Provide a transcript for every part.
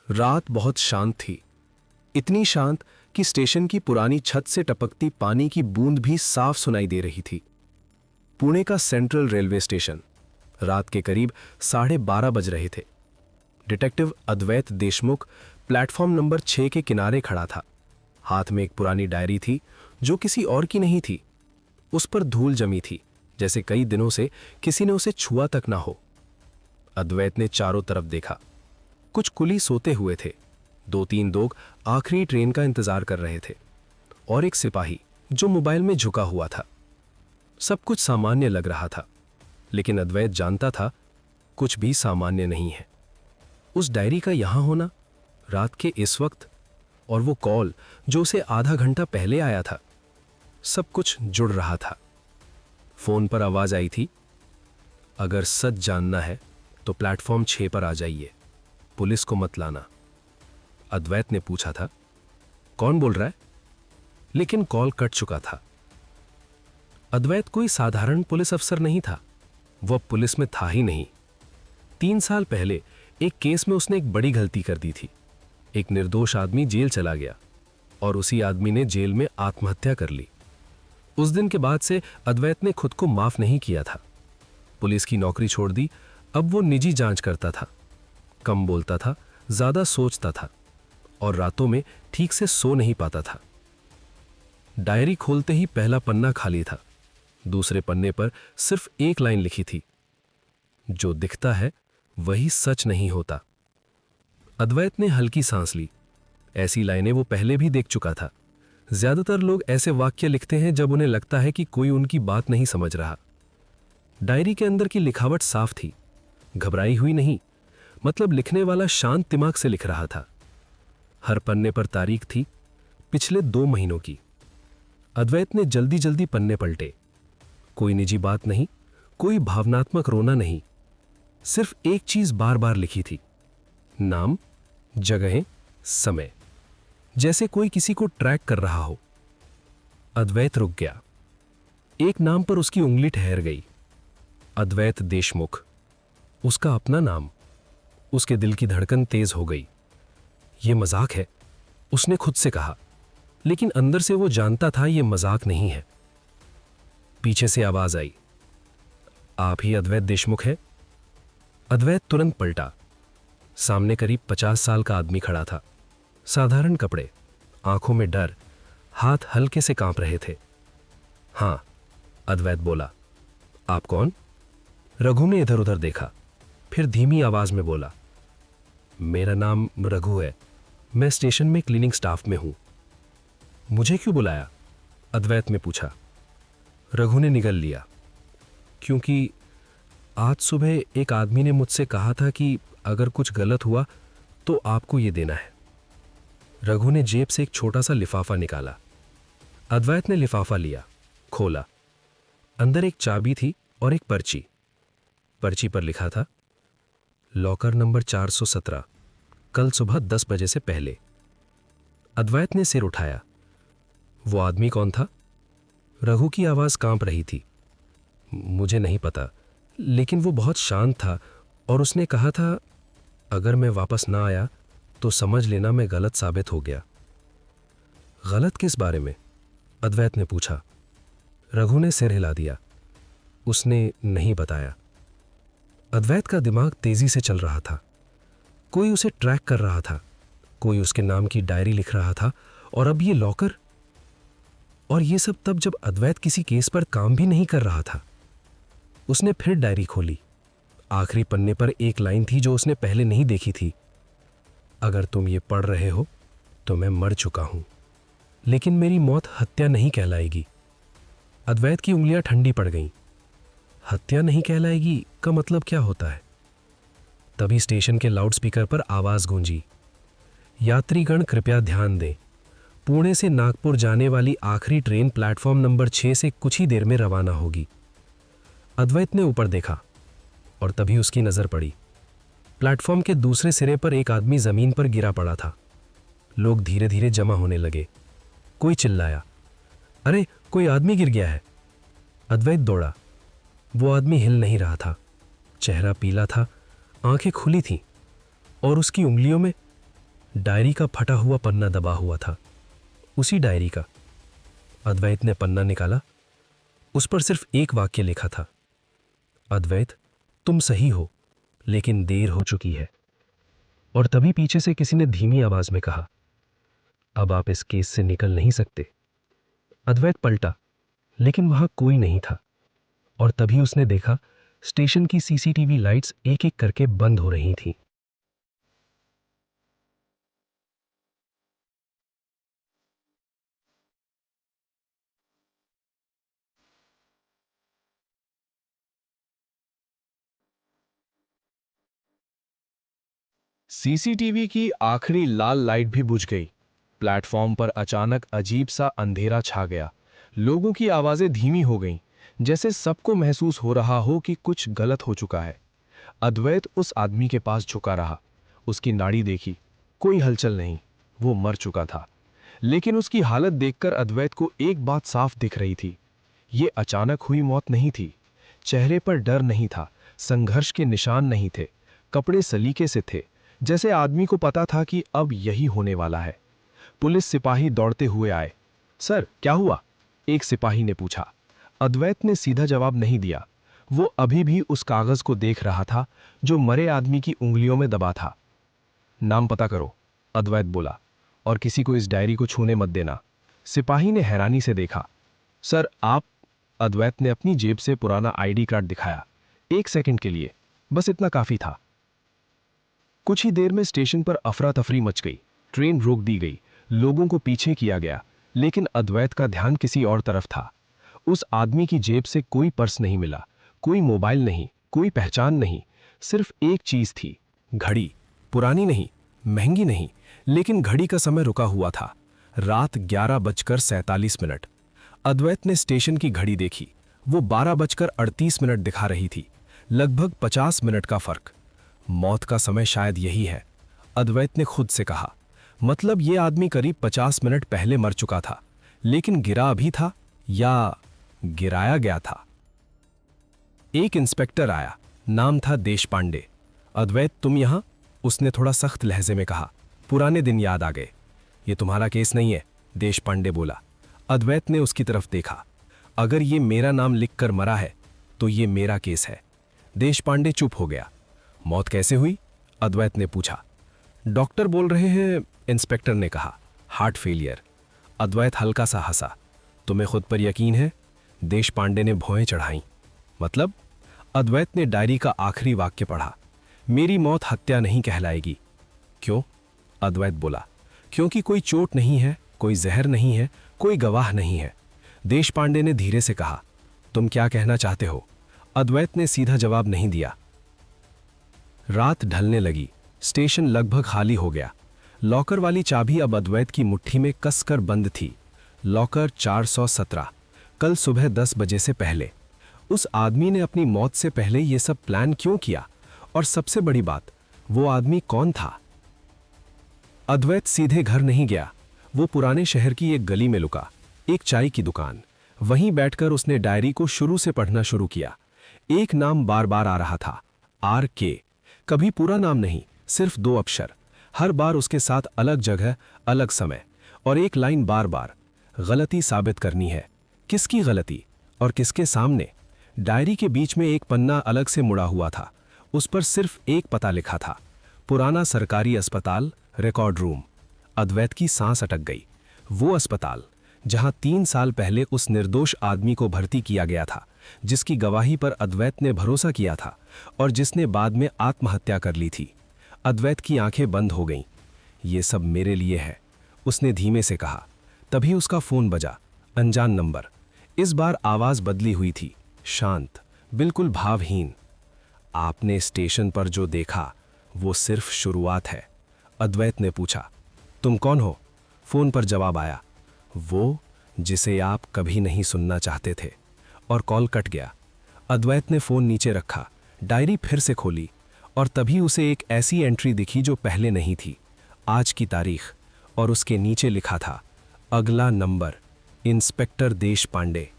रात बहुत शांत थी, इतनी शांत कि स्टेशन की पुरानी छत से टपकती पानी की बूंद भी साफ सुनाई दे रही थी। पुणे का सेंट्रल रेलवे स्टेशन। रात के करीब 12:30 बज रहे थे। डिटेक्टिव अद्वैत देशमुख प्लेटफॉर्म नंबर 6 के किनारे खड़ा था। हाथ में एक पुरानी डायरी थी जो किसी और की नहीं थी। उस पर धूल जमी थी, जैसे कई दिनों से किसी ने उसे छुआ तक ना हो। अद्वैत ने चारों तरफ देखा। कुछ कुली सोते हुए थे, 2-3 लोग आखिरी ट्रेन का इंतजार कर रहे थे और एक सिपाही जो मोबाइल में झुका हुआ था। सब कुछ सामान्य लग रहा था, लेकिन अद्वैत जानता था कुछ भी सामान्य नहीं है। उस डायरी का यहां होना, रात के इस वक्त, और वो कॉल जो उसे आधा घंटा पहले आया था, सब कुछ जुड़ रहा था। फोन पर आवाज आई थी, अगर सच जानना है तो प्लेटफॉर्म 6 पर आ जाइए, पुलिस को मत लाना। अद्वैत ने पूछा था, कौन बोल रहा है? लेकिन कॉल कट चुका था। अद्वैत कोई साधारण पुलिस अफसर नहीं था, वह पुलिस में था ही नहीं। 3 साल पहले एक केस में उसने एक बड़ी गलती कर दी थी। एक निर्दोष आदमी जेल चला गया और उसी आदमी ने जेल में आत्महत्या कर ली। उस दिन के बाद से अद्वैत ने खुद को माफ नहीं किया था। पुलिस की नौकरी छोड़ दी। अब वो निजी जांच करता था, कम बोलता था, ज्यादा सोचता था और रातों में ठीक से सो नहीं पाता था। डायरी खोलते ही पहला पन्ना खाली था। दूसरे पन्ने पर सिर्फ एक लाइन लिखी थी, जो दिखता है वही सच नहीं होता। अद्वैत ने हल्की सांस ली। ऐसी लाइनें वो पहले भी देख चुका था। ज्यादातर लोग ऐसे वाक्य लिखते हैं जब उन्हें लगता है कि कोई उनकी बात नहीं समझ रहा। डायरी के अंदर की लिखावट साफ थी, घबराई हुई नहीं, मतलब लिखने वाला शांत दिमाग से लिख रहा था। हर पन्ने पर तारीख थी, पिछले 2 महीनों की। अद्वैत ने जल्दी जल्दी पन्ने पलटे। कोई निजी बात नहीं, कोई भावनात्मक रोना नहीं, सिर्फ एक चीज बार बार लिखी थी, नाम, जगहें, समय, जैसे कोई किसी को ट्रैक कर रहा हो। अद्वैत रुक गया। एक नाम पर उसकी उंगली ठहर गई, अद्वैत देशमुख। उसका अपना नाम। उसके दिल की धड़कन तेज हो गई। यह मजाक है, उसने खुद से कहा, लेकिन अंदर से वो जानता था यह मजाक नहीं है। पीछे से आवाज आई, आप ही अद्वैत देशमुख है? अद्वैत तुरंत पलटा। सामने करीब 50 साल का आदमी खड़ा था। साधारण कपड़े, आंखों में डर, हाथ हल्के से कांप रहे थे। हां, अद्वैत बोला। आप कौन? रघु ने इधर उधर देखा, फिर धीमी आवाज में बोला, मेरा नाम रघु है, मैं स्टेशन में क्लीनिंग स्टाफ में हूं। मुझे क्यों बुलाया? अद्वैत ने पूछा। रघु ने निगल लिया, क्योंकि आज सुबह एक आदमी ने मुझसे कहा था कि अगर कुछ गलत हुआ तो आपको यह देना है। रघु ने जेब से एक छोटा सा लिफाफा निकाला। अद्वैत ने लिफाफा लिया, खोला। अंदर एक चाबी थी और एक पर्ची। पर्ची पर लिखा था, लॉकर नंबर 417, कल सुबह 10 बजे से पहले। अद्वैत ने सिर उठाया। वो आदमी कौन था? रघु की आवाज कांप रही थी। मुझे नहीं पता, लेकिन वो बहुत शांत था और उसने कहा था, अगर मैं वापस ना आया तो समझ लेना मैं गलत साबित हो गया। गलत किस बारे में? अद्वैत ने पूछा। रघु ने सिर हिला दिया। उसने नहीं बताया। अद्वैत का दिमाग तेजी से चल रहा था। कोई उसे ट्रैक कर रहा था, कोई उसके नाम की डायरी लिख रहा था, और अब ये लॉकर। और ये सब तब जब अद्वैत किसी केस पर काम भी नहीं कर रहा था। उसने फिर डायरी खोली। आखिरी पन्ने पर एक लाइन थी जो उसने पहले नहीं देखी थी, अगर तुम ये पढ़ रहे हो तो मैं मर चुका हूं, लेकिन मेरी मौत हत्या नहीं कहलाएगी। अद्वैत की उंगलियां ठंडी पड़ गईं। हत्या नहीं कहलाएगी का मतलब क्या होता है? तभी स्टेशन के लाउडस्पीकर पर आवाज गूंजी, यात्रीगण कृपया ध्यान दें, पुणे से नागपुर जाने वाली आखिरी ट्रेन प्लेटफॉर्म नंबर 6 से कुछ ही देर में रवाना होगी। अद्वैत ने ऊपर देखा और तभी उसकी नजर पड़ी। प्लेटफॉर्म के दूसरे सिरे पर एक आदमी जमीन पर गिरा पड़ा था। लोग धीरे धीरे जमा होने लगे। कोई चिल्लाया, अरे कोई आदमी गिर गया है। अद्वैत दौड़ा। वो आदमी हिल नहीं रहा था। चेहरा पीला था, आंखें खुली थीं और उसकी उंगलियों में डायरी का फटा हुआ पन्ना दबा हुआ था, उसी डायरी का। अद्वैत ने पन्ना निकाला। उस पर सिर्फ एक वाक्य लिखा था, अद्वैत, तुम सही हो, लेकिन देर हो चुकी है। और तभी पीछे से किसी ने धीमी आवाज में कहा, अब आप इस केस से निकल नहीं सकते। अद्वैत पलटा, लेकिन वहां कोई नहीं था। और तभी उसने देखा स्टेशन की सीसीटीवी लाइट्स एक एक करके बंद हो रही थीं। सीसीटीवी की आखिरी लाल लाइट भी बुझ गई। प्लेटफॉर्म पर अचानक अजीब सा अंधेरा छा गया। लोगों की आवाजें धीमी हो गईं, जैसे सबको महसूस हो रहा हो कि कुछ गलत हो चुका है। अद्वैत उस आदमी के पास झुका रहा। उसकी नाड़ी देखी, कोई हलचल नहीं, वो मर चुका था। लेकिन उसकी हालत देखकर अद्वैत को एक बात साफ दिख रही थी, ये अचानक हुई मौत नहीं थी। चेहरे पर डर नहीं था, संघर्ष के निशान नहीं थे, कपड़े सलीके से थे, जैसे आदमी को पता था कि अब यही होने वाला है। पुलिस सिपाही दौड़ते हुए आए। सर, क्या हुआ? एक सिपाही ने पूछा। अद्वैत ने सीधा जवाब नहीं दिया। वो अभी भी उस कागज को देख रहा था जो मरे आदमी की उंगलियों में दबा था। नाम पता करो, अद्वैत बोला, और किसी को इस डायरी को छूने मत देना। सिपाही ने हैरानी से देखा। सर, आप? अद्वैत ने अपनी जेब से पुराना आईडी कार्ड दिखाया। एक सेकंड के लिए, बस इतना काफी था। कुछ ही देर में स्टेशन पर अफरा तफरी मच गई। ट्रेन रोक दी गई, लोगों को पीछे किया गया, लेकिन अद्वैत का ध्यान किसी और तरफ था। उस आदमी की जेब से कोई पर्स नहीं मिला, कोई मोबाइल नहीं, कोई पहचान नहीं। सिर्फ एक चीज थी, घड़ी। पुरानी नहीं, महंगी नहीं, लेकिन घड़ी का समय रुका हुआ था। रात 11:47। अद्वैत ने स्टेशन की घड़ी देखी। वो 12:38 दिखा रही थी, लगभग 50 मिनट का फर्क। मौत का समय शायद यही है, अद्वैत ने खुद से कहा। मतलब ये आदमी करीब 50 मिनट पहले मर चुका था, लेकिन गिरा अभी था या गिराया गया था। एक इंस्पेक्टर आया, नाम था देशपांडे। अद्वैत, तुम यहां? उसने थोड़ा सख्त लहजे में कहा। पुराने दिन याद आ गए। ये तुम्हारा केस नहीं है, देशपांडे बोला। अद्वैत ने उसकी तरफ देखा। अगर ये मेरा नाम लिखकर मरा है तो ये मेरा केस है। देशपांडे चुप हो गया। मौत कैसे हुई? अद्वैत ने पूछा। डॉक्टर बोल रहे हैं, इंस्पेक्टर ने कहा, हार्ट फेलियर। अद्वैत हल्का सा हंसा। तुम्हें खुद पर यकीन है? देशपांडे ने भौएं चढ़ाई। मतलब? अद्वैत ने डायरी का आखिरी वाक्य पढ़ा। मेरी मौत हत्या नहीं कहलाएगी। क्यों? अद्वैत बोला। क्योंकि कोई चोट नहीं है, कोई जहर नहीं है, कोई गवाह नहीं है। देशपांडे ने धीरे से कहा, तुम क्या कहना चाहते हो? अद्वैत ने सीधा जवाब नहीं दिया। रात ढलने लगी, स्टेशन लगभग खाली हो गया। लॉकर वाली चाबी अब अद्वैत की मुट्ठी में कसकर बंद थी। लॉकर 417। कल सुबह 10 बजे से पहले। उस आदमी ने अपनी मौत से पहले यह सब प्लान क्यों किया? और सबसे बड़ी बात, वो आदमी कौन था? अद्वैत सीधे घर नहीं गया। वो पुराने शहर की एक गली में लुका, एक चाय की दुकान। वहीं बैठकर उसने डायरी को शुरू से पढ़ना शुरू किया। एक नाम बार बार आ रहा था, RK। कभी पूरा नाम नहीं, सिर्फ 2 अक्षर। हर बार उसके साथ अलग जगह, अलग समय, और एक लाइन बार बार, गलती साबित करनी है। किसकी गलती और किसके सामने? डायरी के बीच में एक पन्ना अलग से मुड़ा हुआ था। उस पर सिर्फ एक पता लिखा था, पुराना सरकारी अस्पताल, रिकॉर्ड रूम। अद्वैत की सांस अटक गई। वो अस्पताल जहां 3 साल पहले उस निर्दोष आदमी को भर्ती किया गया था, जिसकी गवाही पर अद्वैत ने भरोसा किया था और जिसने बाद में आत्महत्या कर ली थी। अद्वैत की आंखें बंद हो गईं। ये सब मेरे लिए है, उसने धीमे से कहा। तभी उसका फोन बजा, अनजान नंबर। इस बार आवाज बदली हुई थी, शांत, बिल्कुल भावहीन। आपने स्टेशन पर जो देखा वो सिर्फ शुरुआत है, अद्वैत ने पूछा। तुम कौन हो? फोन पर जवाब आया, वो जिसे आप कभी नहीं सुनना चाहते थे। और कॉल कट गया। अद्वैत ने फोन नीचे रखा, डायरी फिर से खोली, और तभी उसे एक ऐसी एंट्री दिखी जो पहले नहीं थी। आज की तारीख, और उसके नीचे लिखा था, अगला नंबर, इंस्पेक्टर देशपांडे।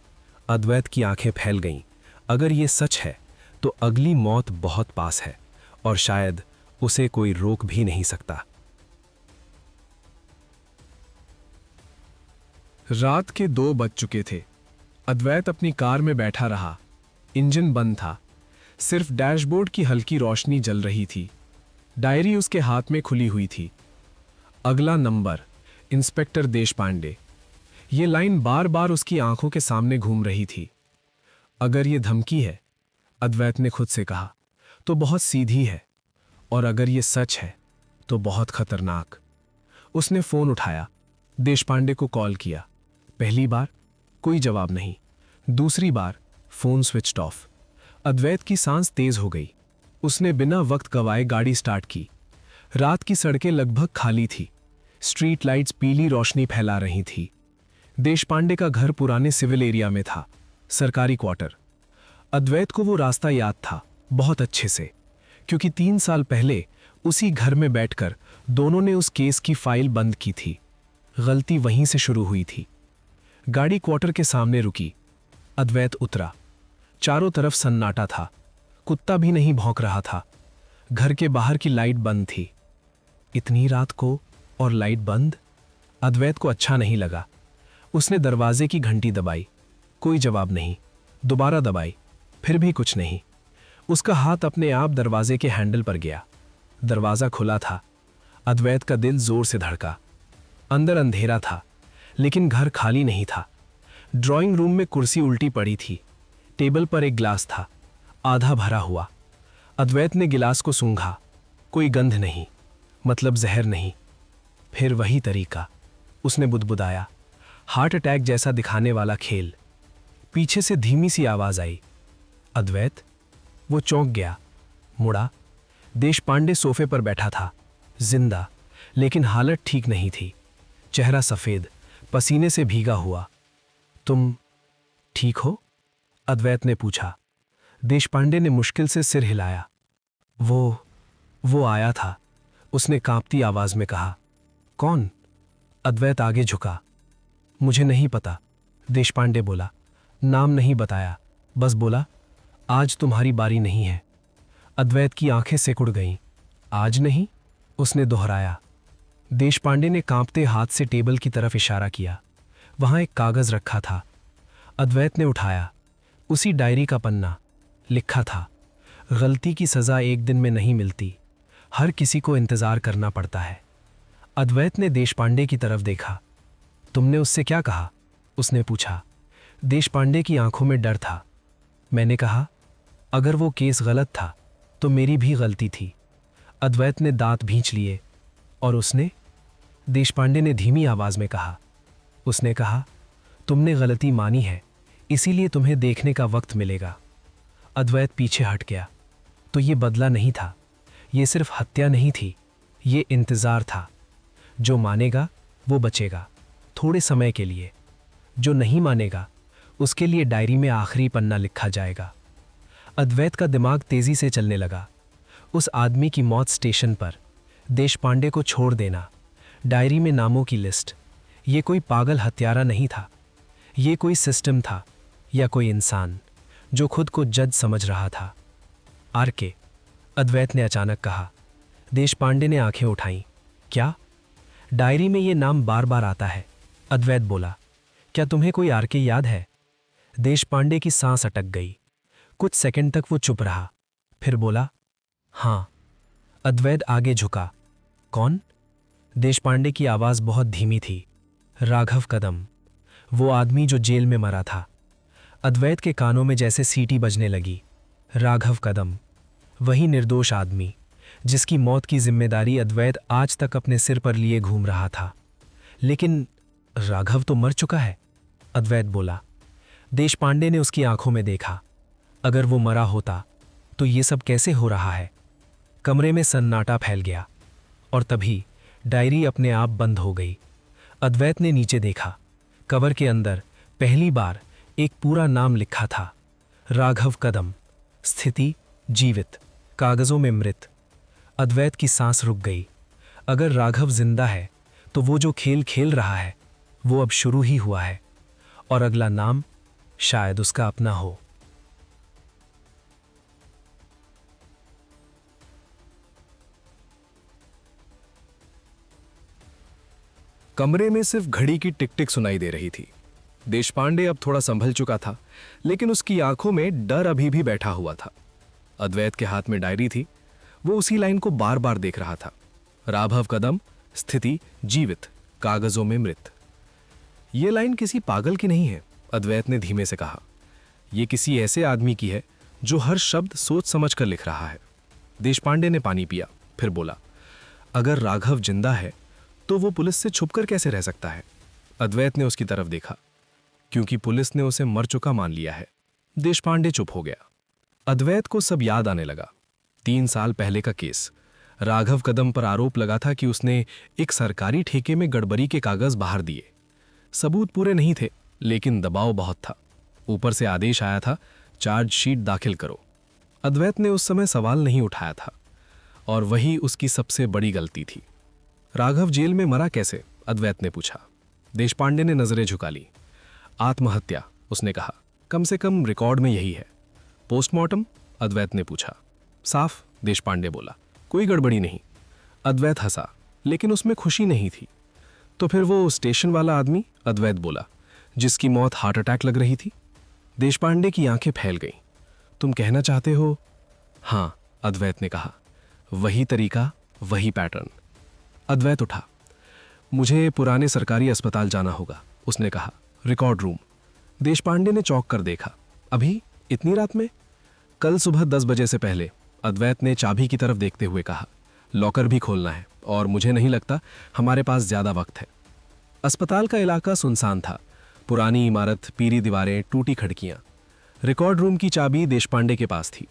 अद्वैत की आंखें फैल गईं। अगर ये सच है तो अगली मौत बहुत पास है, और शायद उसे कोई रोक भी नहीं सकता। रात के 2 बज चुके थे। अद्वैत अपनी कार में बैठा रहा। इंजन बंद था, सिर्फ डैशबोर्ड की हल्की रोशनी जल रही थी। डायरी उसके हाथ में खुली हुई थी। अगला नंबर, इंस्पेक्टर देशपांडे। ये लाइन बार बार उसकी आंखों के सामने घूम रही थी। अगर ये धमकी है, अद्वैत ने खुद से कहा, तो बहुत सीधी है, और अगर ये सच है तो बहुत खतरनाक। उसने फोन उठाया, देशपांडे को कॉल किया। पहली बार कोई जवाब नहीं, दूसरी बार फोन स्विच्ड ऑफ। अद्वैत की सांस तेज हो गई। उसने बिना वक्त गवाए गाड़ी स्टार्ट की। रात की सड़कें लगभग खाली थी। स्ट्रीट लाइट्स पीली रोशनी फैला रही थी। देशपांडे का घर पुराने सिविल एरिया में था, सरकारी क्वार्टर। अद्वैत को वो रास्ता याद था, बहुत अच्छे से, क्योंकि 3 साल पहले उसी घर में बैठकर दोनों ने उस केस की फाइल बंद की थी। गलती वहीं से शुरू हुई थी। गाड़ी क्वार्टर के सामने रुकी। अद्वैत उतरा। चारों तरफ सन्नाटा था, कुत्ता भी नहीं भौंक रहा था। घर के बाहर की लाइट बंद थी। इतनी रात को और लाइट बंद? अद्वैत को अच्छा नहीं लगा। उसने दरवाजे की घंटी दबाई, कोई जवाब नहीं। दोबारा दबाई, फिर भी कुछ नहीं। उसका हाथ अपने आप दरवाजे के हैंडल पर गया। दरवाजा खुला था। अद्वैत का दिल जोर से धड़का। अंदर अंधेरा था, लेकिन घर खाली नहीं था। ड्राइंग रूम में कुर्सी उल्टी पड़ी थी। टेबल पर एक गिलास था, आधा भरा हुआ। अद्वैत ने गिलास को सूंघा। कोई गंध नहीं, मतलब जहर नहीं। फिर वही तरीका। उसने बुदबुदाया, हार्ट अटैक जैसा दिखाने वाला खेल। पीछे से धीमी सी आवाज आई, अद्वैत। वो चौंक गया, मुड़ा। देशपांडे सोफे पर बैठा था, जिंदा, लेकिन हालत ठीक नहीं थी। चेहरा सफेद, पसीने से भीगा हुआ। तुम ठीक हो? अद्वैत ने पूछा। देशपांडे ने मुश्किल से सिर हिलाया। वो आया था, उसने कांपती आवाज में कहा। कौन? अद्वैत आगे झुका। मुझे नहीं पता, देशपांडे बोला। नाम नहीं बताया, बस बोला, आज तुम्हारी बारी नहीं है। अद्वैत की आंखें सिकुड़ गईं। आज नहीं? उसने दोहराया। देशपांडे ने कांपते हाथ से टेबल की तरफ इशारा किया। वहां एक कागज रखा था। अद्वैत ने उठाया। उसी डायरी का पन्ना। लिखा था, गलती की सजा एक दिन में नहीं मिलती, हर किसी को इंतजार करना पड़ता है। अद्वैत ने देशपांडे की तरफ देखा। तुमने उससे क्या कहा? उसने पूछा। देशपांडे की आंखों में डर था। मैंने कहा, अगर वो केस गलत था तो मेरी भी गलती थी। अद्वैत ने दांत भींच लिए। और उसने? देशपांडे ने धीमी आवाज में कहा। उसने कहा, तुमने गलती मानी है, इसीलिए तुम्हें देखने का वक्त मिलेगा। अद्वैत पीछे हट गया। तो ये बदला नहीं था, ये सिर्फ हत्या नहीं थी, ये इंतजार था। जो मानेगा वो बचेगा, थोड़े समय के लिए। जो नहीं मानेगा उसके लिए डायरी में आखिरी पन्ना लिखा जाएगा। अद्वैत का दिमाग तेजी से चलने लगा। उस आदमी की मौत स्टेशन पर, देशपांडे को छोड़ देना, डायरी में नामों की लिस्ट। ये कोई पागल हत्यारा नहीं था, ये कोई सिस्टम था, या कोई इंसान जो खुद को जज समझ रहा था। आरके, अद्वैत ने अचानक कहा। देशपांडे ने आंखें उठाईं। क्या? डायरी में ये नाम बार बार आता है, अद्वैत बोला। क्या तुम्हें कोई आरके याद है? देशपांडे की सांस अटक गई। कुछ सेकंड तक वो चुप रहा, फिर बोला, हां। अद्वैत आगे झुका। कौन? देशपांडे की आवाज बहुत धीमी थी। राघव कदम, वो आदमी जो जेल में मरा था। अद्वैत के कानों में जैसे सीटी बजने लगी। राघव कदम, वही निर्दोष आदमी जिसकी मौत की जिम्मेदारी अद्वैत आज तक अपने सिर पर लिए घूम रहा था। लेकिन राघव तो मर चुका है, अद्वैत बोला। देशपांडे ने उसकी आंखों में देखा। अगर वो मरा होता तो ये सब कैसे हो रहा है? कमरे में सन्नाटा फैल गया, और तभी डायरी अपने आप बंद हो गई। अद्वैत ने नीचे देखा। कवर के अंदर पहली बार एक पूरा नाम लिखा था, राघव कदम। स्थिति जीवित, कागजों में मृत। अद्वैत की सांस रुक गई। अगर राघव जिंदा है तो वो जो खेल खेल रहा है वो अब शुरू ही हुआ है, और अगला नाम शायद उसका अपना हो। कमरे में सिर्फ घड़ी की टिक टिक सुनाई दे रही थी। देशपांडे अब थोड़ा संभल चुका था, लेकिन उसकी आंखों में डर अभी भी बैठा हुआ था। अद्वैत के हाथ में डायरी थी, वो उसी लाइन को बार बार देख रहा था। राघव कदम, स्थिति जीवित, कागजों में मृत। ये लाइन किसी पागल की नहीं है, अद्वैत ने धीमे से कहा। यह किसी ऐसे आदमी की है जो हर शब्द सोच समझ कर लिख रहा है। देशपांडे ने पानी पिया, फिर बोला, अगर राघव जिंदा है तो वो पुलिस से छुपकर कैसे रह सकता है? अद्वैत ने उसकी तरफ देखा। क्योंकि पुलिस ने उसे मर चुका मान लिया है। देशपांडे चुप हो गया। अद्वैत को सब याद आने लगा। 3 साल पहले का केस। राघव कदम पर आरोप लगा था कि उसने एक सरकारी ठेके में गड़बड़ी के कागज बाहर दिए। सबूत पूरे नहीं थे, लेकिन दबाव बहुत था। ऊपर से आदेश आया था, चार्जशीट दाखिल करो। अद्वैत ने उस समय सवाल नहीं उठाया था, और वही उसकी सबसे बड़ी गलती थी। राघव जेल में मरा कैसे? अद्वैत ने पूछा। देशपांडे ने नजरें झुका ली। आत्महत्या, उसने कहा। कम से कम रिकॉर्ड में यही है। पोस्टमार्टम? अद्वैत ने पूछा। साफ, देशपांडे बोला। कोई गड़बड़ी नहीं। अद्वैत हंसा, लेकिन उसमें खुशी नहीं थी। तो फिर वो स्टेशन वाला आदमी? अद्वैत बोला, जिसकी मौत हार्ट अटैक लग रही थी। देशपांडे की आंखें फैल गईं। तुम कहना चाहते हो? हाँ, अद्वैत ने कहा। वही तरीका, वही पैटर्न। अद्वैत उठा। मुझे पुराने सरकारी अस्पताल जाना होगा, उसने कहा। Record room. देशपांडे ने चौंक कर देखा। अभी? इतनी रात में? कल सुबह 10 बजे से पहले, अद्वैत ने चाबी की तरफ देखते हुए कहा। लॉकर भी खोलना है, और मुझे नहीं लगता हमारे पास ज्यादा वक्त है। अस्पताल का इलाका सुनसान था। पुरानी इमारत, पीली दीवारें, टूटी खिड़कियां। रिकॉर्ड रूम की चाबी देशपांडे के पास थी।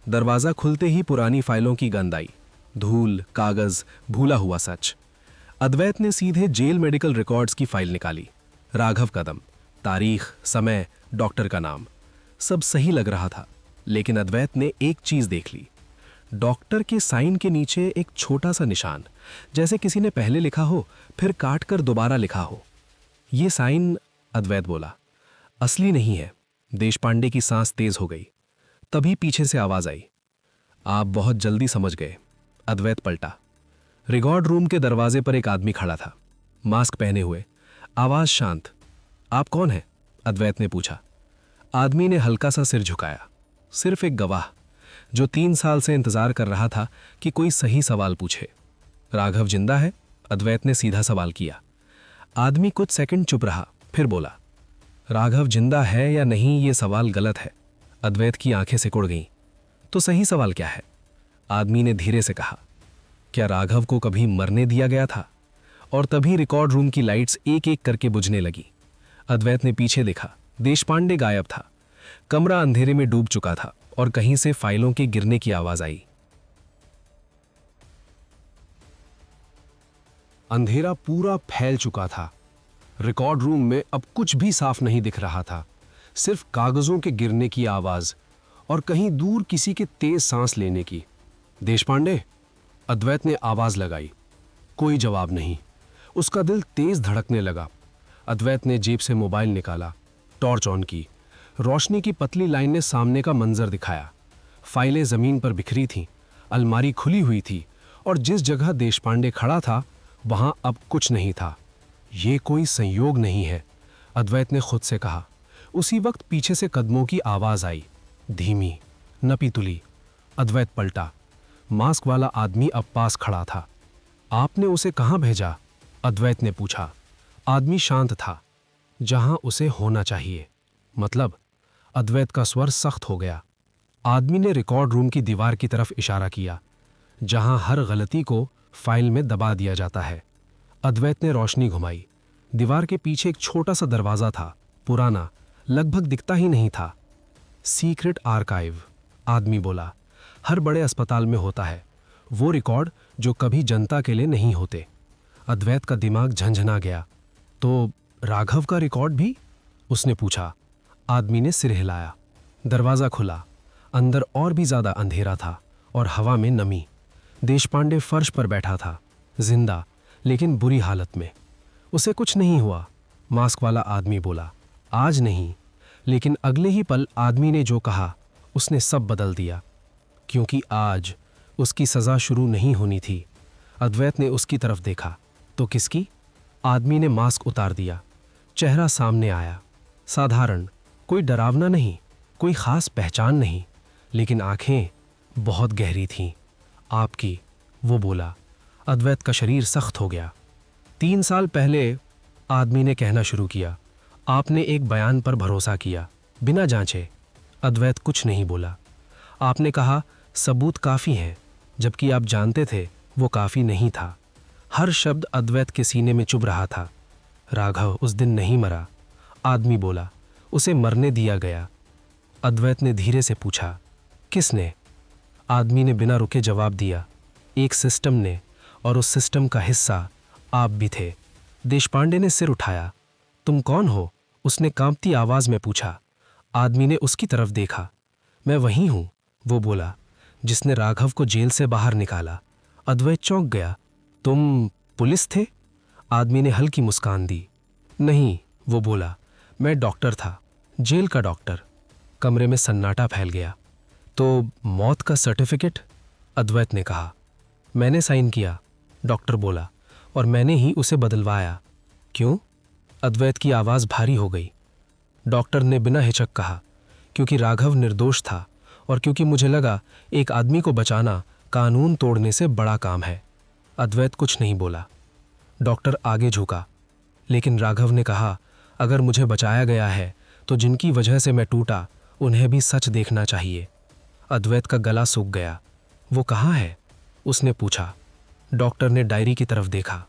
दरवाजा खुलते ही पुरानी फाइलों की गंध आई। धूल, कागज, भूला हुआ सच। अद्वैत ने सीधे जेल मेडिकल रिकॉर्ड्स की फाइल निकाली। राघव कदम, तारीख, समय, डॉक्टर का नाम, सब सही लग रहा था। लेकिन अद्वैत ने एक चीज देख ली। डॉक्टर के साइन के नीचे एक छोटा सा निशान, जैसे किसी ने पहले लिखा हो फिर काट कर दोबारा लिखा हो। ये साइन, अद्वैत बोला, असली नहीं है। देशपांडे की सांस तेज हो गई। तभी पीछे से आवाज आई। आप बहुत जल्दी समझ गए। अद्वैत पलटा। रिकॉर्ड रूम के दरवाजे पर एक आदमी खड़ा था, मास्क पहने हुए। आवाज शांत। आप कौन हैं? अद्वैत ने पूछा। आदमी ने हल्का सा सिर झुकाया। सिर्फ एक गवाह, जो 3 साल से इंतजार कर रहा था कि कोई सही सवाल पूछे। राघव जिंदा है? अद्वैत ने सीधा सवाल किया। आदमी कुछ सेकंड चुप रहा, फिर बोला, राघव जिंदा है या नहीं ये सवाल गलत है। अद्वैत की आंखें सिकुड़ गईं। तो सही सवाल क्या है? आदमी ने धीरे से कहा, क्या राघव को कभी मरने दिया गया था? और तभी रिकॉर्ड रूम की लाइट्स एक एक करके बुझने लगी। अद्वैत ने पीछे देखा। देशपांडे गायब था। कमरा अंधेरे में डूब चुका था, और कहीं से फाइलों के गिरने की आवाज आई। अंधेरा पूरा फैल चुका था। रिकॉर्ड रूम में अब कुछ भी साफ नहीं दिख रहा था। सिर्फ कागजों के गिरने की आवाज, और कहीं दूर किसी के तेज सांस लेने की। देशपांडे? अद्वैत ने आवाज लगाई। कोई जवाब नहीं। उसका दिल तेज धड़कने लगा। अद्वैत ने जेब से मोबाइल निकाला, टॉर्च ऑन की। रोशनी की पतली लाइन ने सामने का मंजर दिखाया। फाइलें जमीन पर बिखरी थीं, अलमारी खुली हुई थी, और जिस जगह देशपांडे खड़ा था वहां अब कुछ नहीं था। ये कोई संयोग नहीं है, अद्वैत ने खुद से कहा। उसी वक्त पीछे से कदमों की आवाज आई, धीमी, नपी-तुली। अद्वैत पलटा। मास्क वाला आदमी अब पास खड़ा था। आपने उसे कहां भेजा? अद्वैत ने पूछा। आदमी शांत था, जहां उसे होना चाहिए। मतलब? अद्वैत का स्वर सख्त हो गया। आदमी ने रिकॉर्ड रूम की दीवार की तरफ इशारा किया, जहां हर गलती को फाइल में दबा दिया जाता है। अद्वैत ने रोशनी घुमाई। दीवार के पीछे एक छोटा सा दरवाजा था, पुराना, लगभग दिखता ही नहीं था। सीक्रेट आर्काइव, आदमी बोला। हर बड़े अस्पताल में होता है, वो रिकॉर्ड जो कभी जनता के लिए नहीं होते। अद्वैत का दिमाग झंझना गया। तो राघव का रिकॉर्ड भी? उसने पूछा। आदमी ने सिर हिलाया। दरवाजा खुला। अंदर और भी ज्यादा अंधेरा था, और हवा में नमी। देशपांडे फर्श पर बैठा था, जिंदा, लेकिन बुरी हालत में। उसे कुछ नहीं हुआ, मास्क वाला आदमी बोला। आज नहीं, लेकिन अगले ही पल आदमी ने जो कहा उसने सब बदल दिया। क्योंकि आज उसकी सजा शुरू नहीं होनी थी। अद्वैत ने उसकी तरफ देखा। तो किसकी? आदमी ने मास्क उतार दिया। चेहरा सामने आया, साधारण, कोई डरावना नहीं, कोई खास पहचान नहीं, लेकिन आंखें बहुत गहरी थीं। आपकी, वो बोला। अद्वैत का शरीर सख्त हो गया। 3 साल पहले, आदमी ने कहना शुरू किया, आपने एक बयान पर भरोसा किया, बिना जांचे। अद्वैत कुछ नहीं बोला। आपने कहा सबूत काफ़ी हैं, जबकि आप जानते थे वो काफ़ी नहीं था। हर शब्द अद्वैत के सीने में चुभ रहा था। राघव उस दिन नहीं मरा, आदमी बोला, उसे मरने दिया गया। अद्वैत ने धीरे से पूछा, किसने? आदमी ने बिना रुके जवाब दिया, एक सिस्टम ने, और उस सिस्टम का हिस्सा आप भी थे। देशपांडे ने सिर उठाया। तुम कौन हो? उसने कांपती आवाज में पूछा। आदमी ने उसकी तरफ देखा। मैं वही हूं, वो बोला, जिसने राघव को जेल से बाहर निकाला। अद्वैत चौंक गया। तुम पुलिस थे? आदमी ने हल्की मुस्कान दी। नहीं, वो बोला, मैं डॉक्टर था, जेल का डॉक्टर। कमरे में सन्नाटा फैल गया। तो मौत का सर्टिफिकेट? अद्वैत ने कहा। मैंने साइन किया, डॉक्टर बोला, और मैंने ही उसे बदलवाया। क्यों? अद्वैत की आवाज़ भारी हो गई। डॉक्टर ने बिना हिचक कहा, क्योंकि राघव निर्दोष था और क्योंकि मुझे लगा एक आदमी को बचाना कानून तोड़ने से बड़ा काम है। अद्वैत कुछ नहीं बोला। डॉक्टर आगे झुका। लेकिन राघव ने कहा, अगर मुझे बचाया गया है तो जिनकी वजह से मैं टूटा उन्हें भी सच देखना चाहिए। अद्वैत का गला सूख गया। वो कहाँ है? उसने पूछा। डॉक्टर ने डायरी की तरफ देखा।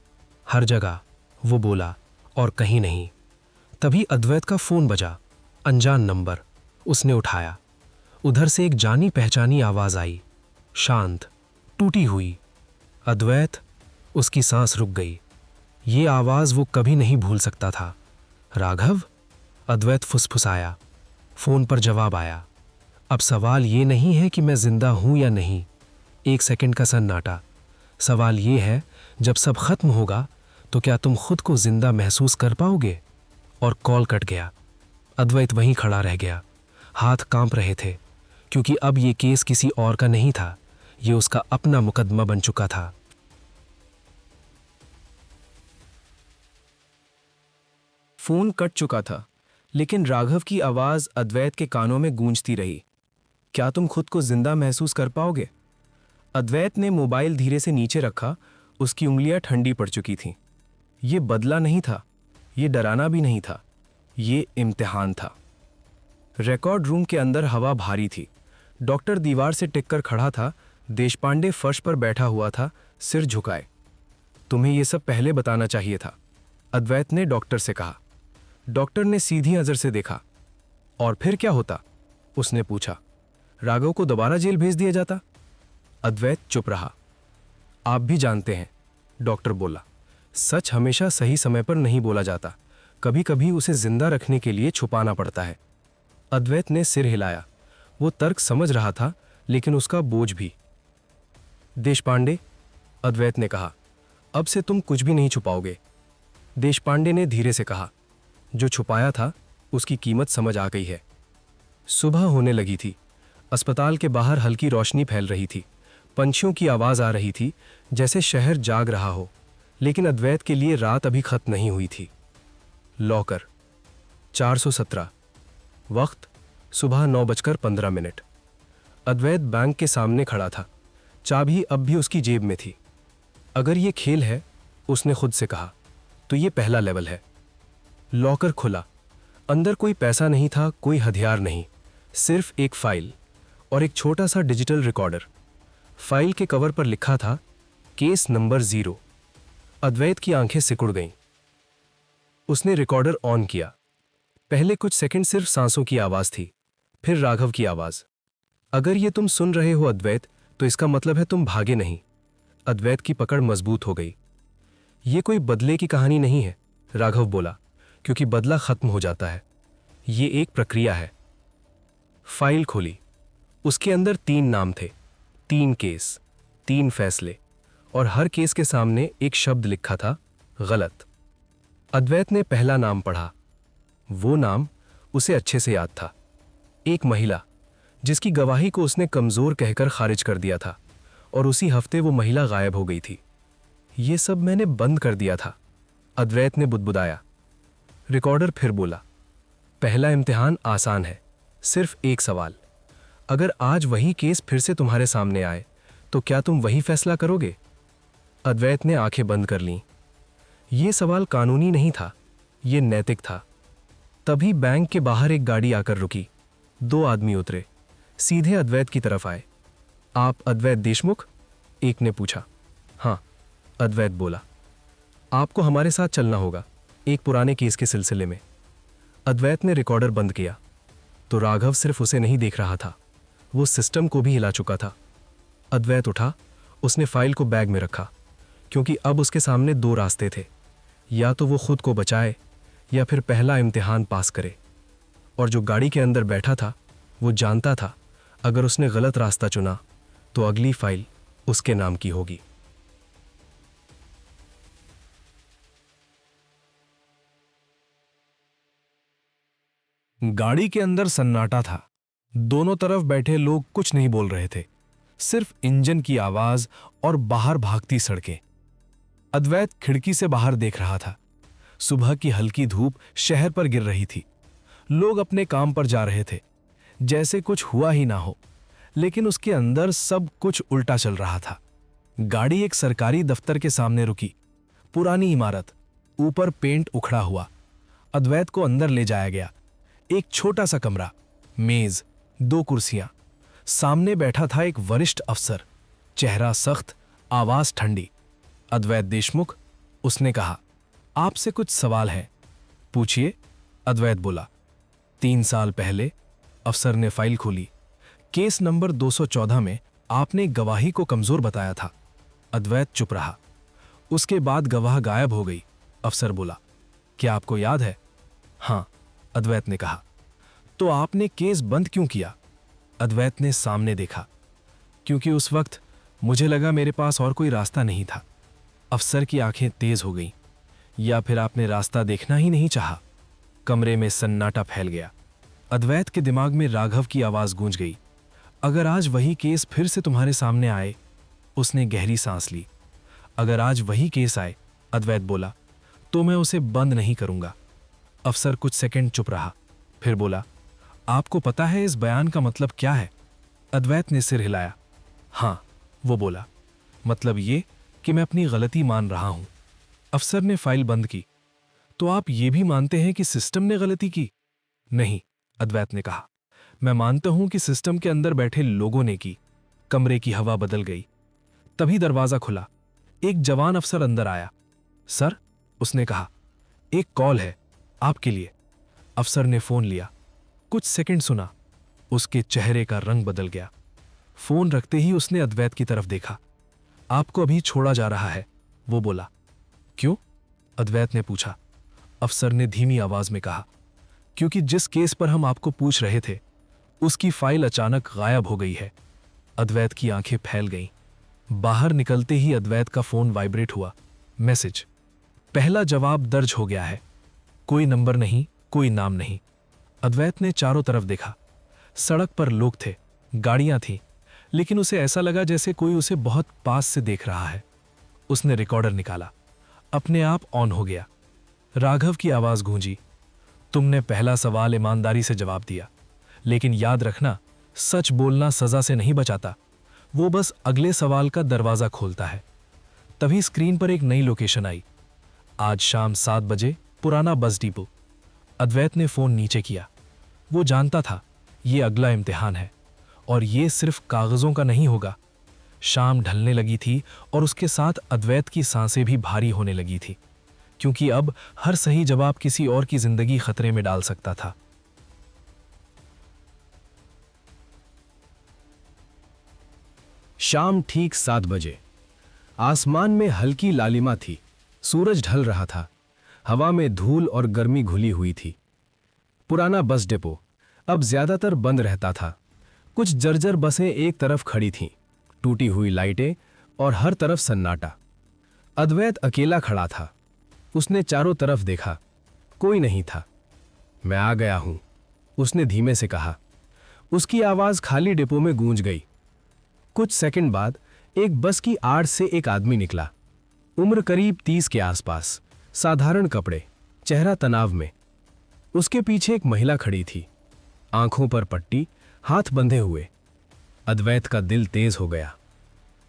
हर जगह, वो बोला, और कहीं नहीं। तभी अद्वैत का फोन बजा। अनजान नंबर। उसने उठाया। उधर से एक जानी पहचानी आवाज आई, शांत, टूटी हुई। अद्वैत। उसकी सांस रुक गई। ये आवाज वो कभी नहीं भूल सकता था। राघव? अद्वैत फुसफुसाया। फोन पर जवाब आया। अब सवाल ये नहीं है कि मैं जिंदा हूं या नहीं। 1 सेकंड का सन्नाटा। सवाल ये है, जब सब खत्म होगा तो क्या तुम खुद को जिंदा महसूस कर पाओगे? और कॉल कट गया। अद्वैत वहीं खड़ा रह गया। हाथ कांप रहे थे, क्योंकि अब ये केस किसी और का नहीं था, ये उसका अपना मुकदमा बन चुका था। फोन कट चुका था, लेकिन राघव की आवाज अद्वैत के कानों में गूंजती रही। क्या तुम खुद को जिंदा महसूस कर पाओगे? अद्वैत ने मोबाइल धीरे से नीचे रखा। उसकी उंगलियां ठंडी पड़ चुकी थीं। ये बदला नहीं था, ये डराना भी नहीं था, ये इम्तिहान था। रिकॉर्ड रूम के अंदर हवा भारी थी। डॉक्टर दीवार से टिक कर खड़ा था। देशपांडे फर्श पर बैठा हुआ था, सिर झुकाए। तुम्हें ये सब पहले बताना चाहिए था, अद्वैत ने डॉक्टर से कहा। डॉक्टर ने सीधी नजर से देखा। और फिर क्या होता? उसने पूछा। राघव को दोबारा जेल भेज दिया जाता? अद्वैत चुप रहा। आप भी जानते हैं, डॉक्टर बोला, सच हमेशा सही समय पर नहीं बोला जाता। कभी कभी उसे जिंदा रखने के लिए छुपाना पड़ता है। अद्वैत ने सिर हिलाया। वो तर्क समझ रहा था, लेकिन उसका बोझ भी। देशपांडे, अद्वैत ने कहा, अब से तुम कुछ भी नहीं छुपाओगे। देशपांडे ने धीरे से कहा, जो छुपाया था उसकी कीमत समझ आ गई है। सुबह होने लगी थी। अस्पताल के बाहर हल्की रोशनी फैल रही थी। पंछियों की आवाज आ रही थी, जैसे शहर जाग रहा हो। लेकिन अद्वैत के लिए रात अभी खत्म नहीं हुई थी। लॉकर 417। वक्त सुबह 9:15। अद्वैत बैंक के सामने खड़ा था। चाबी अब भी उसकी जेब में थी। अगर ये खेल है, उसने खुद से कहा, तो ये पहला लेवल है। लॉकर खुला। अंदर कोई पैसा नहीं था, कोई हथियार नहीं, सिर्फ एक फाइल और एक छोटा सा डिजिटल रिकॉर्डर। फाइल के कवर पर लिखा था, केस नंबर 0। अद्वैत की आंखें सिकुड़ गईं। उसने रिकॉर्डर ऑन किया। पहले कुछ सेकंड सिर्फ सांसों की आवाज थी, फिर राघव की आवाज। अगर ये तुम सुन रहे हो अद्वैत, तो इसका मतलब है तुम भागे नहीं। अद्वैत की पकड़ मजबूत हो गई। ये कोई बदले की कहानी नहीं है, राघव बोला, क्योंकि बदला खत्म हो जाता है। ये एक प्रक्रिया है। फाइल खोली। उसके अंदर 3 नाम थे, 3 केस, 3 फैसले, और हर केस के सामने एक शब्द लिखा था, गलत। अद्वैत ने पहला नाम पढ़ा। वो नाम उसे अच्छे से याद था। एक महिला, जिसकी गवाही को उसने कमजोर कहकर खारिज कर दिया था, और उसी हफ्ते वो महिला गायब हो गई थी। ये सब मैंने बंद कर दिया था, अद्वैत ने बुदबुदाया। रिकॉर्डर फिर बोला, पहला इम्तिहान आसान है, सिर्फ एक सवाल। अगर आज वही केस फिर से तुम्हारे सामने आए तो क्या तुम वही फैसला करोगे? अद्वैत ने आंखें बंद कर लीं। ये सवाल कानूनी नहीं था, ये नैतिक था। तभी बैंक के बाहर एक गाड़ी आकर रुकी। 2 आदमी उतरे, सीधे अद्वैत की तरफ आए। आप अद्वैत देशमुख? एक ने पूछा। हाँ, अद्वैत बोला। आपको हमारे साथ चलना होगा, एक पुराने केस के सिलसिले में। अद्वैत ने रिकॉर्डर बंद किया तो राघव सिर्फ उसे नहीं देख रहा था, वो सिस्टम को भी हिला चुका था। अद्वैत उठा, उसने फाइल को बैग में रखा, क्योंकि अब उसके सामने 2 रास्ते थे, या तो वो खुद को बचाए या फिर पहला इम्तिहान पास करे। और जो गाड़ी के अंदर बैठा था वो जानता था अगर उसने गलत रास्ता चुना तो अगली फाइल उसके नाम की होगी। गाड़ी के अंदर सन्नाटा था। दोनों तरफ बैठे लोग कुछ नहीं बोल रहे थे, सिर्फ इंजन की आवाज और बाहर भागती सड़कें। अद्वैत खिड़की से बाहर देख रहा था। सुबह की हल्की धूप शहर पर गिर रही थी। लोग अपने काम पर जा रहे थे, जैसे कुछ हुआ ही ना हो, लेकिन उसके अंदर सब कुछ उल्टा चल रहा था। गाड़ी एक सरकारी दफ्तर के सामने रुकी। पुरानी इमारत, ऊपर पेंट उखड़ा हुआ। अद्वैत को अंदर ले जाया गया। एक छोटा सा कमरा, मेज, 2 कुर्सियां। सामने बैठा था एक वरिष्ठ अफसर, चेहरा सख्त, आवाज ठंडी। अद्वैत देशमुख, उसने कहा, आपसे कुछ सवाल हैं, पूछिए। अद्वैत बोला। 3 साल पहले। अफसर ने फाइल खोली। केस नंबर 214 में आपने गवाही को कमजोर बताया था। अद्वैत चुप रहा। उसके बाद गवाह गायब हो गई। अफसर बोला, क्या आपको याद है? हाँ, अद्वैत ने कहा। तो आपने केस बंद क्यों किया? अद्वैत ने सामने देखा। क्योंकि उस वक्त मुझे लगा मेरे पास और कोई रास्ता नहीं था। अफसर की आंखें तेज हो गईं। या फिर आपने रास्ता देखना ही नहीं चाहा? कमरे में सन्नाटा फैल गया। अद्वैत के दिमाग में राघव की आवाज गूंज गई, अगर आज वही केस फिर से तुम्हारे सामने आए। उसने गहरी सांस ली। अगर आज वही केस आए, अद्वैत बोला, तो मैं उसे बंद नहीं करूंगा। अफसर कुछ सेकंड चुप रहा, फिर बोला, आपको पता है इस बयान का मतलब क्या है? अद्वैत ने सिर हिलाया। हाँ, वो बोला, मतलब ये कि मैं अपनी गलती मान रहा हूं। अफसर ने फाइल बंद की। तो आप ये भी मानते हैं कि सिस्टम ने गलती की? नहीं, अद्वैत ने कहा, मैं मानता हूं कि सिस्टम के अंदर बैठे लोगों ने की। कमरे की हवा बदल गई। तभी दरवाजा खुला। एक जवान अफसर अंदर आया। सर, उसने कहा, एक कॉल है आपके लिए। अफसर ने फोन लिया। कुछ सेकंड सुना। उसके चेहरे का रंग बदल गया। फोन रखते ही उसने अद्वैत की तरफ देखा। आपको अभी छोड़ा जा रहा है, वो बोला। क्यों? अद्वैत ने पूछा। अफसर ने धीमी आवाज में कहा, क्योंकि जिस केस पर हम आपको पूछ रहे थे उसकी फाइल अचानक गायब हो गई है। अद्वैत की आंखें फैल गईं। बाहर निकलते ही अद्वैत का फोन वाइब्रेट हुआ। मैसेज, पहला जवाब दर्ज हो गया है। कोई नंबर नहीं, कोई नाम नहीं। अद्वैत ने चारों तरफ देखा। सड़क पर लोग थे, गाड़ियां थीं, लेकिन उसे ऐसा लगा जैसे कोई उसे बहुत पास से देख रहा है। उसने रिकॉर्डर निकाला। अपने आप ऑन हो गया। राघव की आवाज गूंजी, तुमने पहला सवाल ईमानदारी से जवाब दिया, लेकिन याद रखना, सच बोलना सजा से नहीं बचाता, वो बस अगले सवाल का दरवाजा खोलता है। तभी स्क्रीन पर एक नई लोकेशन आई। आज शाम 7 बजे, पुराना बस डिपो। अद्वैत ने फोन नीचे किया। वो जानता था ये अगला इम्तिहान है, और ये सिर्फ कागजों का नहीं होगा। शाम ढलने लगी थी और उसके साथ अद्वैत की सांसें भी भारी होने लगी थी, क्योंकि अब हर सही जवाब किसी और की जिंदगी खतरे में डाल सकता था। शाम ठीक 7 बजे। आसमान में हल्की लालिमा थी। सूरज ढल रहा था। हवा में धूल और गर्मी घुली हुई थी। पुराना बस डिपो अब ज्यादातर बंद रहता था। कुछ जर्जर बसें एक तरफ खड़ी थीं, टूटी हुई लाइटें और हर तरफ सन्नाटा। अद्वैत अकेला खड़ा था। उसने चारों तरफ देखा, कोई नहीं था। मैं आ गया हूं, उसने धीमे से कहा। उसकी आवाज खाली डिपो में गूंज गई। कुछ सेकंड बाद एक बस की आड़ से एक आदमी निकला। उम्र करीब 30 के आसपास, साधारण कपड़े, चेहरा तनाव में। उसके पीछे एक महिला खड़ी थी, आंखों पर पट्टी, हाथ बंधे हुए। अद्वैत का दिल तेज हो गया।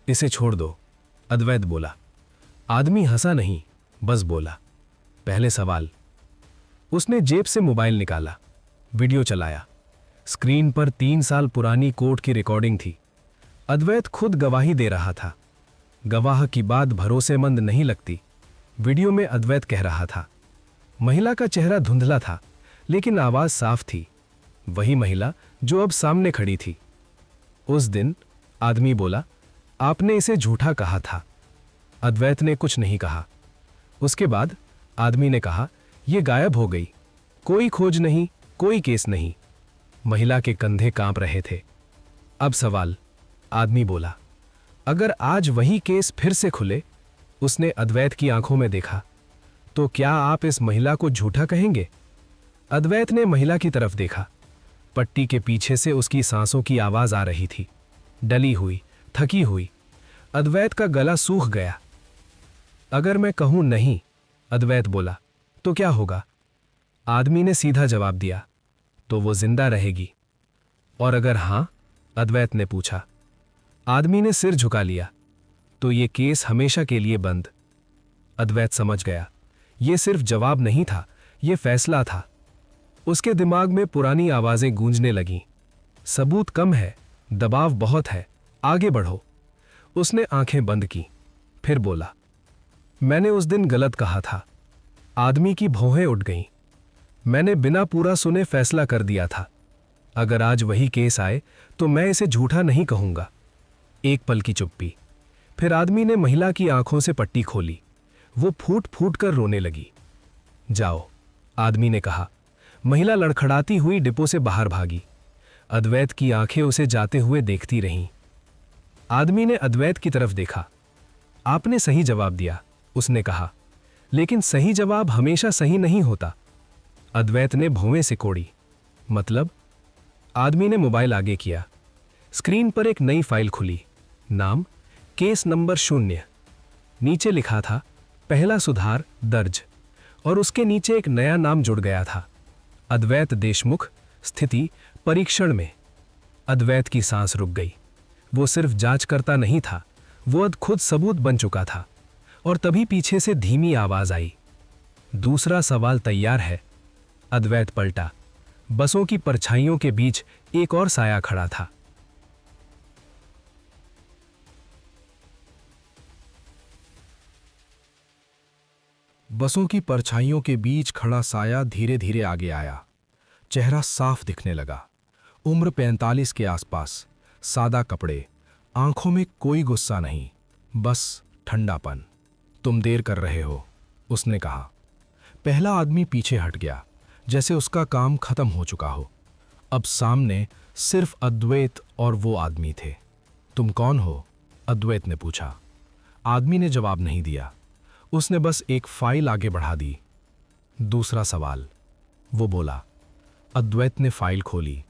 इसे छोड़ दो, अद्वैत बोला। आदमी हंसा नहीं, बस बोला, पहले सवाल। उसने जेब से मोबाइल निकाला, वीडियो चलाया। स्क्रीन पर 3 साल पुरानी कोर्ट की रिकॉर्डिंग थी। अद्वैत खुद गवाही दे रहा था। गवाह की बात भरोसेमंद नहीं लगती। वीडियो में अद्वैत कह रहा था। महिला का चेहरा धुंधला था, लेकिन आवाज साफ थी। वही महिला जो अब सामने खड़ी थी। उस दिन आदमी बोला, आपने इसे झूठा कहा था। अद्वैत ने कुछ नहीं कहा। उसके बाद आदमी ने कहा, यह गायब हो गई, कोई खोज नहीं, कोई केस नहीं। महिला के कंधे कांप रहे थे। अब सवाल, आदमी बोला, अगर आज वही केस फिर से खुले, उसने अद्वैत की आंखों में देखा, तो क्या आप इस महिला को झूठा कहेंगे? अद्वैत ने महिला की तरफ देखा। पट्टी के पीछे से उसकी सांसों की आवाज आ रही थी, डली हुई, थकी हुई। अद्वैत का गला सूख गया। अगर मैं कहूं नहीं, अद्वैत बोला, तो क्या होगा? आदमी ने सीधा जवाब दिया, तो वो जिंदा रहेगी। और अगर हां, अद्वैत ने पूछा। आदमी ने सिर झुका लिया, तो ये केस हमेशा के लिए बंद। अद्वैत समझ गया, ये सिर्फ जवाब नहीं था, ये फैसला था। उसके दिमाग में पुरानी आवाजें गूंजने लगीं। सबूत कम है, दबाव बहुत है, आगे बढ़ो। उसने आंखें बंद की, फिर बोला, मैंने उस दिन गलत कहा था। आदमी की भौहें उठ गईं। मैंने बिना पूरा सुने फैसला कर दिया था। अगर आज वही केस आए तो मैं इसे झूठा नहीं कहूंगा। एक पल की चुप्पी। फिर आदमी ने महिला की आंखों से पट्टी खोली। वो फूट फूट कर रोने लगी। जाओ, आदमी ने कहा। महिला लड़खड़ाती हुई डिपो से बाहर भागी। अद्वैत की आंखें उसे जाते हुए देखती रहीं। आदमी ने अद्वैत की तरफ देखा। आपने सही जवाब दिया, उसने कहा, लेकिन सही जवाब हमेशा सही नहीं होता। अद्वैत ने भौवें सिकोड़ी। मतलब? आदमी ने मोबाइल आगे किया। स्क्रीन पर एक नई फाइल खुली। नाम, केस नंबर 0। नीचे लिखा था, पहला सुधार दर्ज। और उसके नीचे एक नया नाम जुड़ गया था, अद्वैत देशमुख, स्थिति परीक्षण में। अद्वैत की सांस रुक गई। वो सिर्फ जांच करता नहीं था, वो अब खुद सबूत बन चुका था। और तभी पीछे से धीमी आवाज आई, दूसरा सवाल तैयार है। अद्वैत पलटा। बसों की परछाइयों के बीच एक और साया खड़ा था। बसों की परछाइयों के बीच खड़ा साया धीरे धीरे आगे आया। चेहरा साफ दिखने लगा। उम्र 45 के आसपास, सादा कपड़े, आंखों में कोई गुस्सा नहीं, बस ठंडापन। तुम देर कर रहे हो, उसने कहा। पहला आदमी पीछे हट गया, जैसे उसका काम खत्म हो चुका हो। अब सामने सिर्फ अद्वैत और वो आदमी थे। तुम कौन हो? अद्वैत ने पूछा। आदमी ने जवाब नहीं दिया। उसने बस एक फाइल आगे बढ़ा दी। दूसरा सवाल, वो बोला। अद्वैत ने फाइल खोली।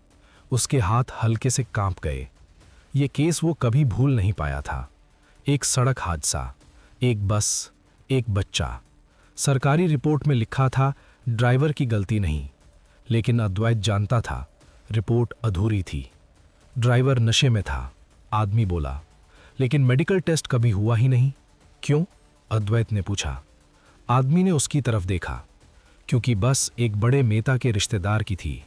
उसके हाथ हल्के से कांप गए। ये केस वो कभी भूल नहीं पाया था। एक सड़क हादसा, एक बस, एक बच्चा। सरकारी रिपोर्ट में लिखा था ड्राइवर की गलती नहीं, लेकिन अद्वैत जानता था रिपोर्ट अधूरी थी। ड्राइवर नशे में था, आदमी बोला, लेकिन मेडिकल टेस्ट कभी हुआ ही नहीं। क्यों? अद्वैत ने पूछा। आदमी ने उसकी तरफ देखा। क्योंकि बस एक बड़े नेता के रिश्तेदार की थी।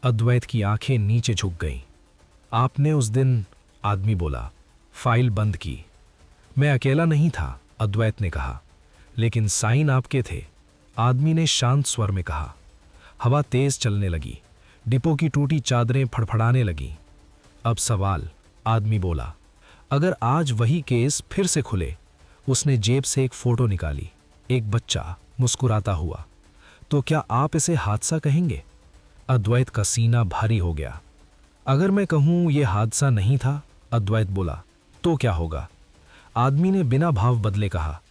अद्वैत की आंखें नीचे झुक गईं। आपने उस दिन, आदमी बोला, फाइल बंद की। मैं अकेला नहीं था, अद्वैत ने कहा, लेकिन साइन आपके थे। आदमी ने शांत स्वर में कहा। हवा तेज चलने लगी। डिपो की टूटी चादरें फड़फड़ाने लगीं। अब सवाल, आदमी बोला, अगर आज वही केस फिर से खुले। उसने जेब से एक फोटो निकाली, एक बच्चा मुस्कुराता हुआ। तो क्या आप इसे हादसा कहेंगे? अद्वैत का सीना भारी हो गया। अगर मैं कहूं यह हादसा नहीं था, अद्वैत बोला, तो क्या होगा? आदमी ने बिना भाव बदले कहा,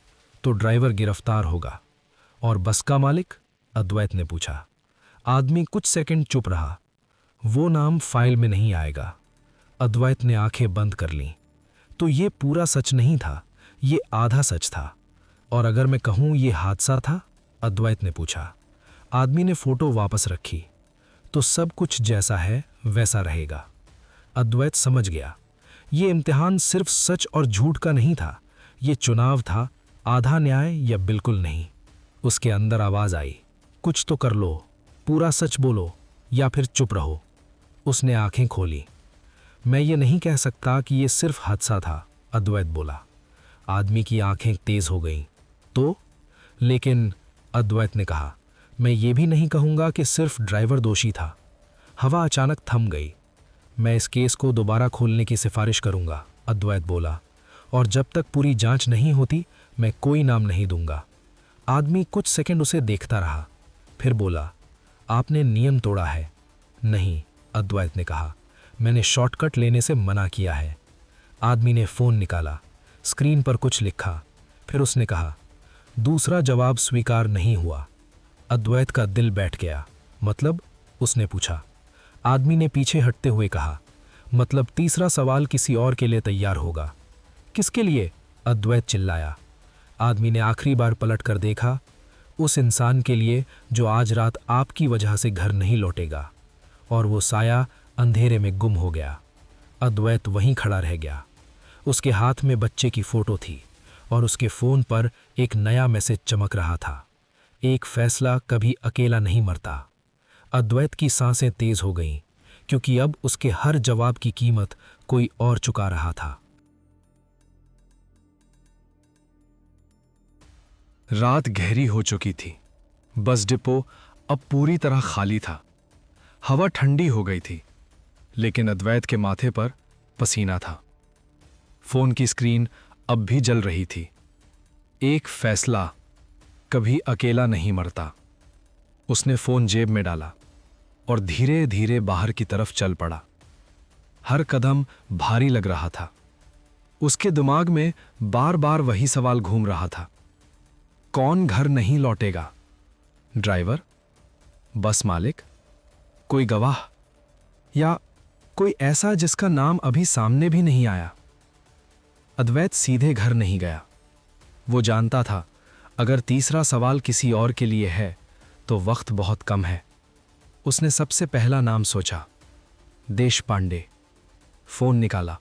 तो ड्राइवर गिरफ्तार होगा। और बस का मालिक? अद्वैत ने पूछा। आदमी कुछ सेकंड चुप रहा। वो नाम फाइल में नहीं आएगा। अद्वैत ने आंखें बंद कर लीं। तो ये पूरा सच नहीं था, ये आधा सच था। और अगर मैं कहूं ये हादसा था, अद्वैत ने पूछा। आदमी ने फोटो वापस रखी। तो सब कुछ जैसा है वैसा रहेगा। अद्वैत समझ गया, ये इम्तिहान सिर्फ सच और झूठ का नहीं था, ये चुनाव था, आधा न्याय या बिल्कुल नहीं। उसके अंदर आवाज आई, कुछ तो कर लो, पूरा सच बोलो या फिर चुप रहो। उसने आंखें खोली। मैं ये नहीं कह सकता कि ये सिर्फ हादसा था, अद्वैत बोला। आदमी की आंखें तेज हो गईं। तो लेकिन अद्वैत ने कहा, मैं ये भी नहीं कहूँगा कि सिर्फ ड्राइवर दोषी था। हवा अचानक थम गई। मैं इस केस को दोबारा खोलने की सिफारिश करूँगा, अद्वैत बोला, और जब तक पूरी जांच नहीं होती मैं कोई नाम नहीं दूंगा। आदमी कुछ सेकंड उसे देखता रहा, फिर बोला, आपने नियम तोड़ा है। नहीं, अद्वैत ने कहा, मैंने शॉर्टकट लेने से मना किया है। आदमी ने फ़ोन निकाला, स्क्रीन पर कुछ लिखा, फिर उसने कहा, दूसरा जवाब स्वीकार नहीं हुआ। अद्वैत का दिल बैठ गया। मतलब? उसने पूछा। आदमी ने पीछे हटते हुए कहा, मतलब तीसरा सवाल किसी और के लिए तैयार होगा। किसके लिए? अद्वैत चिल्लाया। आदमी ने आखिरी बार पलट कर देखा, उस इंसान के लिए जो आज रात आपकी वजह से घर नहीं लौटेगा। और वो साया अंधेरे में गुम हो गया। अद्वैत वहीं खड़ा रह गया। उसके हाथ में बच्चे की फोटो थी और उसके फ़ोन पर एक नया मैसेज चमक रहा था, एक फैसला कभी अकेला नहीं मरता। अद्वैत की सांसें तेज हो गईं, क्योंकि अब उसके हर जवाब की कीमत कोई और चुका रहा था। रात गहरी हो चुकी थी। बस डिपो अब पूरी तरह खाली था। हवा ठंडी हो गई थी, लेकिन अद्वैत के माथे पर पसीना था। फोन की स्क्रीन अब भी जल रही थी। एक फैसला कभी अकेला नहीं मरता। उसने फोन जेब में डाला और धीरे धीरे बाहर की तरफ चल पड़ा। हर कदम भारी लग रहा था। उसके दिमाग में बार बार वही सवाल घूम रहा था, कौन घर नहीं लौटेगा? ड्राइवर? बस मालिक? कोई गवाह? या कोई ऐसा जिसका नाम अभी सामने भी नहीं आया? अद्वैत सीधे घर नहीं गया। वो जानता था, अगर तीसरा सवाल किसी और के लिए है तो वक्त बहुत कम है। उसने सबसे पहला नाम सोचा, देश पांडे। फोन निकाला,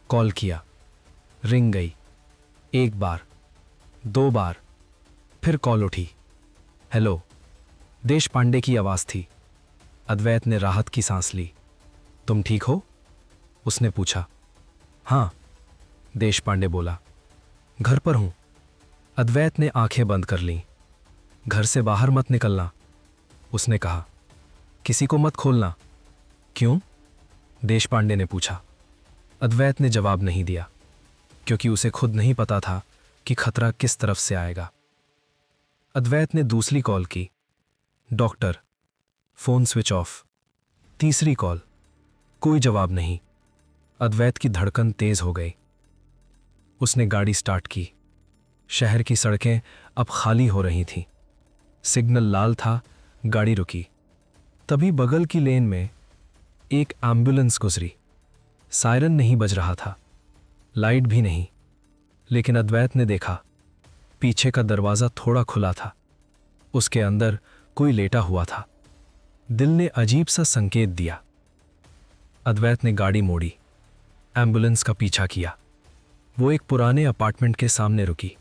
कॉल किया, रिंग गई। एक बार, दो बार, फिर कॉल उठी। हेलो, देश पांडे की आवाज़ थी। अद्वैत ने राहत की सांस ली। तुम ठीक हो? उसने पूछा। हाँ, देश पांडे बोला, घर पर हूं। अद्वैत ने आंखें बंद कर लीं। घर से बाहर मत निकलना, उसने कहा। किसी को मत खोलना। क्यों? देश पांडे ने पूछा। अद्वैत ने जवाब नहीं दिया, क्योंकि उसे खुद नहीं पता था कि खतरा किस तरफ से आएगा। अद्वैत ने दूसरी कॉल की, डॉक्टर। Phone switch off. तीसरी कॉल, कोई जवाब नहीं। अद्वैत की धड़कन तेज हो गई। उसने गाड़ी स्टार्ट की। शहर की सड़कें अब खाली हो रही थीं। सिग्नल लाल था, गाड़ी रुकी। तभी बगल की लेन में एक एम्बुलेंस गुजरी। सायरन नहीं बज रहा था, लाइट भी नहीं, लेकिन अद्वैत ने देखा, पीछे का दरवाज़ा थोड़ा खुला था। उसके अंदर कोई लेटा हुआ था। दिल ने अजीब सा संकेत दिया। अद्वैत ने गाड़ी मोड़ी, एम्बुलेंस का पीछा किया। वो एक पुराने अपार्टमेंट के सामने रुकी।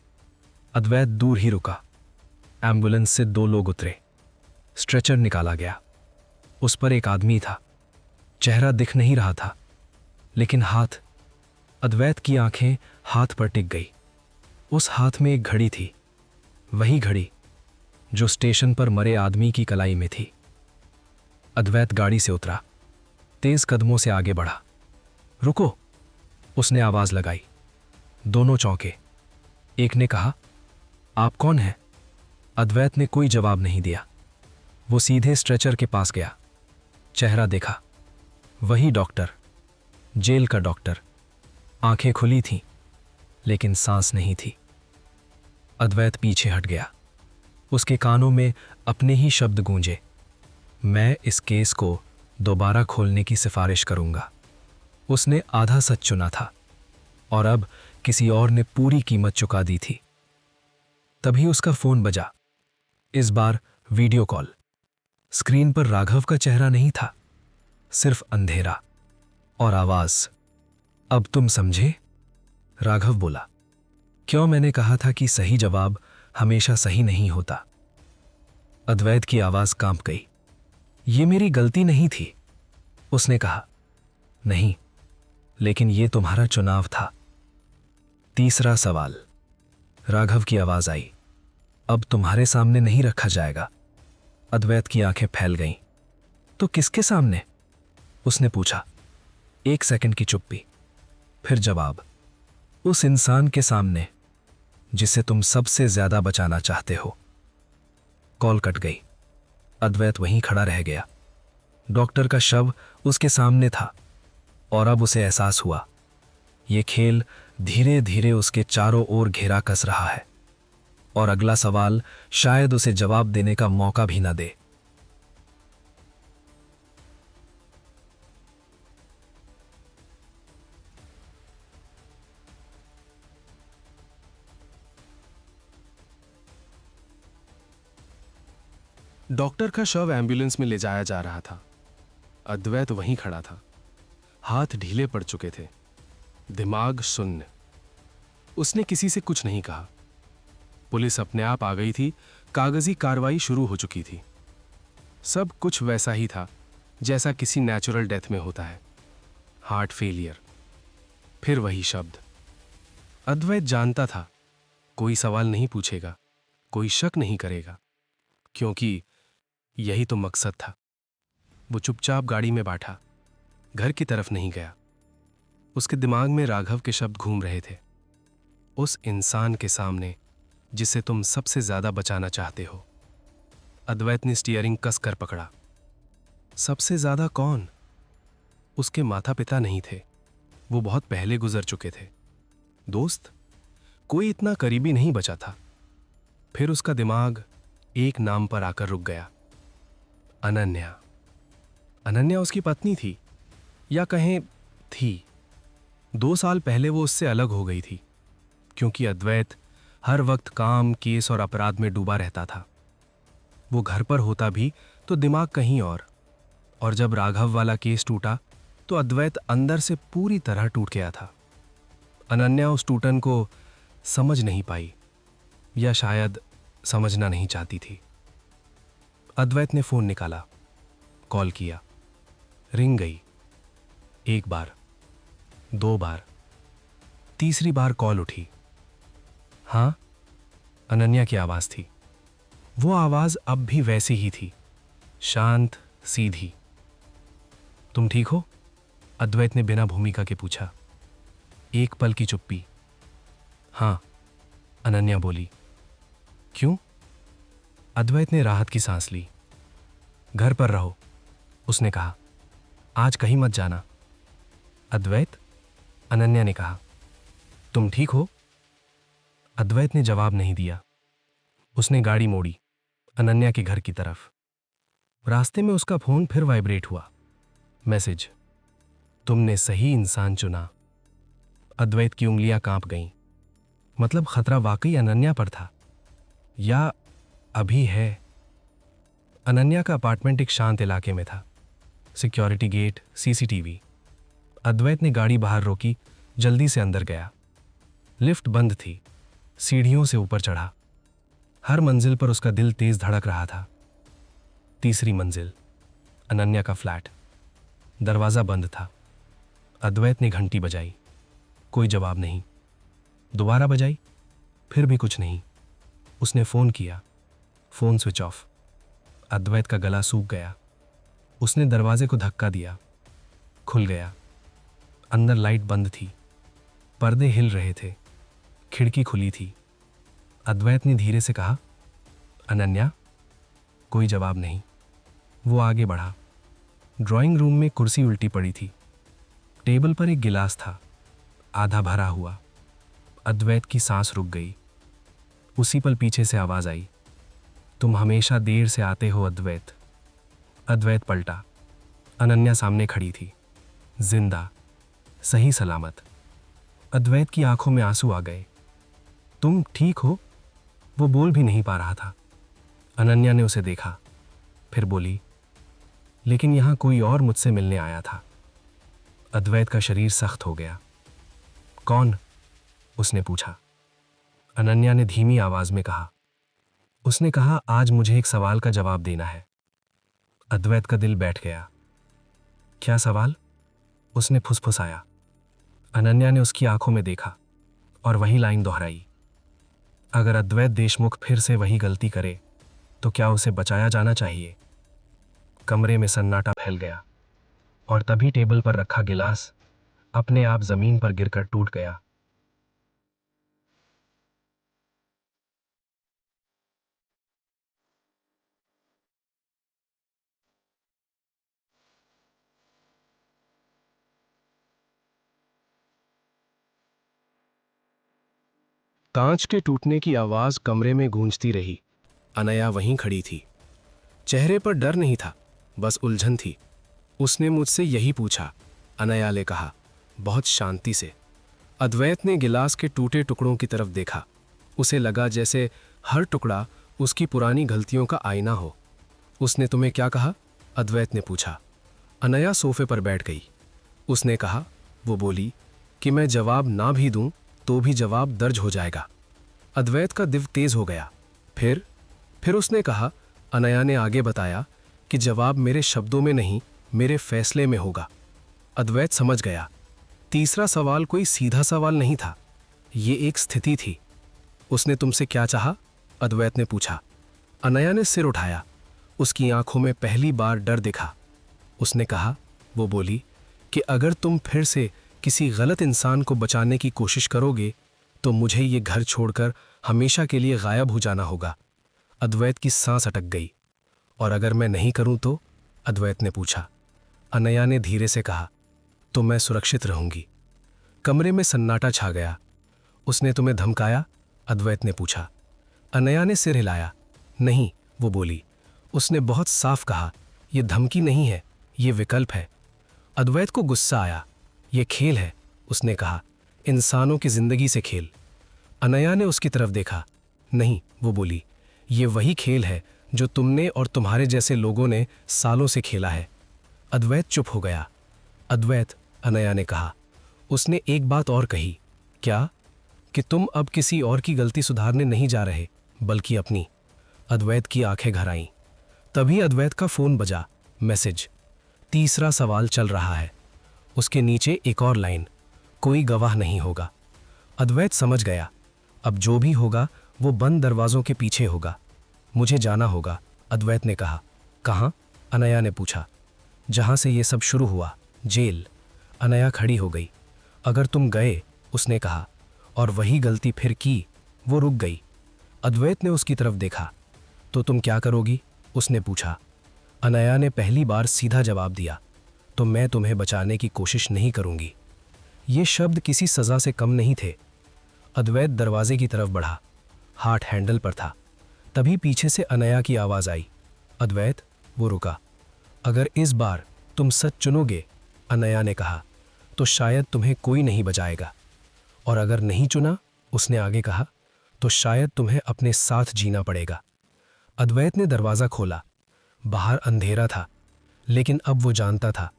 अद्वैत दूर ही रुका। एम्बुलेंस से दो लोग उतरे। स्ट्रेचर निकाला गया। उस पर एक आदमी था। चेहरा दिख नहीं रहा था, लेकिन हाथ। अद्वैत की आंखें हाथ पर टिक गई। उस हाथ में एक घड़ी थी, वही घड़ी जो स्टेशन पर मरे आदमी की कलाई में थी। अद्वैत गाड़ी से उतरा, तेज कदमों से आगे बढ़ा। रुको, उसने आवाज लगाई। दोनों चौंके। एक ने कहा, आप कौन हैं? अद्वैत ने कोई जवाब नहीं दिया। वो सीधे स्ट्रेचर के पास गया। चेहरा देखा, वही डॉक्टर, जेल का डॉक्टर। आंखें खुली थीं, लेकिन सांस नहीं थी। अद्वैत पीछे हट गया। उसके कानों में अपने ही शब्द गूंजे, मैं इस केस को दोबारा खोलने की सिफारिश करूंगा। उसने आधा सच चुना था और अब किसी और ने पूरी कीमत चुका दी थी। तभी उसका फोन बजा। इस बार वीडियो कॉल। स्क्रीन पर राघव का चेहरा नहीं था, सिर्फ अंधेरा और आवाज। अब तुम समझे? राघव बोला। क्यों मैंने कहा था कि सही जवाब हमेशा सही नहीं होता? अद्वैत की आवाज कांप गई। ये मेरी गलती नहीं थी, उसने कहा। नहीं, लेकिन ये तुम्हारा चुनाव था। तीसरा सवाल। राघव की आवाज आई। अब तुम्हारे सामने नहीं रखा जाएगा। अद्वैत की आंखें फैल गईं। तो किसके सामने? उसने पूछा। 1 सेकंड की चुप्पी, फिर जवाब। उस इंसान के सामने जिसे तुम सबसे ज्यादा बचाना चाहते हो। कॉल कट गई। अद्वैत वहीं खड़ा रह गया। डॉक्टर का शव उसके सामने था और अब उसे एहसास हुआ, यह खेल धीरे धीरे उसके चारों ओर घेरा कस रहा है और अगला सवाल शायद उसे जवाब देने का मौका भी न दे। डॉक्टर का शव एम्बुलेंस में ले जाया जा रहा था। अद्वैत वहीं खड़ा था। हाथ ढीले पड़ चुके थे, दिमाग शून्य। उसने किसी से कुछ नहीं कहा। पुलिस अपने आप आ गई थी, कागजी कार्रवाई शुरू हो चुकी थी। सब कुछ वैसा ही था जैसा किसी नेचुरल डेथ में होता है। हार्ट फेलियर, फिर वही शब्द। अद्वैत जानता था कोई सवाल नहीं पूछेगा, कोई शक नहीं करेगा, क्योंकि यही तो मकसद था। वो चुपचाप गाड़ी में बैठा, घर की तरफ नहीं गया। उसके दिमाग में राघव के शब्द घूम रहे थे। उस इंसान के सामने जिसे तुम सबसे ज्यादा बचाना चाहते हो। अद्वैत ने स्टीयरिंग कस कर पकड़ा। सबसे ज्यादा कौन? उसके माता पिता नहीं थे, वो बहुत पहले गुजर चुके थे। दोस्त? कोई इतना करीबी नहीं बचा था। फिर उसका दिमाग एक नाम पर आकर रुक गया। अनन्या। अनन्या उसकी पत्नी थी, या कहें थी। 2 साल पहले वो उससे अलग हो गई थी, क्योंकि अद्वैत हर वक्त काम, केस और अपराध में डूबा रहता था। वो घर पर होता भी तो दिमाग कहीं और जब राघव वाला केस टूटा तो अद्वैत अंदर से पूरी तरह टूट गया था। अनन्या उस टूटन को समझ नहीं पाई, या शायद समझना नहीं चाहती थी। अद्वैत ने फोन निकाला, कॉल किया। रिंग गई। 1 बार, 2 बार, तीसरी बार कॉल उठी। हाँ, अनन्या की आवाज थी। वो आवाज अब भी वैसी ही थी, शांत, सीधी। तुम ठीक हो? अद्वैत ने बिना भूमिका के पूछा। 1 पल की चुप्पी। हाँ, अनन्या बोली। क्यों? अद्वैत ने राहत की सांस ली। घर पर रहो, उसने कहा। आज कहीं मत जाना। अद्वैत? अनन्या ने कहा। तुम ठीक हो? अद्वैत ने जवाब नहीं दिया। उसने गाड़ी मोड़ी अनन्या के घर की तरफ। रास्ते में उसका फोन फिर वाइब्रेट हुआ। मैसेज, तुमने सही इंसान चुना। अद्वैत की उंगलियां कांप गईं। मतलब खतरा वाकई अनन्या पर था, या अभी है? अनन्या का अपार्टमेंट एक शांत इलाके में था। Security gate, CCTV. अद्वैत ने गाड़ी बाहर रोकी, जल्दी से अंदर गया। लिफ्ट बंद थी। सीढ़ियों से ऊपर चढ़ा। हर मंजिल पर उसका दिल तेज धड़क रहा था। तीसरी मंजिल, अनन्या का फ्लैट। दरवाजा बंद था। अद्वैत ने घंटी बजाई, कोई जवाब नहीं। दोबारा बजाई, फिर भी कुछ नहीं। उसने फोन किया, फोन स्विच ऑफ। अद्वैत का गला सूख गया। उसने दरवाजे को धक्का दिया, खुल गया। अंदर लाइट बंद थी, पर्दे हिल रहे थे, खिड़की खुली थी। अद्वैत ने धीरे से कहा, अनन्या? कोई जवाब नहीं। वो आगे बढ़ा। ड्राइंग रूम में कुर्सी उल्टी पड़ी थी। टेबल पर एक गिलास था, आधा भरा हुआ। अद्वैत की सांस रुक गई। उसी पल पीछे से आवाज आई, तुम हमेशा देर से आते हो अद्वैत। अद्वैत पलटा। अनन्या सामने खड़ी थी, जिंदा, सही सलामत। अद्वैत की आंखों में आंसू आ गए। तुम ठीक हो? वो बोल भी नहीं पा रहा था। अनन्या ने उसे देखा, फिर बोली, लेकिन यहां कोई और मुझसे मिलने आया था। अद्वैत का शरीर सख्त हो गया। कौन? उसने पूछा। अनन्या ने धीमी आवाज में कहा। उसने कहा, आज मुझे एक सवाल का जवाब देना है। अद्वैत का दिल बैठ गया। क्या सवाल? उसने फुसफुसाया। अनन्या ने उसकी आंखों में देखा और वही लाइन दोहराई। अगर अद्वैत देशमुख फिर से वही गलती करे तो क्या उसे बचाया जाना चाहिए? कमरे में सन्नाटा फैल गया और तभी टेबल पर रखा गिलास अपने आप जमीन पर गिरकर टूट गया। कांच के टूटने की आवाज कमरे में गूंजती रही। अनया वहीं खड़ी थी। चेहरे पर डर नहीं था, बस उलझन थी। उसने मुझसे यही पूछा, अनया ने कहा, बहुत शांति से। अद्वैत ने गिलास के टूटे टुकड़ों की तरफ देखा। उसे लगा जैसे हर टुकड़ा उसकी पुरानी गलतियों का आईना हो। उसने तुम्हें क्या कहा? अद्वैत ने पूछा। अनया सोफे पर बैठ गई। उसने कहा, वो बोली कि मैं जवाब ना भी दूं तो भी जवाब दर्ज हो जाएगा। अद्वैत का दिल तेज हो गया। फिर उसने कहा, अनया ने आगे बताया कि जवाब मेरे शब्दों में नहीं, मेरे फैसले में होगा। अद्वैत समझ गया। तीसरा सवाल कोई सीधा सवाल नहीं था, ये एक स्थिति थी। उसने तुमसे क्या चाहा? अद्वैत ने पूछा। अनया ने सिर उठाया। उसकी आंखों में पहली बार डर दिखा। उसने कहा, वो बोली कि अगर तुम फिर से किसी गलत इंसान को बचाने की कोशिश करोगे तो मुझे ये घर छोड़कर हमेशा के लिए गायब हो जाना होगा। अद्वैत की सांस अटक गई। और अगर मैं नहीं करूं तो? अद्वैत ने पूछा। अनया ने धीरे से कहा, तो मैं सुरक्षित रहूंगी। कमरे में सन्नाटा छा गया। उसने तुम्हें धमकाया? अद्वैत ने पूछा। अनया ने सिर हिलाया। नहीं, वो बोली। उसने बहुत साफ कहा, यह धमकी नहीं है, ये विकल्प है। अद्वैत को गुस्सा आया। ये खेल है, उसने कहा, इंसानों की जिंदगी से खेल। अनया ने उसकी तरफ देखा। नहीं, वो बोली, ये वही खेल है जो तुमने और तुम्हारे जैसे लोगों ने सालों से खेला है। अद्वैत चुप हो गया। अद्वैत, अनया ने कहा। उसने एक बात और कही। क्या? कि तुम अब किसी और की गलती सुधारने नहीं जा रहे, बल्कि अपनी। अद्वैत की आंखें घर आईं। तभी अद्वैत का फोन बजा। मैसेज। तीसरा सवाल चल रहा है। उसके नीचे एक और लाइन, कोई गवाह नहीं होगा। अद्वैत समझ गया, अब जो भी होगा वो बंद दरवाजों के पीछे होगा। मुझे जाना होगा, अद्वैत ने कहा। कहाँ? अनया ने पूछा। जहां से ये सब शुरू हुआ, जेल। अनया खड़ी हो गई। अगर तुम गए, उसने कहा, और वही गलती फिर की। वो रुक गई। अद्वैत ने उसकी तरफ देखा। तो तुम क्या करोगी? उसने पूछा। अनया ने पहली बार सीधा जवाब दिया। तो मैं तुम्हें बचाने की कोशिश नहीं करूंगी। ये शब्द किसी सजा से कम नहीं थे। अद्वैत दरवाजे की तरफ बढ़ा। हाथ हैंडल पर था। तभी पीछे से अनया की आवाज आई। अद्वैत। वो रुका। अगर इस बार तुम सच चुनोगे, अनया ने कहा, तो शायद तुम्हें कोई नहीं बचाएगा। और अगर नहीं चुना, उसने आगे कहा, तो शायद तुम्हें अपने साथ जीना पड़ेगा। अद्वैत ने दरवाजा खोला। बाहर अंधेरा था, लेकिन अब वो जानता था,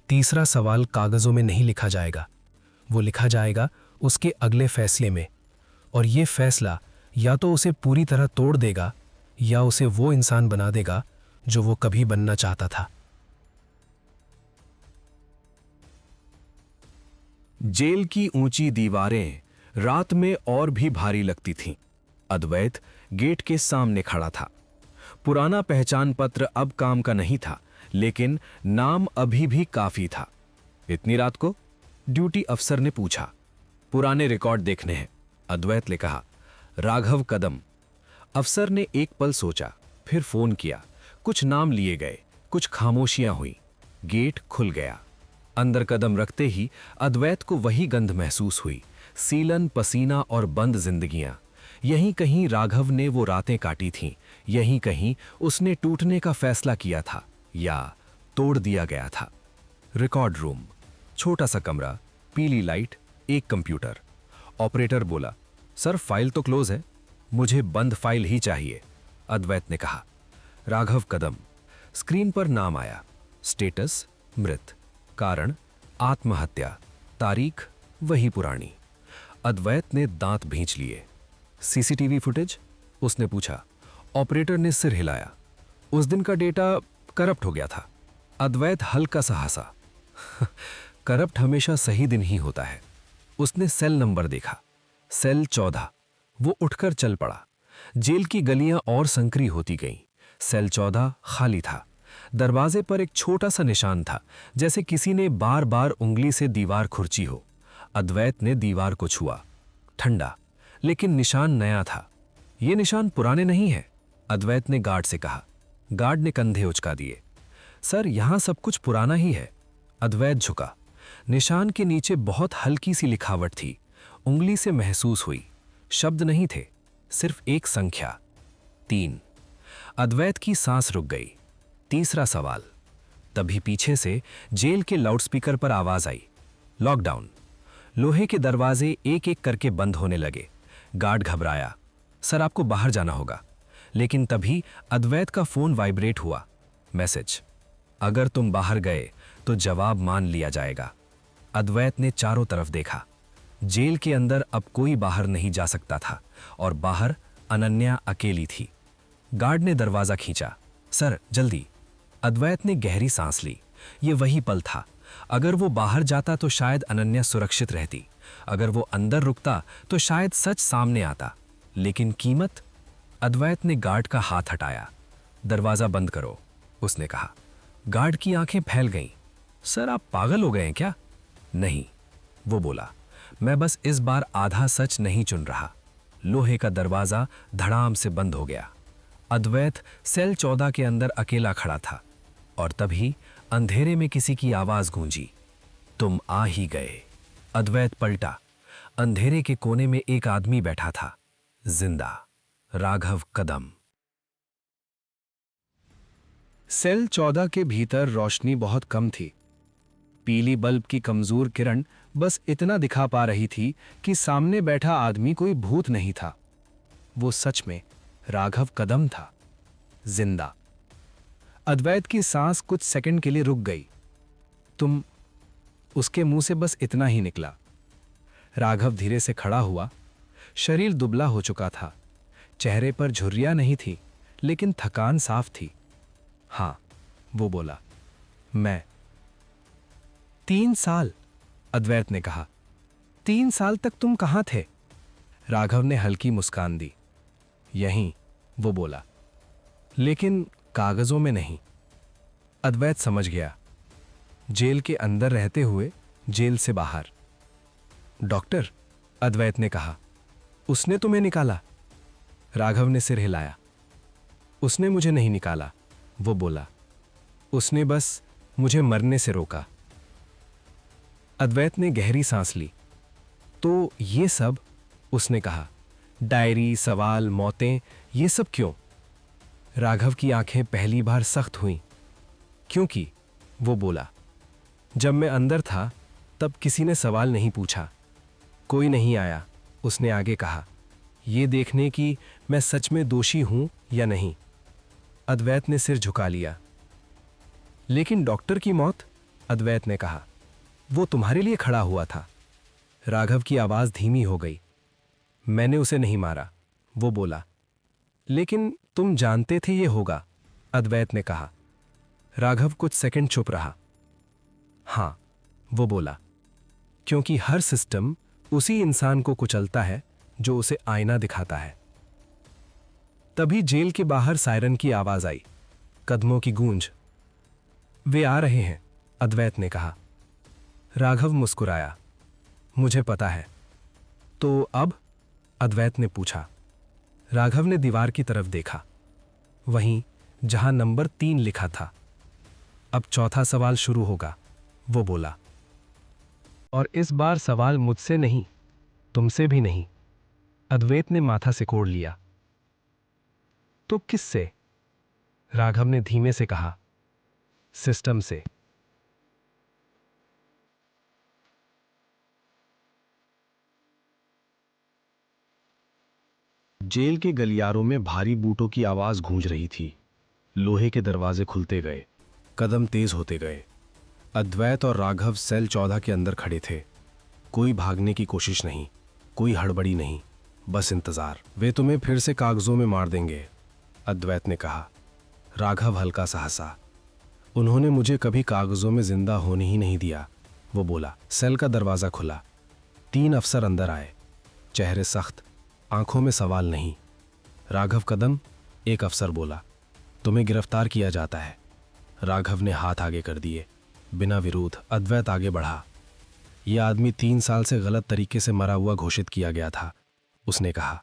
तीसरा सवाल कागजों में नहीं लिखा जाएगा, वो लिखा जाएगा उसके अगले फैसले में। और ये फैसला या तो उसे पूरी तरह तोड़ देगा या उसे वो इंसान बना देगा जो वो कभी बनना चाहता था। जेल की ऊंची दीवारें रात में और भी भारी लगती थीं। अद्वैत गेट के सामने खड़ा था। पुराना पहचान पत्र अब काम का नहीं था, लेकिन नाम अभी भी काफी था। इतनी रात को? ड्यूटी अफसर ने पूछा। पुराने रिकॉर्ड देखने हैं, अद्वैत ने कहा। राघव कदम। अफसर ने एक पल सोचा, फिर फोन किया। कुछ नाम लिए गए, कुछ खामोशियां हुई। गेट खुल गया। अंदर कदम रखते ही अद्वैत को वही गंध महसूस हुई, सीलन, पसीना और बंद जिंदगियां। यहीं कहीं राघव ने वो रातें काटी थीं, यहीं कहीं उसने टूटने का फैसला किया था या तोड़ दिया गया था। रिकॉर्ड रूम, छोटा सा कमरा, पीली लाइट, एक कंप्यूटर। ऑपरेटर बोला, सर फाइल तो क्लोज है, मुझे बंद फाइल ही चाहिए। अद्वैत ने कहा। राघव कदम। स्क्रीन पर नाम आया। स्टेटस मृत। कारण आत्महत्या। तारीख वही पुरानी। अद्वैत ने दांत भींच लिए। CCTV footage? उसने पूछा। ऑपरेटर ने सिर हिलाया। उस दिन का डेटा करप्ट हो गया था। अद्वैत हल्का सा हंसा। करप्ट हमेशा सही दिन ही होता है। उसने सेल नंबर देखा। सेल 14। वो उठकर चल पड़ा। जेल की गलियां और संकरी होती गईं। सेल 14 खाली था। दरवाजे पर एक छोटा सा निशान था, जैसे किसी ने बार बार उंगली से दीवार खुरची हो। अद्वैत ने दीवार को छुआ। ठंडा, लेकिन निशान नया था। ये निशान पुराने नहीं है, अद्वैत ने गार्ड से कहा। गार्ड ने कंधे उचका दिए। सर, यहां सब कुछ पुराना ही है। अद्वैत झुका। निशान के नीचे बहुत हल्की सी लिखावट थी। उंगली से महसूस हुई। शब्द नहीं थे, सिर्फ एक संख्या 3। अद्वैत की सांस रुक गई। तीसरा सवाल। तभी पीछे से जेल के लाउडस्पीकर पर आवाज आई। लॉकडाउन। लोहे के दरवाजे एक एक करके बंद होने लगे। गार्ड घबराया। सर, आपको बाहर जाना होगा। लेकिन तभी अद्वैत का फोन वाइब्रेट हुआ। मैसेज। अगर तुम बाहर गए तो जवाब मान लिया जाएगा। अद्वैत ने चारों तरफ देखा। जेल के अंदर अब कोई बाहर नहीं जा सकता था और बाहर अनन्या अकेली थी। गार्ड ने दरवाजा खींचा। सर, जल्दी। अद्वैत ने गहरी सांस ली। ये वही पल था। अगर वो बाहर जाता तो शायद अनन्या सुरक्षित रहती। अगर वो अंदर रुकता तो शायद सच सामने आता। लेकिन कीमत? अद्वैत ने गार्ड का हाथ हटाया। दरवाजा बंद करो, उसने कहा। गार्ड की आंखें फैल गईं। सर, आप पागल हो गए हैं क्या? नहीं, वो बोला। मैं बस इस बार आधा सच नहीं चुन रहा। लोहे का दरवाजा धड़ाम से बंद हो गया। अद्वैत सेल 14 के अंदर अकेला खड़ा था और तभी अंधेरे में किसी की आवाज गूंजी। तुम आ ही गए। अद्वैत पलटा। अंधेरे के कोने में एक आदमी बैठा था, जिंदा। राघव कदम। सेल 14 के भीतर रोशनी बहुत कम थी। पीली बल्ब की कमजोर किरण बस इतना दिखा पा रही थी कि सामने बैठा आदमी कोई भूत नहीं था। वो सच में राघव कदम था, जिंदा। अद्वैत की सांस कुछ सेकंड के लिए रुक गई। तुम? उसके मुंह से बस इतना ही निकला। राघव धीरे से खड़ा हुआ। शरीर दुबला हो चुका था। चेहरे पर झुर्रियां नहीं थी, लेकिन थकान साफ थी। हां, वो बोला। मैं 3 साल, अद्वैत ने कहा। 3 साल तक तुम कहां थे? राघव ने हल्की मुस्कान दी। यहीं, वो बोला। लेकिन कागजों में नहीं। अद्वैत समझ गया। जेल के अंदर रहते हुए जेल से बाहर। डॉक्टर, अद्वैत ने कहा। उसने तुम्हें निकाला? राघव ने सिर हिलाया। उसने मुझे नहीं निकाला, वो बोला। उसने बस मुझे मरने से रोका। अद्वैत ने गहरी सांस ली। तो ये सब? उसने कहा। डायरी, सवाल, मौतें, ये सब क्यों? राघव की आंखें पहली बार सख्त हुईं। क्योंकि, वो बोला, जब मैं अंदर था तब किसी ने सवाल नहीं पूछा। कोई नहीं आया, उसने आगे कहा, ये देखने की मैं सच में दोषी हूं या नहीं। अद्वैत ने सिर झुका लिया। लेकिन डॉक्टर की मौत? अद्वैत ने कहा। वो तुम्हारे लिए खड़ा हुआ था। राघव की आवाज धीमी हो गई। मैंने उसे नहीं मारा, वो बोला। लेकिन तुम जानते थे ये होगा, अद्वैत ने कहा। राघव कुछ सेकंड चुप रहा। हां, वो बोला। क्योंकि हर सिस्टम उसी इंसान को कुचलता है जो उसे आईना दिखाता है। तभी जेल के बाहर सायरन की आवाज आई। कदमों की गूंज। वे आ रहे हैं, अद्वैत ने कहा। राघव मुस्कुराया। मुझे पता है। तो अब? अद्वैत ने पूछा। राघव ने दीवार की तरफ देखा, वहीं जहां नंबर 3 लिखा था। अब चौथा सवाल शुरू होगा, वो बोला। और इस बार सवाल मुझसे नहीं, तुमसे भी नहीं। अद्वैत ने माथा सिकोड़ लिया। तो किससे? राघव ने धीमे से कहा। सिस्टम से। जेल के गलियारों में भारी बूटों की आवाज गूंज रही थी। लोहे के दरवाजे खुलते गए। कदम तेज होते गए। अद्वैत और राघव सेल 14 के अंदर खड़े थे। कोई भागने की कोशिश नहीं, कोई हड़बड़ी नहीं, बस इंतजार। वे तुम्हें फिर से कागजों में मार देंगे, अद्वैत ने कहा। राघव हल्का सा हंसा। उन्होंने मुझे कभी कागजों में जिंदा होने ही नहीं दिया, वो बोला। सेल का दरवाजा खुला। 3 अफसर अंदर आए, चेहरे सख्त, आंखों में सवाल नहीं। राघव कदम, एक अफसर बोला, तुम्हें गिरफ्तार किया जाता है। राघव ने हाथ आगे कर दिए, बिना विरोध। अद्वैत आगे बढ़ा। यह आदमी 3 साल से गलत तरीके से मरा हुआ घोषित किया गया था, उसने कहा।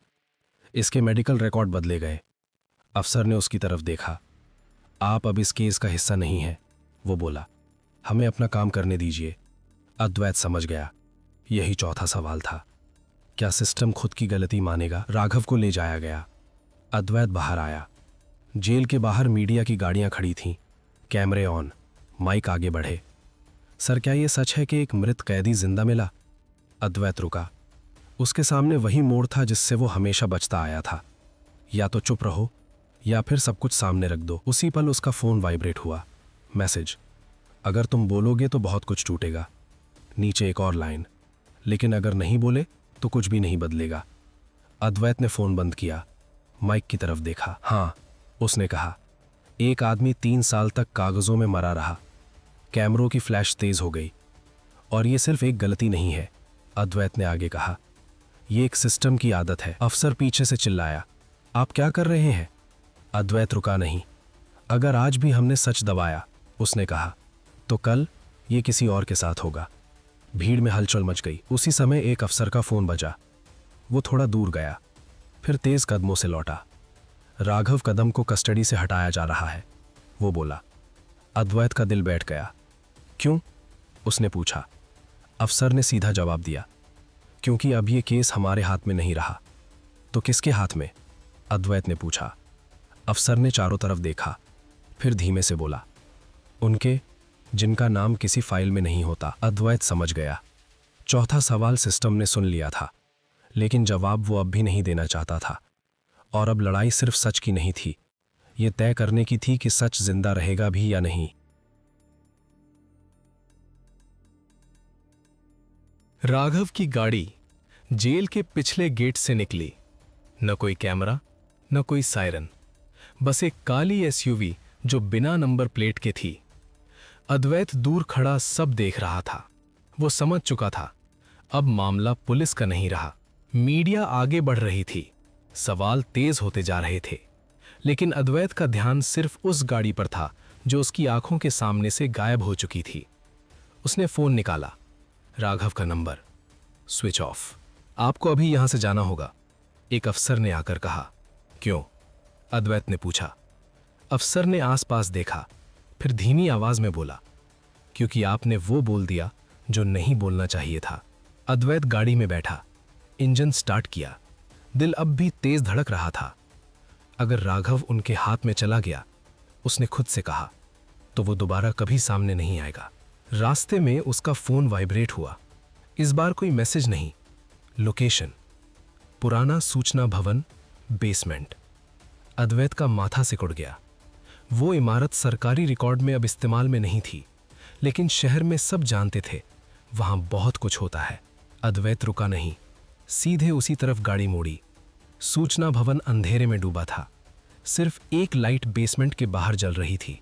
इसके मेडिकल रिकॉर्ड बदले गए। अफसर ने उसकी तरफ देखा। आप अब इस केस का हिस्सा नहीं है, वो बोला। हमें अपना काम करने दीजिए। अद्वैत समझ गया, यही चौथा सवाल था। क्या सिस्टम खुद की गलती मानेगा? राघव को ले जाया गया। अद्वैत बाहर आया। जेल के बाहर मीडिया की गाड़ियां खड़ी थीं, कैमरे ऑन, माइक आगे बढ़े। सर, क्या यह सच है कि एक मृत कैदी जिंदा मिला? अद्वैत रुका। उसके सामने वही मोड़ था जिससे वो हमेशा बचता आया था। या तो चुप रहो या फिर सब कुछ सामने रख दो। उसी पल उसका फोन वाइब्रेट हुआ। मैसेज, अगर तुम बोलोगे तो बहुत कुछ टूटेगा। नीचे एक और लाइन, लेकिन अगर नहीं बोले तो कुछ भी नहीं बदलेगा। अद्वैत ने फोन बंद किया, माइक की तरफ देखा। हाँ, उसने कहा। एक आदमी 3 साल तक कागजों में मरा रहा। कैमरों की फ्लैश तेज हो गई। और ये सिर्फ एक गलती नहीं है, अद्वैत ने आगे कहा। ये एक सिस्टम की आदत है। अफसर पीछे से चिल्लाया, आप क्या कर रहे हैं? अद्वैत रुका नहीं। अगर आज भी हमने सच दबाया, उसने कहा, तो कल ये किसी और के साथ होगा। भीड़ में हलचल मच गई। उसी समय एक अफसर का फोन बजा। वो थोड़ा दूर गया, फिर तेज कदमों से लौटा। राघव कदम को कस्टडी से हटाया जा रहा है, वो बोला। अद्वैत का दिल बैठ गया। क्यों? उसने पूछा। अफसर ने सीधा जवाब दिया, क्योंकि अब ये केस हमारे हाथ में नहीं रहा। तो किसके हाथ में? अद्वैत ने पूछा। अफसर ने चारों तरफ देखा, फिर धीमे से बोला, उनके, जिनका नाम किसी फाइल में नहीं होता। अद्वैत समझ गया। चौथा सवाल सिस्टम ने सुन लिया था, लेकिन जवाब वो अब भी नहीं देना चाहता था। और अब लड़ाई सिर्फ सच की नहीं थी, ये तय करने की थी कि सच जिंदा रहेगा भी या नहीं। राघव की गाड़ी जेल के पिछले गेट से निकली। न कोई कैमरा, न कोई सायरन, बस एक काली एसयूवी जो बिना नंबर प्लेट के थी। अद्वैत दूर खड़ा सब देख रहा था। वो समझ चुका था, अब मामला पुलिस का नहीं रहा। मीडिया आगे बढ़ रही थी, सवाल तेज होते जा रहे थे, लेकिन अद्वैत का ध्यान सिर्फ उस गाड़ी पर था जो उसकी आंखों के सामने से गायब हो चुकी थी। उसने फोन निकाला। राघव का नंबर, स्विच ऑफ। आपको अभी यहां से जाना होगा, एक अफसर ने आकर कहा। क्यों? अद्वैत ने पूछा। अफसर ने आसपास देखा, फिर धीमी आवाज में बोला, क्योंकि आपने वो बोल दिया जो नहीं बोलना चाहिए था। अद्वैत गाड़ी में बैठा, इंजन स्टार्ट किया। दिल अब भी तेज धड़क रहा था। अगर राघव उनके हाथ में चला गया, उसने खुद से कहा, तो वो दोबारा कभी सामने नहीं आएगा। रास्ते में उसका फोन वाइब्रेट हुआ। इस बार कोई मैसेज नहीं, लोकेशन, पुराना सूचना भवन, बेसमेंट। अद्वैत का माथा सिकुड़ गया। वो इमारत सरकारी रिकॉर्ड में अब इस्तेमाल में नहीं थी, लेकिन शहर में सब जानते थे वहां बहुत कुछ होता है। अद्वैत रुका नहीं, सीधे उसी तरफ गाड़ी मोड़ी। सूचना भवन अंधेरे में डूबा था, सिर्फ एक लाइट बेसमेंट के बाहर जल रही थी।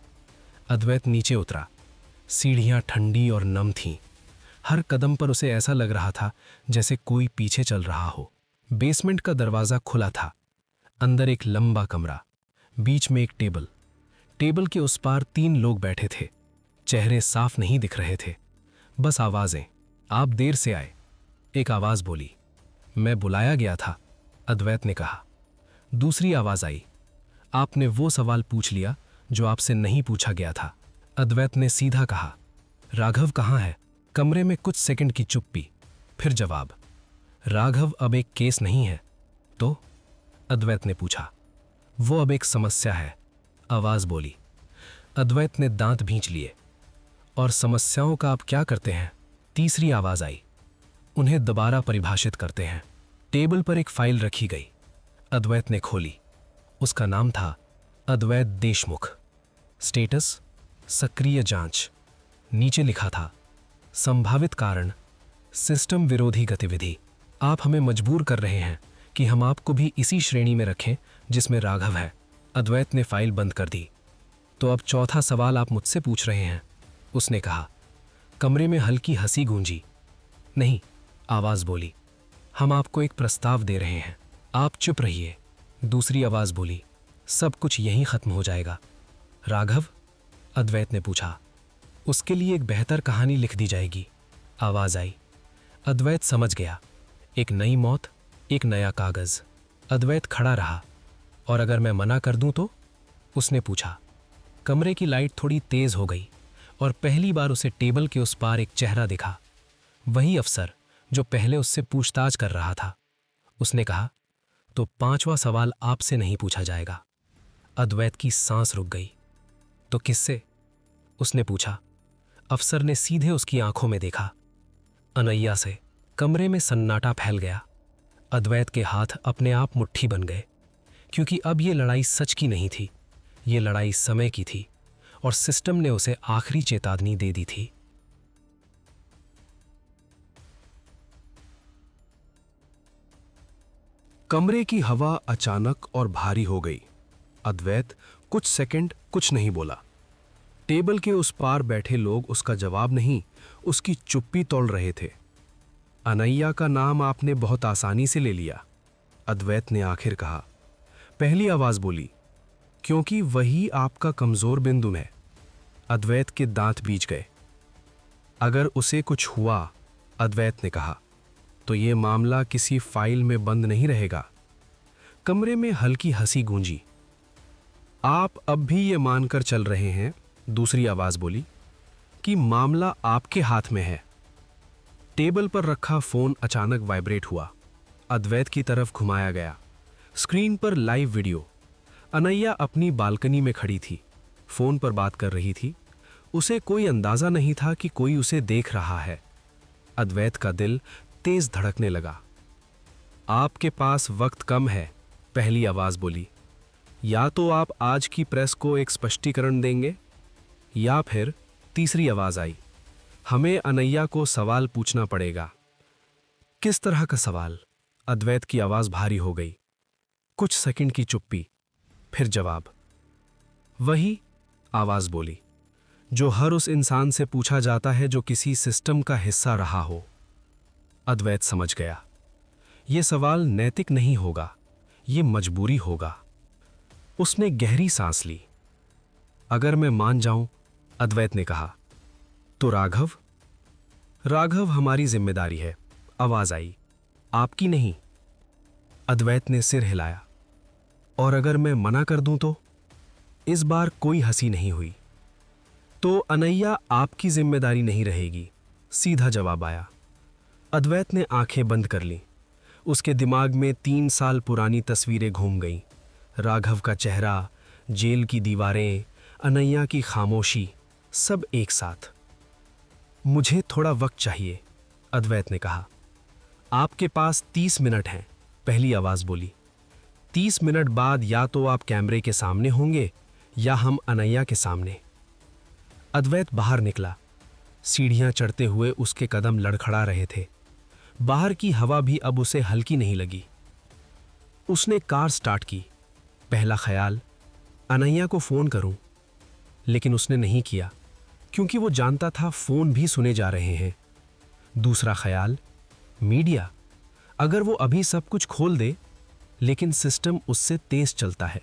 अद्वैत नीचे उतरा। सीढ़ियां ठंडी और नम थीं। हर कदम पर उसे ऐसा लग रहा था जैसे कोई पीछे चल रहा हो। बेसमेंट का दरवाजा खुला था। अंदर एक लंबा कमरा, बीच में एक टेबल। टेबल के उस पार 3 लोग बैठे थे। चेहरे साफ नहीं दिख रहे थे, बस आवाजें। आप देर से आए, एक आवाज बोली। मैं बुलाया गया था, अद्वैत ने कहा। दूसरी आवाज आई, आपने वो सवाल पूछ लिया जो आपसे नहीं पूछा गया था। अद्वैत ने सीधा कहा, राघव कहाँ है? कमरे में कुछ सेकंड की चुप्पी, फिर जवाब, राघव अब एक केस नहीं है। तो? अद्वैत ने पूछा। वो अब एक समस्या है, आवाज बोली। अद्वैत ने दांत भींच लिए। और समस्याओं का आप क्या करते हैं? तीसरी आवाज आई, उन्हें दोबारा परिभाषित करते हैं। टेबल पर एक फाइल रखी गई। अद्वैत ने खोली। उसका नाम था अद्वैत देशमुख। स्टेटस सक्रिय जांच। नीचे लिखा था संभावित कारण सिस्टम विरोधी गतिविधि। आप हमें मजबूर कर रहे हैं कि हम आपको भी इसी श्रेणी में रखें जिसमें राघव है। अद्वैत ने फाइल बंद कर दी। तो अब चौथा सवाल आप मुझसे पूछ रहे हैं, उसने कहा। कमरे में हल्की हंसी गूंजी। नहीं, आवाज बोली, हम आपको एक प्रस्ताव दे रहे हैं, आप चुप रहिए। दूसरी आवाज बोली, सब कुछ यहीं खत्म हो जाएगा। राघव? अद्वैत ने पूछा। उसके लिए एक बेहतर कहानी लिख दी जाएगी। आवाज आई। अद्वैत समझ गया, एक नई मौत, एक नया कागज। अद्वैत खड़ा रहा। और अगर मैं मना कर दूं तो? उसने पूछा। कमरे की लाइट थोड़ी तेज हो गई और पहली बार उसे टेबल के उस पार एक चेहरा दिखा, वही अफसर जो पहले उससे पूछताछ कर रहा था। उसने कहा, तो 5वां सवाल आपसे नहीं पूछा जाएगा। अद्वैत की सांस रुक गई। तो किससे? उसने पूछा। अफसर ने सीधे उसकी आंखों में देखा। अनैया से। कमरे में सन्नाटा फैल गया। अद्वैत के हाथ अपने आप मुट्ठी बन गए, क्योंकि अब ये लड़ाई सच की नहीं थी, ये लड़ाई समय की थी और सिस्टम ने उसे आखिरी चेतावनी दे दी थी। कमरे की हवा अचानक और भारी हो गई। अद्वैत कुछ सेकंड कुछ नहीं बोला। टेबल के उस पार बैठे लोग उसका जवाब नहीं, उसकी चुप्पी तोड़ रहे थे। अनैया का नाम आपने बहुत आसानी से ले लिया, अद्वैत ने आखिर कहा। पहली आवाज बोली, क्योंकि वही आपका कमजोर बिंदु है। अद्वैत के दांत बीच गए। अगर उसे कुछ हुआ, अद्वैत ने कहा, तो ये मामला किसी फाइल में बंद नहीं रहेगा। कमरे में हल्की हंसी गूंजी। आप अब भी ये मानकर चल रहे हैं, दूसरी आवाज बोली, कि मामला आपके हाथ में है। टेबल पर रखा फोन अचानक वाइब्रेट हुआ। अद्वैत की तरफ घुमाया गया। स्क्रीन पर लाइव वीडियो। अनैया अपनी बालकनी में खड़ी थी, फोन पर बात कर रही थी। उसे कोई अंदाजा नहीं था कि कोई उसे देख रहा है। अद्वैत का दिल तेज धड़कने लगा। आपके पास वक्त कम है, पहली आवाज बोली। या तो आप आज की प्रेस को एक स्पष्टीकरण देंगे, या फिर तीसरी आवाज आई, हमें अनैया को सवाल पूछना पड़ेगा। किस तरह का सवाल? अद्वैत की आवाज भारी हो गई। कुछ सेकंड की चुप्पी, फिर जवाब। वही आवाज बोली, जो हर उस इंसान से पूछा जाता है जो किसी सिस्टम का हिस्सा रहा हो। अद्वैत समझ गया, यह सवाल नैतिक नहीं होगा, यह मजबूरी होगा। उसने गहरी सांस ली। अगर मैं मान जाऊं, अद्वैत ने कहा, तो राघव? राघव हमारी जिम्मेदारी है, आवाज आई, आपकी नहीं। अद्वैत ने सिर हिलाया। और अगर मैं मना कर दूं तो? इस बार कोई हंसी नहीं हुई। तो अनैया आपकी जिम्मेदारी नहीं रहेगी, सीधा जवाब आया। अद्वैत ने आंखें बंद कर लीं। उसके दिमाग में 3 साल पुरानी तस्वीरें घूम गईं। राघव का चेहरा, जेल की दीवारें, अनैया की खामोशी, सब एक साथ। मुझे थोड़ा वक्त चाहिए, अद्वैत ने कहा। आपके पास 30 मिनट हैं, पहली आवाज बोली। 30 मिनट बाद या तो आप कैमरे के सामने होंगे या हम अनैया के सामने। अद्वैत बाहर निकला। सीढ़ियां चढ़ते हुए उसके कदम लड़खड़ा रहे थे। बाहर की हवा भी अब उसे हल्की नहीं लगी। उसने कार स्टार्ट की। पहला ख्याल, अनैया को फोन करूं, लेकिन उसने नहीं किया, क्योंकि वो जानता था फोन भी सुने जा रहे हैं। दूसरा ख्याल, मीडिया, अगर वो अभी सब कुछ खोल दे, लेकिन सिस्टम उससे तेज चलता है।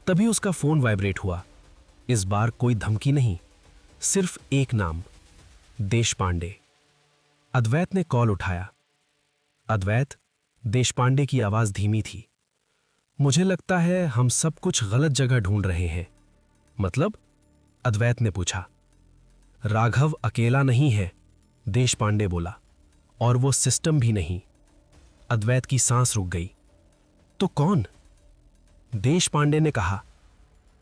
तभी उसका फोन वाइब्रेट हुआ। इस बार कोई धमकी नहीं, सिर्फ एक नाम, देशपांडे। अद्वैत ने कॉल उठाया। अद्वैत, देशपांडे की आवाज धीमी थी। मुझे लगता है हम सब कुछ गलत जगह ढूंढ रहे हैं। मतलब? अद्वैत ने पूछा। राघव अकेला नहीं है, देशपांडे बोला, और वो सिस्टम भी नहीं। अद्वैत की सांस रुक गई। तो कौन? देशपांडे ने कहा,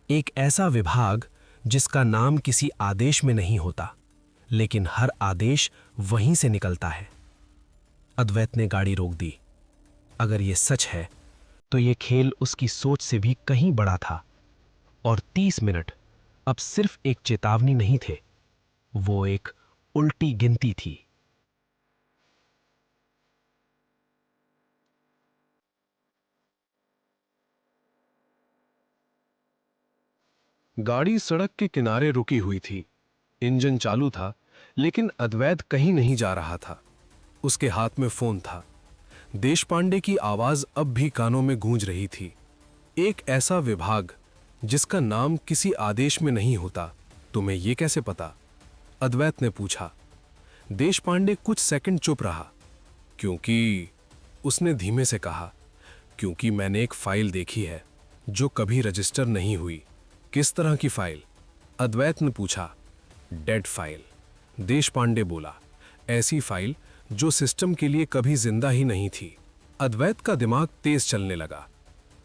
एक ऐसा विभाग जिसका नाम किसी आदेश में नहीं होता, लेकिन हर आदेश वहीं से निकलता है। अद्वैत ने गाड़ी रोक दी। अगर ये सच है तो ये खेल उसकी सोच से भी कहीं बड़ा था। और 30 मिनट अब सिर्फ एक चेतावनी नहीं थे, वो एक उल्टी गिनती थी। गाड़ी सड़क के किनारे रुकी हुई थी। इंजन चालू था, लेकिन अद्वैत कहीं नहीं जा रहा था। उसके हाथ में फोन था। देशपांडे की आवाज अब भी कानों में गूंज रही थी। एक ऐसा विभाग जिसका नाम किसी आदेश में नहीं होता, तुम्हें यह कैसे पता? अद्वैत ने पूछा। देशपांडे कुछ सेकंड चुप रहा। क्योंकि, उसने धीमे से कहा, क्योंकि मैंने एक फाइल देखी है जो कभी रजिस्टर नहीं हुई। किस तरह की फाइल? अद्वैत ने पूछा। डेड फाइल, देशपांडे बोला। ऐसी फाइल जो सिस्टम के लिए कभी जिंदा ही नहीं थी। अद्वैत का दिमाग तेज चलने लगा।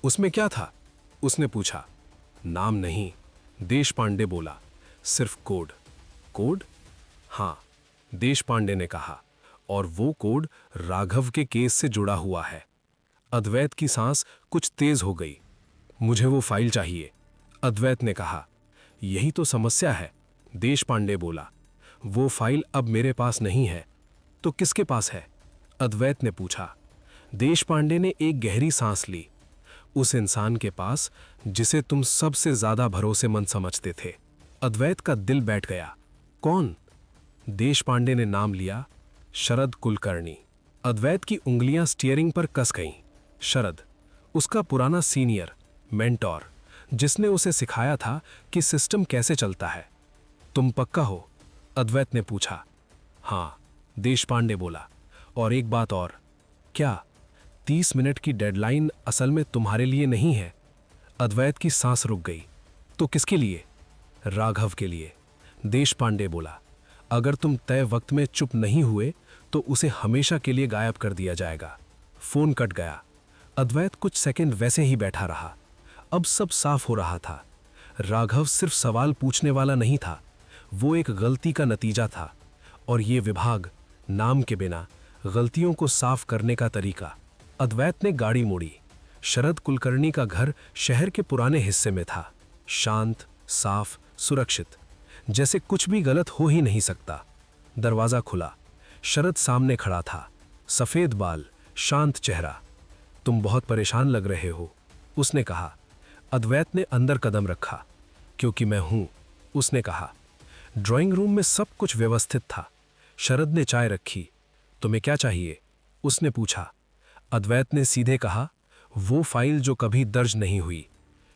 उसमें क्या था? उसने पूछा। नाम नहीं, देशपांडे बोला, सिर्फ कोड। कोड? हां, देशपांडे ने कहा, और वो कोड राघव के केस से जुड़ा हुआ है। अद्वैत की सांस कुछ तेज हो गई। मुझे वो फाइल चाहिए, अद्वैत ने कहा। यही तो समस्या है, देशपांडे बोला। वो फाइल अब मेरे पास नहीं है। तो किसके पास है? अद्वैत ने पूछा। देशपांडे ने एक गहरी सांस ली। उस इंसान के पास जिसे तुम सबसे ज्यादा भरोसेमंद समझते थे। अद्वैत का दिल बैठ गया। कौन? देशपांडे ने नाम लिया। शरद कुलकर्णी। अद्वैत की उंगलियां स्टीयरिंग पर कस गईं। शरद, उसका पुराना सीनियर, मेंटोर, जिसने उसे सिखाया था कि सिस्टम कैसे चलता है। तुम पक्का हो? अद्वैत ने पूछा। हां, देशपांडे बोला। और एक बात और। क्या? 30 मिनट की डेडलाइन असल में तुम्हारे लिए नहीं है। अद्वैत की सांस रुक गई। तो किसके लिए? राघव के लिए, देशपांडे बोला। अगर तुम तय वक्त में चुप नहीं हुए तो उसे हमेशा के लिए गायब कर दिया जाएगा। फोन कट गया। अद्वैत कुछ सेकंड वैसे ही बैठा रहा। अब सब साफ हो रहा था। राघव सिर्फ सवाल पूछने वाला नहीं था, वो एक गलती का नतीजा था। और ये विभाग, नाम के बिना गलतियों को साफ करने का तरीका। अद्वैत ने गाड़ी मोड़ी। शरद कुलकर्णी का घर शहर के पुराने हिस्से में था। शांत, साफ, सुरक्षित, जैसे कुछ भी गलत हो ही नहीं सकता। दरवाजा खुला। शरद सामने खड़ा था। सफेद बाल, शांत चेहरा। तुम बहुत परेशान लग रहे हो, उसने कहा। अद्वैत ने अंदर कदम रखा। क्योंकि मैं हूं, उसने कहा। ड्राइंग रूम में सब कुछ व्यवस्थित था। शरद ने चाय रखी। तुम्हें क्या चाहिए? उसने पूछा। अद्वैत ने सीधे कहा, वो फाइल जो कभी दर्ज नहीं हुई।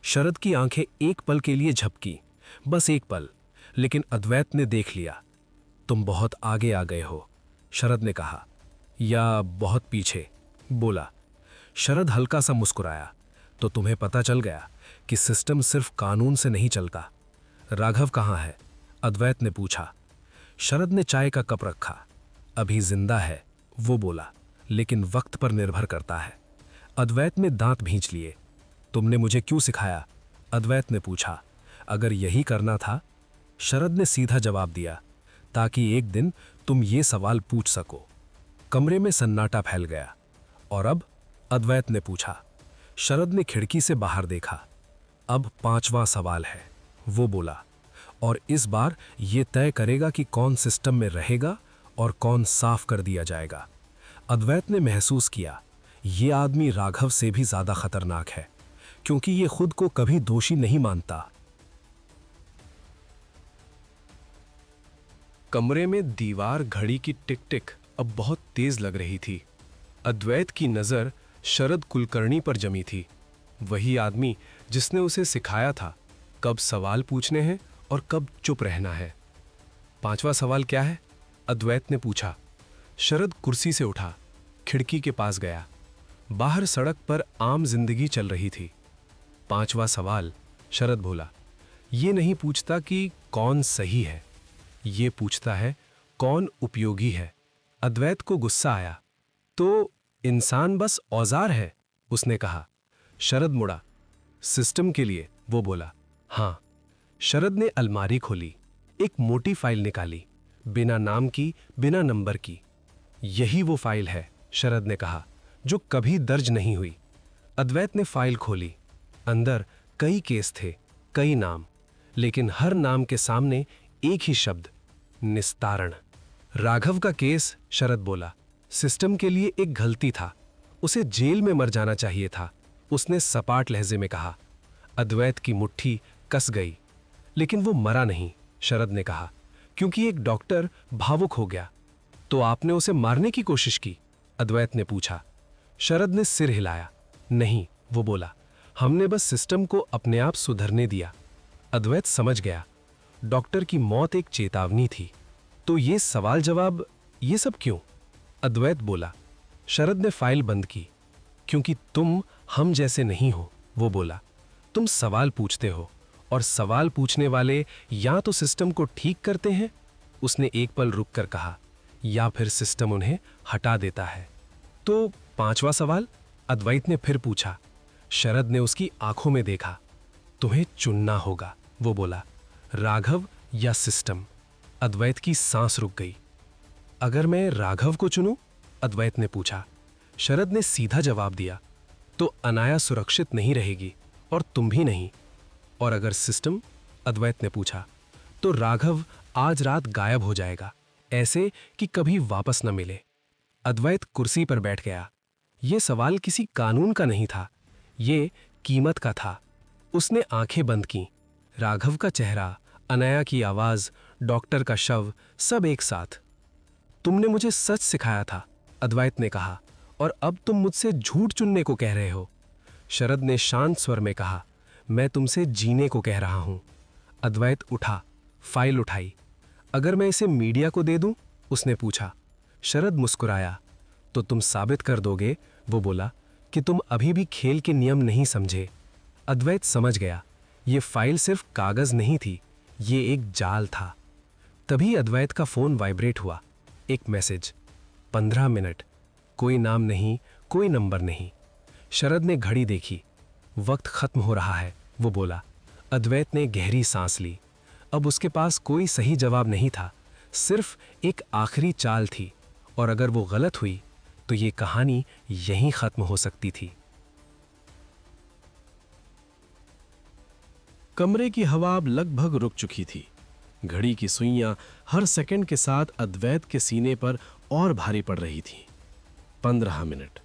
शरद की आंखें एक पल के लिए झपकी, बस एक पल, लेकिन अद्वैत ने देख लिया। तुम बहुत आगे आ गए हो, शरद ने कहा। या बहुत पीछे, बोला। शरद हल्का सा मुस्कुराया। तो तुम्हें पता चल गया कि सिस्टम सिर्फ कानून से नहीं चलता। राघव कहाँ है? अद्वैत ने पूछा। शरद ने चाय का कप रखा। अभी जिंदा है, वो बोला, लेकिन वक्त पर निर्भर करता है। अद्वैत ने दांत भींच लिए। तुमने मुझे क्यों सिखाया? अद्वैत ने पूछा। अगर यही करना था, शरद ने सीधा जवाब दिया, ताकि एक दिन तुम ये सवाल पूछ सको। कमरे में सन्नाटा फैल गया। और अब? अद्वैत ने पूछा। शरद ने खिड़की से बाहर देखा। अब 5वां सवाल है, वो बोला, और इस बार ये तय करेगा कि कौन सिस्टम में रहेगा और कौन साफ कर दिया जाएगा। अद्वैत ने महसूस किया, ये आदमी राघव से भी ज्यादा खतरनाक है, क्योंकि ये खुद को कभी दोषी नहीं मानता। कमरे में दीवार घड़ी की टिक टिक अब बहुत तेज लग रही थी। अद्वैत की नजर शरद कुलकर्णी पर जमी थी। वही आदमी जिसने उसे सिखाया था कब सवाल पूछने हैं और कब चुप रहना है। 5वां सवाल क्या है? अद्वैत ने पूछा। शरद कुर्सी से उठा, खिड़की के पास गया। बाहर सड़क पर आम जिंदगी चल रही थी। 5वां सवाल, शरद बोला, ये नहीं पूछता कि कौन सही है, ये पूछता है कौन उपयोगी है। अद्वैत को गुस्सा आया। तो इंसान बस औजार है, उसने कहा। शरद मुड़ा। सिस्टम के लिए, वो बोला। हां। शरद ने अलमारी खोली, एक मोटी फाइल निकाली, बिना नाम की, बिना नंबर की। यही वो फाइल है, शरद ने कहा, जो कभी दर्ज नहीं हुई। अद्वैत ने फाइल खोली। अंदर कई केस थे, कई नाम, लेकिन हर नाम के सामने एक ही शब्द, निस्तारण। राघव का केस, शरद बोला। सिस्टम के लिए एक गलती था, उसे जेल में मर जाना चाहिए था, उसने सपाट लहजे में कहा। अद्वैत की मुट्ठी कस गई। लेकिन वो मरा नहीं, शरद ने कहा, क्योंकि एक डॉक्टर भावुक हो गया। तो आपने उसे मारने की कोशिश की? अद्वैत ने पूछा। शरद ने सिर हिलाया। नहीं, वो बोला, हमने बस सिस्टम को अपने आप सुधरने दिया। अद्वैत समझ गया, डॉक्टर की मौत एक चेतावनी थी। तो ये सवाल जवाब, ये सब क्यों? अद्वैत बोला। शरद ने फाइल बंद की। क्योंकि तुम हम जैसे नहीं हो, वो बोला। तुम सवाल पूछते हो, और सवाल पूछने वाले या तो सिस्टम को ठीक करते हैं, उसने एक पल रुक कर कहा, या फिर सिस्टम उन्हें हटा देता है। तो 5वां सवाल? अद्वैत ने फिर पूछा। शरद ने उसकी आंखों में देखा। तुम्हें चुनना होगा, वो बोला, राघव या सिस्टम। अद्वैत की सांस रुक गई। अगर मैं राघव को चुनूं? अद्वैत ने पूछा। शरद ने सीधा जवाब दिया, तो अनाया सुरक्षित नहीं रहेगी, और तुम भी नहीं। और अगर सिस्टम? अद्वैत ने पूछा। तो राघव आज रात गायब हो जाएगा, ऐसे कि कभी वापस न मिले। अद्वैत कुर्सी पर बैठ गया। यह सवाल किसी कानून का नहीं था, ये कीमत का था। उसने आंखें बंद की। राघव का चेहरा, अनाया की आवाज, डॉक्टर का शव, सब एक साथ। तुमने मुझे सच सिखाया था, अद्वैत ने कहा, और अब तुम मुझसे झूठ चुनने को कह रहे हो। शरद ने शांत स्वर में कहा, मैं तुमसे जीने को कह रहा हूं। अद्वैत उठा, फाइल उठाई। अगर मैं इसे मीडिया को दे दूं? उसने पूछा। शरद मुस्कुराया। तो तुम साबित कर दोगे, वो बोला, कि तुम अभी भी खेल के नियम नहीं समझे। अद्वैत समझ गया, ये फाइल सिर्फ कागज नहीं थी, ये एक जाल था। तभी अद्वैत का फोन वाइब्रेट हुआ। एक मैसेज। 15 मिनट। कोई नाम नहीं, कोई नंबर नहीं। शरद ने घड़ी देखी। वक्त खत्म हो रहा है, वो बोला। अद्वैत ने गहरी सांस ली। अब उसके पास कोई सही जवाब नहीं था, सिर्फ एक आखिरी चाल थी, और अगर वो गलत हुई तो ये कहानी यहीं खत्म हो सकती थी। कमरे की हवा अब लगभग रुक चुकी थी। घड़ी की सुइयां हर सेकंड के साथ अद्वैत के सीने पर और भारी पड़ रही थीं। 15 मिनट।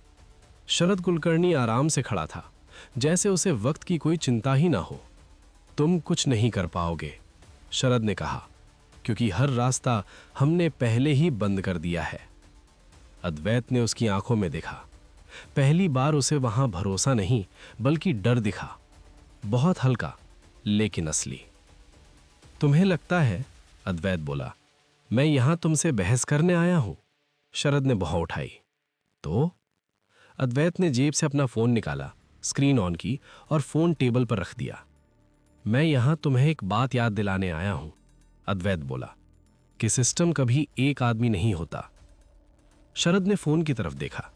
शरद कुलकर्णी आराम से खड़ा था, जैसे उसे वक्त की कोई चिंता ही ना हो। तुम कुछ नहीं कर पाओगे, शरद ने कहा, क्योंकि हर रास्ता हमने पहले ही बंद कर दिया है। अद्वैत ने उसकी आंखों में देखा। पहली बार उसे वहां भरोसा नहीं, बल्कि डर दिखा, बहुत हल्का लेकिन असली। तुम्हें लगता है, अद्वैत बोला, मैं यहां तुमसे बहस करने आया हूं? शरद ने भौं उठाई। तो? अद्वैत ने जेब से अपना फोन निकाला, स्क्रीन ऑन की और फोन टेबल पर रख दिया। मैं यहां तुम्हें एक बात याद दिलाने आया हूं, अद्वैत बोला, कि सिस्टम कभी एक आदमी नहीं होता। शरद ने फोन की तरफ देखा।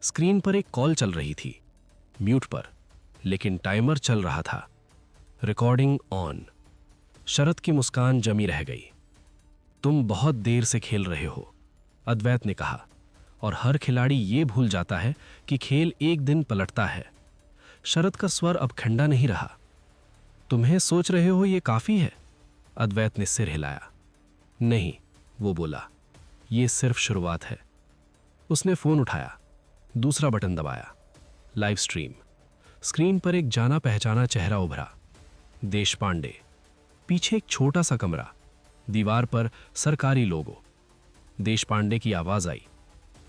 स्क्रीन पर एक कॉल चल रही थी, म्यूट पर, लेकिन टाइमर चल रहा था। Recording on. शरद की मुस्कान जमी रह गई। तुम बहुत देर से खेल रहे हो, अद्वैत ने कहा, और हर खिलाड़ी ये भूल जाता है कि खेल एक दिन पलटता है। शरद का स्वर अब ठंडा नहीं रहा। तुम्हें सोच रहे हो ये काफी है? अद्वैत ने सिर हिलाया। नहीं, वो बोला, ये सिर्फ शुरुआत है। उसने फोन उठाया, दूसरा बटन दबाया। Live stream. स्क्रीन पर एक जाना पहचाना चेहरा उभरा। देशपांडे। पीछे एक छोटा सा कमरा, दीवार पर सरकारी लोगो। देशपांडे की आवाज आई।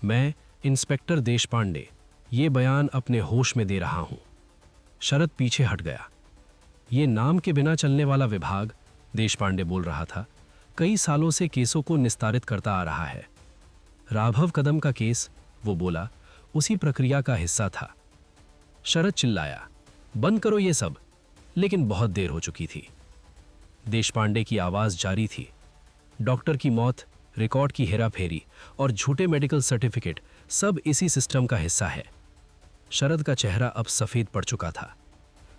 मैं इंस्पेक्टर देशपांडे ये बयान अपने होश में दे रहा हूं। शरद पीछे हट गया। ये नाम के बिना चलने वाला विभाग, देशपांडे बोल रहा था, कई सालों से केसों को निस्तारित करता आ रहा है। राघव कदम का केस, वो बोला, उसी प्रक्रिया का हिस्सा था। शरद चिल्लाया, बंद करो ये सब, लेकिन बहुत देर हो चुकी थी। देशपांडे की आवाज जारी थी। डॉक्टर की मौत, रिकॉर्ड की हेराफेरी और झूठे मेडिकल सर्टिफिकेट सब इसी सिस्टम का हिस्सा है। शरद का चेहरा अब सफेद पड़ चुका था।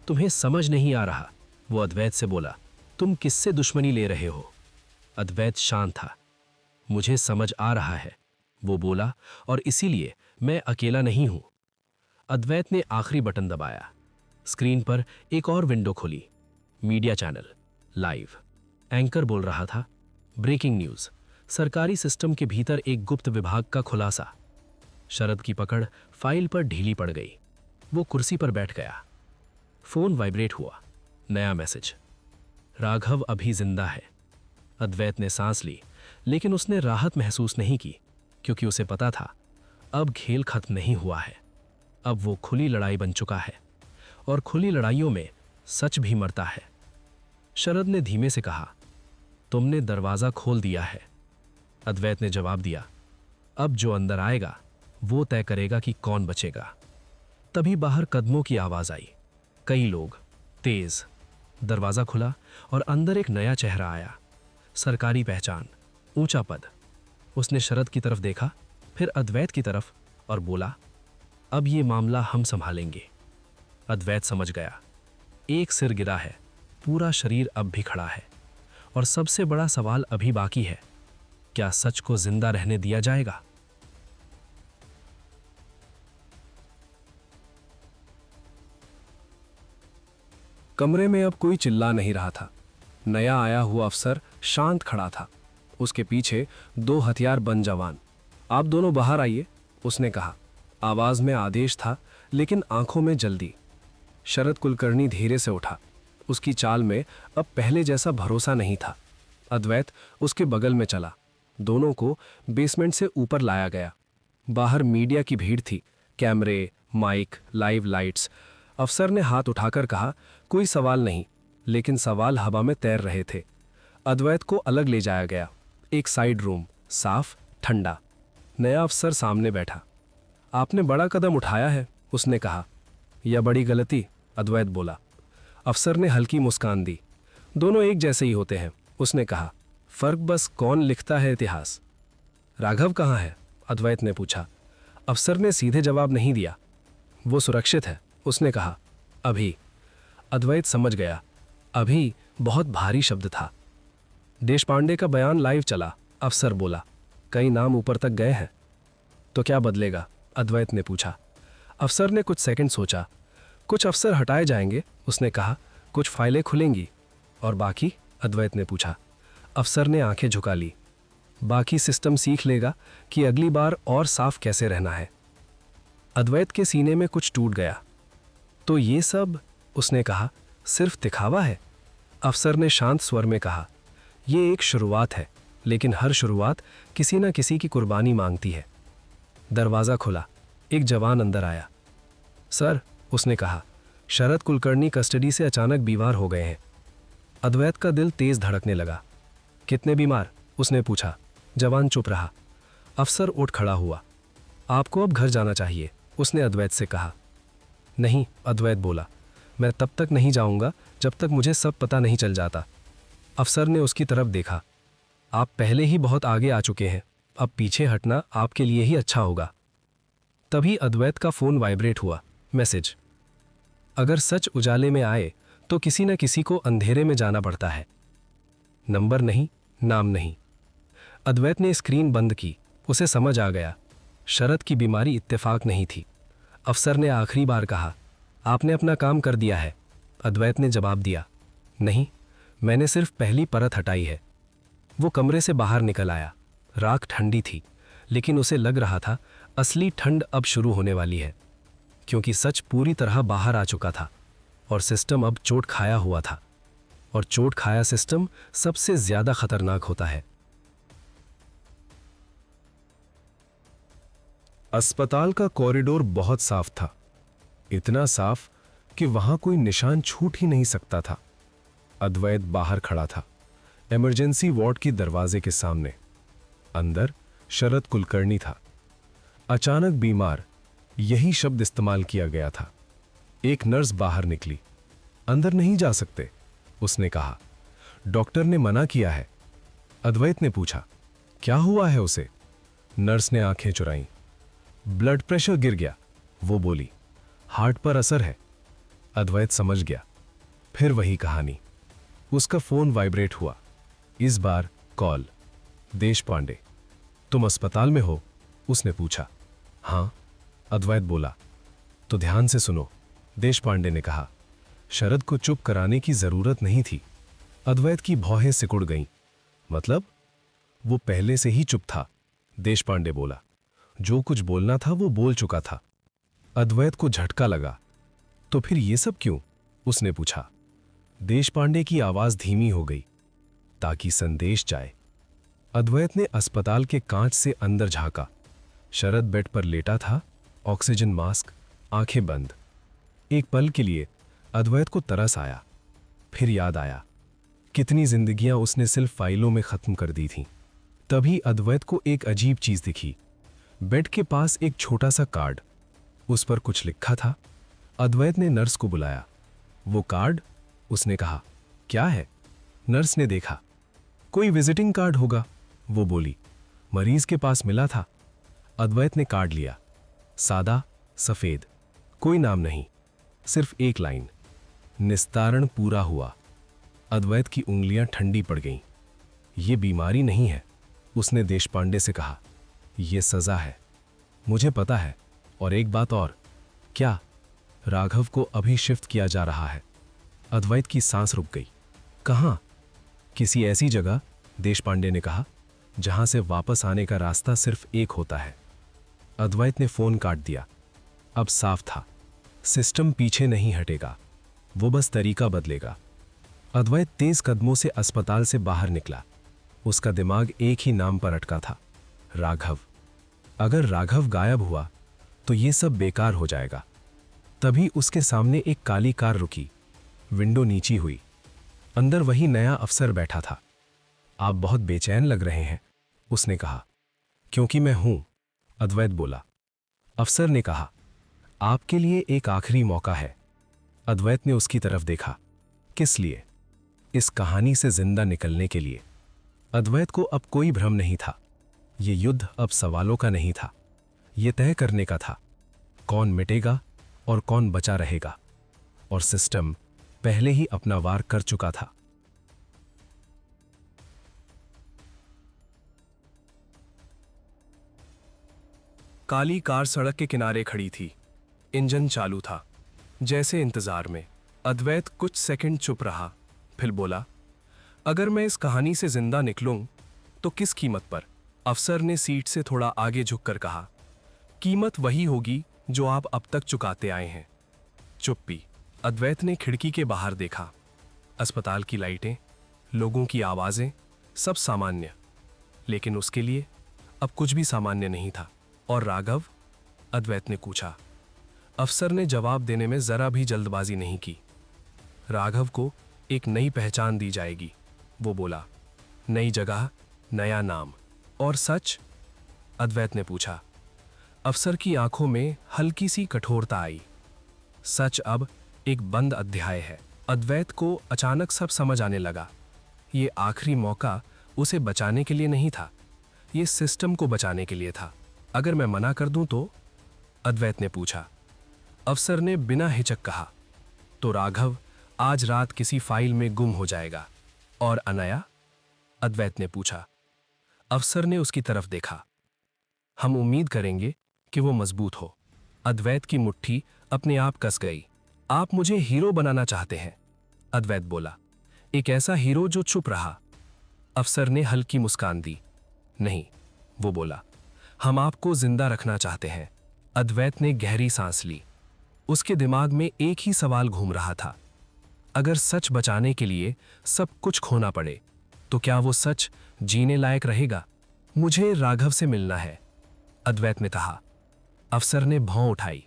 तुम्हें समझ नहीं आ रहा, वो अद्वैत से बोला, तुम किससे दुश्मनी ले रहे हो? अद्वैत शांत था। मुझे समझ आ रहा है, वो बोला, और इसीलिए मैं अकेला नहीं हूं। अद्वैत ने आखिरी बटन दबाया। स्क्रीन पर एक और विंडो खुली। Media channel, live. एंकर बोल रहा था, ब्रेकिंग न्यूज, सरकारी सिस्टम के भीतर एक गुप्त विभाग का खुलासा। शरद की पकड़ फाइल पर ढीली पड़ गई। वो कुर्सी पर बैठ गया। फोन वाइब्रेट हुआ। नया मैसेज, राघव अभी जिंदा है। अद्वैत ने सांस ली, लेकिन उसने राहत महसूस नहीं की, क्योंकि उसे पता था अब खेल खत्म नहीं हुआ है। अब वो खुली लड़ाई बन चुका है, और खुली लड़ाइयों में सच भी मरता है। शरद ने धीमे से कहा, तुमने दरवाजा खोल दिया है। अद्वैत ने जवाब दिया, अब जो अंदर आएगा वो तय करेगा कि कौन बचेगा। तभी बाहर कदमों की आवाज आई, कई लोग, तेज। दरवाजा खुला और अंदर एक नया चेहरा आया। सरकारी पहचान, ऊंचा पद। उसने शरद की तरफ देखा, फिर अद्वैत की तरफ, और बोला, अब ये मामला हम संभालेंगे। अद्वैत समझ गया, एक सिर गिरा है, पूरा शरीर अब भी खड़ा है, और सबसे बड़ा सवाल अभी बाकी है, क्या सच को जिंदा रहने दिया जाएगा? कमरे में अब कोई चिल्ला नहीं रहा था। नया आया हुआ अफसर शांत खड़ा था। उसके पीछे 2 हथियारबंद जवान। आप दोनों बाहर आइए, उसने कहा। आवाज में आदेश था, लेकिन आंखों में जल्दी। शरद कुलकर्णी धीरे से उठा। उसकी चाल में अब पहले जैसा भरोसा नहीं था। अद्वैत उसके बगल में चला। दोनों को बेसमेंट से ऊपर लाया गया। बाहर मीडिया की भीड़ थी, कैमरे, माइक, लाइव लाइट्स। अफसर ने हाथ उठाकर कहा, कोई सवाल नहीं, लेकिन सवाल हवा में तैर रहे थे। अद्वैत को अलग ले जाया गया, एक साइड रूम, साफ, ठंडा। नया अफसर सामने बैठा। आपने बड़ा कदम उठाया है, उसने कहा। यह बड़ी गलती, अद्वैत बोला। अफसर ने हल्की मुस्कान दी। दोनों एक जैसे ही होते हैं, उसने कहा। फर्क बस कौन लिखता है इतिहास। राघव कहाँ है, अद्वैत ने पूछा। अफसर ने सीधे जवाब नहीं दिया। वो सुरक्षित है, उसने कहा। अभी। अद्वैत समझ गया, अभी बहुत भारी शब्द था। देशपांडे का बयान लाइव चला, अफसर बोला। कई नाम ऊपर तक गए हैं। तो क्या बदलेगा, अद्वैत ने पूछा। अफसर ने कुछ सेकंड सोचा। कुछ अफसर हटाए जाएंगे, उसने कहा। कुछ फाइलें खुलेंगी। और बाकी, अद्वैत ने पूछा। अफसर ने आंखें झुका ली। बाकी सिस्टम सीख लेगा कि अगली बार और साफ कैसे रहना है। अद्वैत के सीने में कुछ टूट गया। तो ये सब, उसने कहा, सिर्फ दिखावा है। अफसर ने शांत स्वर में कहा, यह एक शुरुआत है, लेकिन हर शुरुआत किसी न किसी की कुर्बानी मांगती है। दरवाजा खुला। एक जवान अंदर आया। सर, उसने कहा, शरद कुलकर्णी कस्टडी से अचानक बीमार हो गए हैं। अद्वैत का दिल तेज धड़कने लगा। कितने बीमार, उसने पूछा। जवान चुप रहा। अफसर उठ खड़ा हुआ। आपको अब घर जाना चाहिए, उसने अद्वैत से कहा। नहीं, अद्वैत बोला, मैं तब तक नहीं जाऊंगा जब तक मुझे सब पता नहीं चल जाता। अफसर ने उसकी तरफ देखा। आप पहले ही बहुत आगे आ चुके हैं, अब पीछे हटना आपके लिए ही अच्छा होगा। तभी अद्वैत का फोन वाइब्रेट हुआ। मैसेज, अगर सच उजाले में आए तो किसी न किसी को अंधेरे में जाना पड़ता है। नंबर नहीं, नाम नहीं। अद्वैत ने स्क्रीन बंद की। उसे समझ आ गया, शरद की बीमारी इत्तेफाक नहीं थी। अफसर ने आखिरी बार कहा, आपने अपना काम कर दिया है। अद्वैत ने जवाब दिया, नहीं, मैंने सिर्फ पहली परत हटाई है। वो कमरे से बाहर निकल आया। राख ठंडी थी, लेकिन उसे लग रहा था असली ठंड अब शुरू होने वाली है, क्योंकि सच पूरी तरह बाहर आ चुका था और सिस्टम अब चोट खाया हुआ था। और चोट खाया सिस्टम सबसे ज्यादा खतरनाक होता है। अस्पताल का कॉरिडोर बहुत साफ था, इतना साफ कि वहां कोई निशान छूट ही नहीं सकता था। अद्वैत बाहर खड़ा था, इमरजेंसी वार्ड की दरवाजे के सामने। अंदर शरद कुलकर्णी था, अचानक बीमार, यही शब्द इस्तेमाल किया गया था। एक नर्स बाहर निकली। अंदर नहीं जा सकते, उसने कहा। डॉक्टर ने मना किया है। अद्वैत ने पूछा, क्या हुआ है उसे? नर्स ने आंखें चुराईं। ब्लड प्रेशर गिर गया, वो बोली। हार्ट पर असर है। अद्वैत समझ गया। फिर वही कहानी। उसका फोन वाइब्रेट हुआ। इस बार कॉल। देशपांडे, तुम अस्पताल में हो? उसने पूछा। हां, अद्वैत बोला। तो ध्यान से सुनो, देशपांडे ने कहा। शरद को चुप कराने की जरूरत नहीं थी। अद्वैत की भौहें सिकुड़ गईं। मतलब? वो पहले से ही चुप था, देशपांडे बोला। जो कुछ बोलना था वो बोल चुका था। अद्वैत को झटका लगा। तो फिर ये सब क्यों? उसने पूछा। देशपांडे की आवाज धीमी हो गई। ताकि संदेश जाए। अद्वैत ने अस्पताल के कांच से अंदर झांका। शरद बेड पर लेटा था, ऑक्सीजन मास्क, आंखें बंद। एक पल के लिए अद्वैत को तरस आया। फिर याद आया कितनी जिंदगियां उसने सिर्फ फाइलों में खत्म कर दी थीं। तभी अद्वैत को एक अजीब चीज दिखी। बेड के पास एक छोटा सा कार्ड, उस पर कुछ लिखा था। अद्वैत ने नर्स को बुलाया। वो कार्ड? उसने कहा। क्या है? नर्स ने देखा। कोई विजिटिंग कार्ड होगा, वो बोली। मरीज के पास मिला था। अद्वैत ने कार्ड लिया। सादा, सफेद, कोई नाम नहीं, सिर्फ एक लाइन। निस्तारण पूरा हुआ। अद्वैत की उंगलियां ठंडी पड़ गईं। ये बीमारी नहीं है, उसने देशपांडे से कहा। ये सजा है। मुझे पता है। और एक बात और। क्या? राघव को अभी शिफ्ट किया जा रहा है। अद्वैत की सांस रुक गई। कहाँ? किसी ऐसी जगह, देशपांडे ने कहा, जहां से वापस आने का रास्ता सिर्फ एक होता है। अद्वैत ने फोन काट दिया। अब साफ था, सिस्टम पीछे नहीं हटेगा, वो बस तरीका बदलेगा। अद्वैत तेज कदमों से अस्पताल से बाहर निकला। उसका दिमाग एक ही नाम पर अटका था, राघव। अगर राघव गायब हुआ तो ये सब बेकार हो जाएगा। तभी उसके सामने एक काली कार रुकी। विंडो नीची हुई। अंदर वही नया अफसर बैठा था। आप बहुत बेचैन लग रहे हैं, उसने कहा। क्योंकि मैं हूं, अद्वैत बोला। अफसर ने कहा, आपके लिए एक आखिरी मौका है। अद्वैत ने उसकी तरफ देखा। किस लिए? इस कहानी से जिंदा निकलने के लिए। अद्वैत को अब कोई भ्रम नहीं था। ये युद्ध अब सवालों का नहीं था, ये तय करने का था। कौन मिटेगा और कौन बचा रहेगा। और सिस्टम पहले ही अपना वार कर चुका था। काली कार सड़क के किनारे खड़ी थी। इंजन चालू था, जैसे इंतजार में। अद्वैत कुछ सेकंड चुप रहा, फिर बोला, अगर मैं इस कहानी से जिंदा निकलूं तो किस कीमत पर? अफसर ने सीट से थोड़ा आगे झुककर कहा, कीमत वही होगी जो आप अब तक चुकाते आए हैं। चुप्पी। अद्वैत ने खिड़की के बाहर देखा। अस्पताल की लाइटें, लोगों की आवाजें, सब सामान्य। लेकिन उसके लिए अब कुछ भी सामान्य नहीं था। और राघव? अद्वैत ने पूछा। अफसर ने जवाब देने में जरा भी जल्दबाजी नहीं की। राघव को एक नई पहचान दी जाएगी, वो बोला। नई जगह, नया नाम। और सच? अद्वैत ने पूछा। अफसर की आंखों में हल्की सी कठोरता आई। सच अब एक बंद अध्याय है। अद्वैत को अचानक सब समझ आने लगा। ये आखिरी मौका उसे बचाने के लिए नहीं था, ये सिस्टम को बचाने के लिए था। अगर मैं मना कर दूं तो? अद्वैत ने पूछा। अफसर ने बिना हिचक कहा, तो राघव आज रात किसी फाइल में गुम हो जाएगा। और अनया? अद्वैत ने पूछा। अफसर ने उसकी तरफ देखा। हम उम्मीद करेंगे कि वो मजबूत हो। अद्वैत की मुट्ठी अपने आप कस गई। आप मुझे हीरो बनाना चाहते हैं, अद्वैत बोला। एक ऐसा हीरो जो चुप रहा। अफसर ने हल्की मुस्कान दी। नहीं, वो बोला, हम आपको जिंदा रखना चाहते हैं। अद्वैत ने गहरी सांस ली। उसके दिमाग में एक ही सवाल घूम रहा था, अगर सच बचाने के लिए सब कुछ खोना पड़े तो क्या वो सच जीने लायक रहेगा? मुझे राघव से मिलना है, अद्वैत ने कहा। अफसर ने भौं उठाई।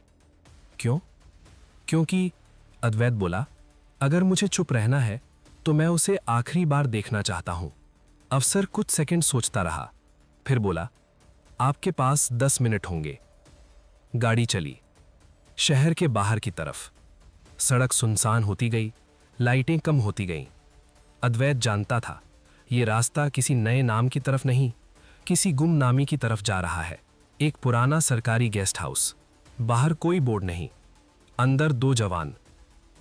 क्यों? क्योंकि, अद्वैत बोला, अगर मुझे चुप रहना है तो मैं उसे आखिरी बार देखना चाहता हूं। अफसर कुछ सेकंड सोचता रहा, फिर बोला, आपके पास 10 मिनट होंगे। गाड़ी चली शहर के बाहर की तरफ। सड़क सुनसान होती गई, लाइटें कम होती गईं। अद्वैत जानता था ये रास्ता किसी नए नाम की तरफ नहीं, किसी गुमनामी की तरफ जा रहा है। एक पुराना सरकारी गेस्ट हाउस, बाहर कोई बोर्ड नहीं, अंदर 2 जवान।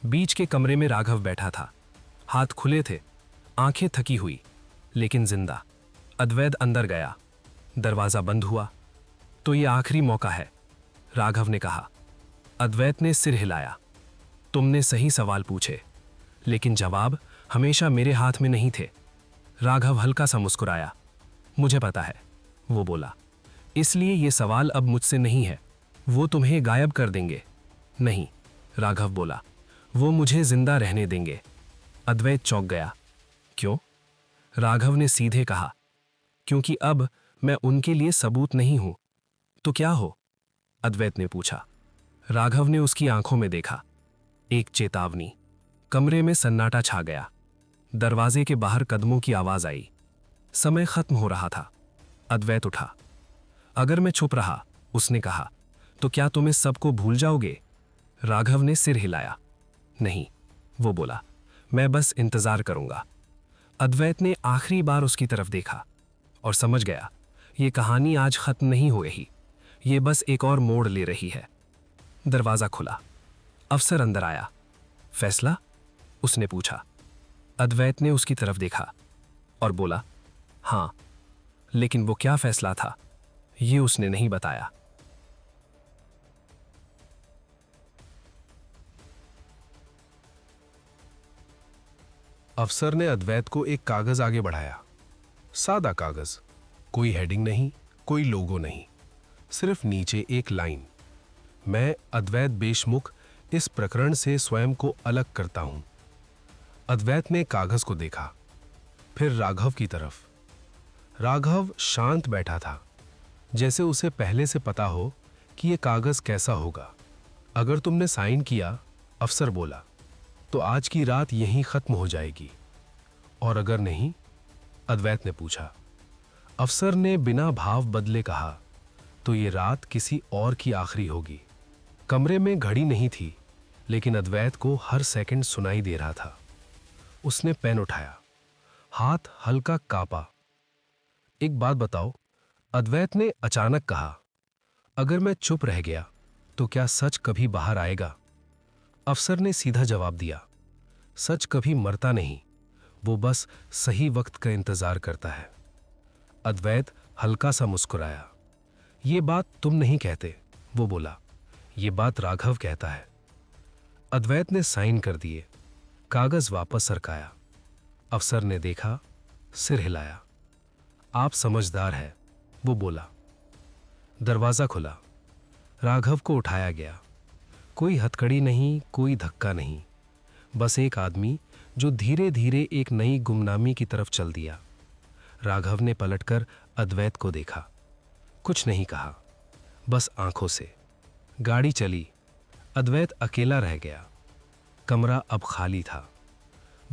बीच के कमरे में राघव बैठा था, हाथ खुले थे, आंखें थकी हुई लेकिन जिंदा। अद्वैत अंदर गया, दरवाजा बंद हुआ। तो ये आखिरी मौका है, राघव ने कहा। अद्वैत ने सिर हिलाया। तुमने सही सवाल पूछे, लेकिन जवाब हमेशा मेरे हाथ में नहीं थे। राघव हल्का सा मुस्कुराया। मुझे पता है, वो बोला, इसलिए ये सवाल अब मुझसे नहीं है। वो तुम्हें गायब कर देंगे। नहीं, राघव बोला, वो मुझे जिंदा रहने देंगे। अद्वैत चौंक गया। क्यों? राघव ने सीधे कहा, क्योंकि अब मैं उनके लिए सबूत नहीं हूं। तो क्या हो? अद्वैत ने पूछा। राघव ने उसकी आंखों में देखा। एक चेतावनी। कमरे में सन्नाटा छा गया। दरवाजे के बाहर कदमों की आवाज आई। समय खत्म हो रहा था। अद्वैत उठा। अगर मैं छुप रहा, उसने कहा, तो क्या तुम इस सब को भूल जाओगे? राघव ने सिर हिलाया। नहीं, वो बोला, मैं बस इंतजार करूंगा। अद्वैत ने आखिरी बार उसकी तरफ देखा और समझ गया, ये कहानी आज खत्म नहीं हो रही, ये बस एक और मोड़ ले रही है। दरवाजा खुला। अफसर अंदर आया। फैसला? उसने पूछा। अद्वैत ने उसकी तरफ देखा और बोला, हां, लेकिन वो क्या फैसला था, ये उसने नहीं बताया। अफसर ने अद्वैत को एक कागज आगे बढ़ाया। सादा कागज, कोई हेडिंग नहीं, कोई लोगो नहीं, सिर्फ नीचे एक लाइन, मैं अद्वैत देशमुख इस प्रकरण से स्वयं को अलग करता हूं। अद्वैत ने कागज को देखा, फिर राघव की तरफ। राघव शांत बैठा था, जैसे उसे पहले से पता हो कि यह कागज कैसा होगा। अगर तुमने साइन किया, अफसर बोला, तो आज की रात यहीं खत्म हो जाएगी। और अगर नहीं? अद्वैत ने पूछा। अफसर ने बिना भाव बदले कहा, तो ये रात किसी और की आखिरी होगी। कमरे में घड़ी नहीं थी, लेकिन अद्वैत को हर सेकंड सुनाई दे रहा था। उसने पेन उठाया, हाथ हल्का कांपा। एक बात बताओ, अद्वैत ने अचानक कहा, अगर मैं चुप रह गया तो क्या सच कभी बाहर आएगा? अफसर ने सीधा जवाब दिया, सच कभी मरता नहीं, वो बस सही वक्त का इंतजार करता है। अद्वैत हल्का सा मुस्कुराया। ये बात तुम नहीं कहते, वो बोला, ये बात राघव कहता है। अद्वैत ने साइन कर दिए, कागज वापस सरकाया। अफसर ने देखा, सिर हिलाया। आप समझदार है, वो बोला। दरवाजा खुला। राघव को उठाया गया। कोई हथकड़ी नहीं, कोई धक्का नहीं, बस एक आदमी जो धीरे धीरे एक नई गुमनामी की तरफ चल दिया। राघव ने पलटकर अद्वैत को देखा, कुछ नहीं कहा, बस आंखों से। गाड़ी चली। अद्वैत अकेला रह गया। कमरा अब खाली था।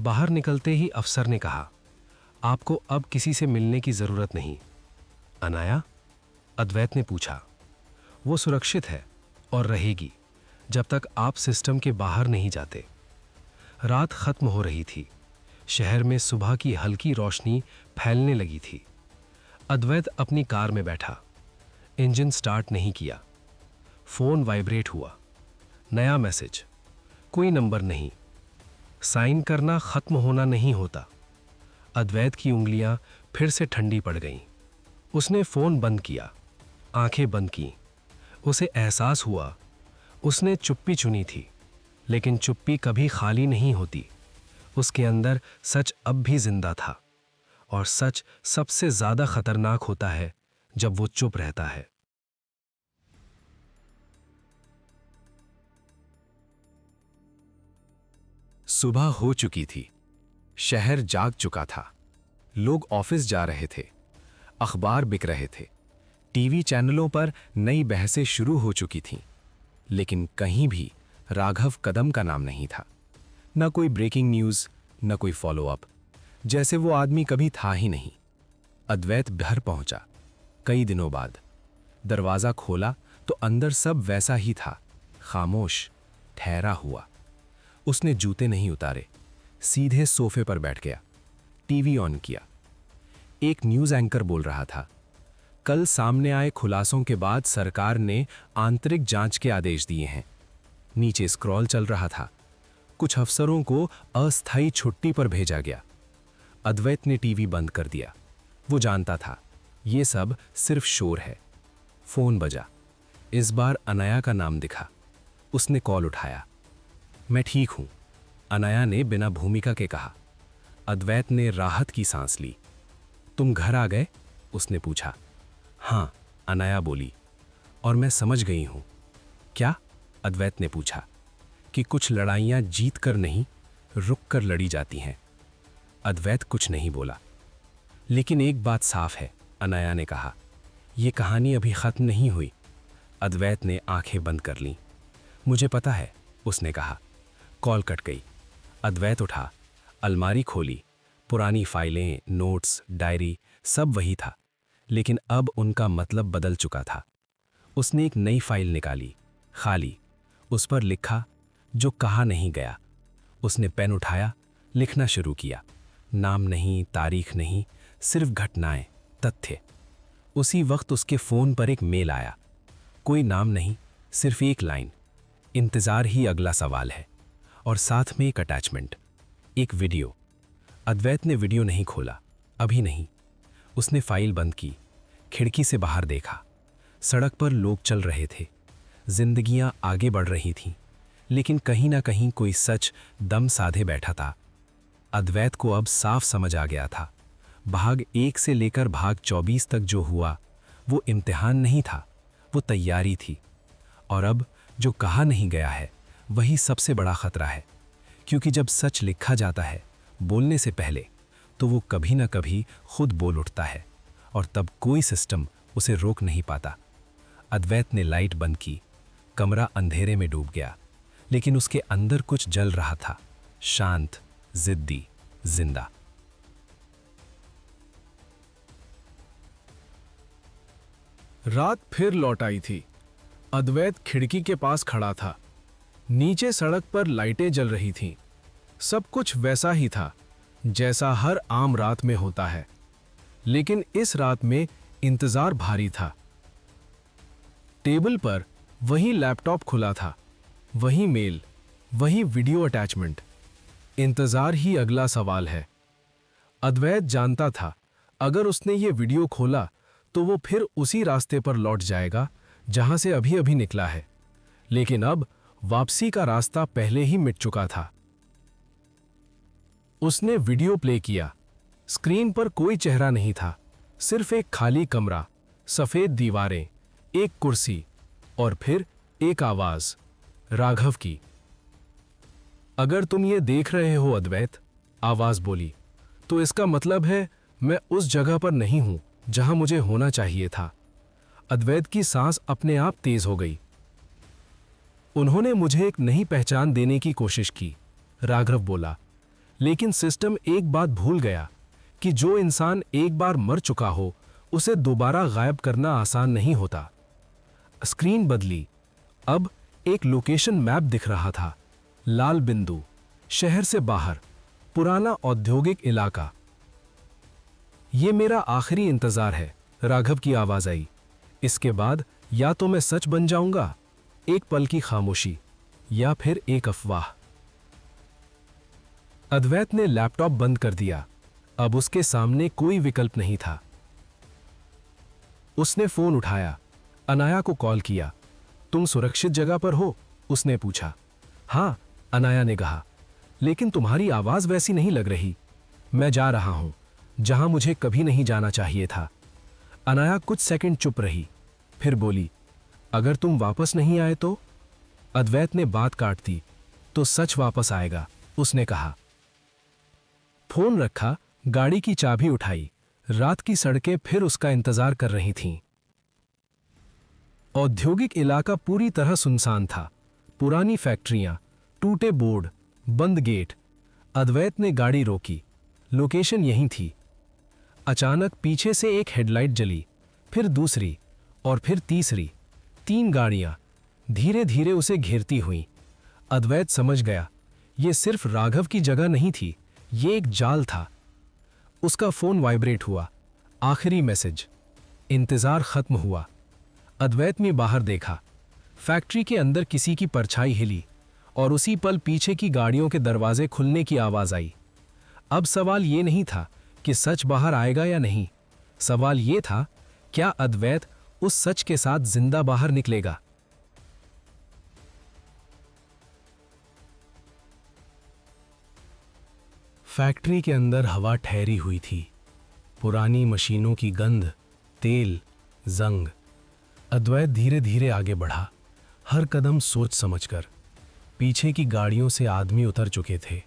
बाहर निकलते ही अफसर ने कहा, आपको अब किसी से मिलने की जरूरत नहीं। अनाया? अद्वैत ने पूछा। वो सुरक्षित है और रहेगी जब तक आप सिस्टम के बाहर नहीं जाते। रात खत्म हो रही थी। शहर में सुबह की हल्की रोशनी फैलने लगी थी। अद्वैत अपनी कार में बैठा। इंजन स्टार्ट नहीं किया। फोन वाइब्रेट हुआ। नया मैसेज। कोई नंबर नहीं। साइन करना खत्म होना नहीं होता। अद्वैत की उंगलियां फिर से ठंडी पड़ गईं। उसने फोन बंद किया, आंखें बंद की। उसे एहसास हुआ उसने चुप्पी चुनी थी, लेकिन चुप्पी कभी खाली नहीं होती। उसके अंदर सच अब भी जिंदा था, और सच सबसे ज्यादा खतरनाक होता है जब वो चुप रहता है। सुबह हो चुकी थी। शहर जाग चुका था। लोग ऑफिस जा रहे थे। अखबार बिक रहे थे। टीवी चैनलों पर नई बहसें शुरू हो चुकी थीं। लेकिन कहीं भी राघव कदम का नाम नहीं था। न कोई ब्रेकिंग न्यूज़, न कोई फॉलोअप, जैसे वो आदमी कभी था ही नहीं। अद्वैत घर पहुंचा कई दिनों बाद। दरवाज़ा खोला तो अंदर सब वैसा ही था, खामोश, ठहरा हुआ। उसने जूते नहीं उतारे, सीधे सोफे पर बैठ गया। टीवी ऑन किया। एक न्यूज़ एंकर बोल रहा था, कल सामने आए खुलासों के बाद सरकार ने आंतरिक जांच के आदेश दिए हैं। नीचे स्क्रॉल चल रहा था। कुछ अफसरों को अस्थायी छुट्टी पर भेजा गया। अद्वैत ने टीवी बंद कर दिया। वो जानता था ये सब सिर्फ शोर है। फोन बजा। इस बार अनाया का नाम दिखा। उसने कॉल उठाया। मैं ठीक हूं, अनया ने बिना भूमिका के कहा। अद्वैत ने राहत की सांस ली। तुम घर आ गए? उसने पूछा। हाँ, अनया बोली, और मैं समझ गई हूं। क्या? अद्वैत ने पूछा। कि कुछ लड़ाइयां जीत कर नहीं, रुक कर लड़ी जाती हैं। अद्वैत कुछ नहीं बोला। लेकिन एक बात साफ है, अनया ने कहा, यह कहानी अभी खत्म नहीं हुई। अद्वैत ने आंखें बंद कर लीं। मुझे पता है, उसने कहा। कॉल कट गई। अद्वैत उठा, अलमारी खोली। पुरानी फाइलें, नोट्स, डायरी सब वही था, लेकिन अब उनका मतलब बदल चुका था। उसने एक नई फाइल निकाली, खाली। उस पर लिखा, जो कहा नहीं गया। उसने पेन उठाया, लिखना शुरू किया। नाम नहीं, तारीख नहीं, सिर्फ घटनाएं, तथ्य। उसी वक्त उसके फोन पर एक मेल आया। कोई नाम नहीं, सिर्फ एक लाइन, इंतजार ही अगला सवाल है। और साथ में एक अटैचमेंट, एक वीडियो। अद्वैत ने वीडियो नहीं खोला, अभी नहीं। उसने फाइल बंद की, खिड़की से बाहर देखा। सड़क पर लोग चल रहे थे, जिंदगियां आगे बढ़ रही थीं, लेकिन कहीं ना कहीं कोई सच दम साधे बैठा था। अद्वैत को अब साफ समझ आ गया था, भाग 1 से लेकर भाग 24 तक जो हुआ वो इम्तिहान नहीं था, वो तैयारी थी। और अब जो कहा नहीं गया है वही सबसे बड़ा खतरा है, क्योंकि जब सच लिखा जाता है बोलने से पहले, तो वो कभी ना कभी खुद बोल उठता है, और तब कोई सिस्टम उसे रोक नहीं पाता। अद्वैत ने लाइट बंद की। कमरा अंधेरे में डूब गया, लेकिन उसके अंदर कुछ जल रहा था, शांत, जिद्दी, जिंदा। रात फिर लौट आई थी। अद्वैत खिड़की के पास खड़ा था। नीचे सड़क पर लाइटें जल रही थीं। सब कुछ वैसा ही था जैसा हर आम रात में होता है, लेकिन इस रात में इंतजार भारी था। टेबल पर वही लैपटॉप खुला था, वही मेल, वही वीडियो अटैचमेंट। इंतजार ही अगला सवाल है। अद्वैत जानता था, अगर उसने ये वीडियो खोला तो वो फिर उसी रास्ते पर लौट जाएगा जहां से अभी अभी निकला है, लेकिन अब वापसी का रास्ता पहले ही मिट चुका था। उसने वीडियो प्ले किया। स्क्रीन पर कोई चेहरा नहीं था, सिर्फ एक खाली कमरा, सफेद दीवारें, एक कुर्सी, और फिर एक आवाज, राघव की। अगर तुम ये देख रहे हो अद्वैत, आवाज बोली, तो इसका मतलब है मैं उस जगह पर नहीं हूं जहां मुझे होना चाहिए था। अद्वैत की सांस अपने आप तेज हो गई। उन्होंने मुझे एक नई पहचान देने की कोशिश की, राघव बोला, लेकिन सिस्टम एक बात भूल गया कि जो इंसान एक बार मर चुका हो उसे दोबारा गायब करना आसान नहीं होता। स्क्रीन बदली। अब एक लोकेशन मैप दिख रहा था, लाल बिंदु, शहर से बाहर, पुराना औद्योगिक इलाका। ये मेरा आखिरी इंतजार है, राघव की आवाज आई। इसके बाद या तो मैं सच बन जाऊंगा, एक पल की खामोशी, या फिर एक अफवाह। अद्वैत ने लैपटॉप बंद कर दिया। अब उसके सामने कोई विकल्प नहीं था। उसने फोन उठाया, अनाया को कॉल किया। तुम सुरक्षित जगह पर हो? उसने पूछा। हाँ, अनाया ने कहा, लेकिन तुम्हारी आवाज वैसी नहीं लग रही। मैं जा रहा हूं जहां मुझे कभी नहीं जाना चाहिए था। अनाया कुछ सेकंड चुप रही, फिर बोली, अगर तुम वापस नहीं आए तो? अद्वैत ने बात काट दी। तो सच वापस आएगा, उसने कहा। फोन रखा, गाड़ी की चाबी उठाई। रात की सड़कें फिर उसका इंतजार कर रही थीं। औद्योगिक इलाका पूरी तरह सुनसान था। पुरानी फैक्ट्रियां, टूटे बोर्ड, बंद गेट। अद्वैत ने गाड़ी रोकी। लोकेशन यहीं थी। अचानक पीछे से एक हेडलाइट जली, फिर दूसरी, और फिर तीसरी। 3 गाड़ियां धीरे धीरे उसे घेरती हुईं। अद्वैत समझ गया, ये सिर्फ राघव की जगह नहीं थी, ये एक जाल था। उसका फोन वाइब्रेट हुआ। आखिरी मैसेज। इंतजार खत्म हुआ। अद्वैत ने बाहर देखा। फैक्ट्री के अंदर किसी की परछाई हिली, और उसी पल पीछे की गाड़ियों के दरवाजे खुलने की आवाज आई। अब सवाल ये नहीं था कि सच बाहर आएगा या नहीं। सवाल ये था, क्या अद्वैत उस सच के साथ जिंदा बाहर निकलेगा? फैक्ट्री के अंदर हवा ठहरी हुई थी, पुरानी मशीनों की गंध, तेल, जंग। अद्वैत धीरे धीरे आगे बढ़ा, हर कदम सोच समझकर। पीछे की गाड़ियों से आदमी उतर चुके थे,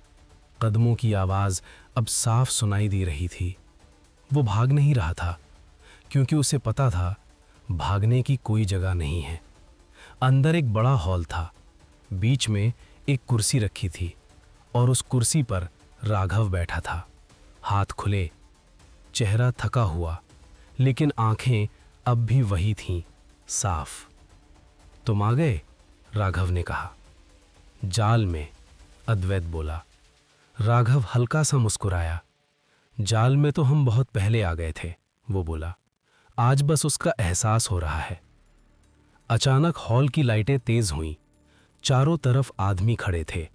कदमों की आवाज़ अब साफ सुनाई दे रही थी। वो भाग नहीं रहा था, क्योंकि उसे पता था भागने की कोई जगह नहीं है। अंदर एक बड़ा हॉल था, बीच में एक कुर्सी रखी थी और उस कुर्सी पर राघव बैठा था, हाथ खुले, चेहरा थका हुआ, लेकिन आंखें अब भी वही थीं, साफ। तुम आ गए? राघव ने कहा। जाल में, अद्वैत बोला। राघव हल्का सा मुस्कुराया। जाल में तो हम बहुत पहले आ गए थे, वो बोला। आज बस उसका एहसास हो रहा है। अचानक हॉल की लाइटें तेज हुईं। चारों तरफ आदमी खड़े थे,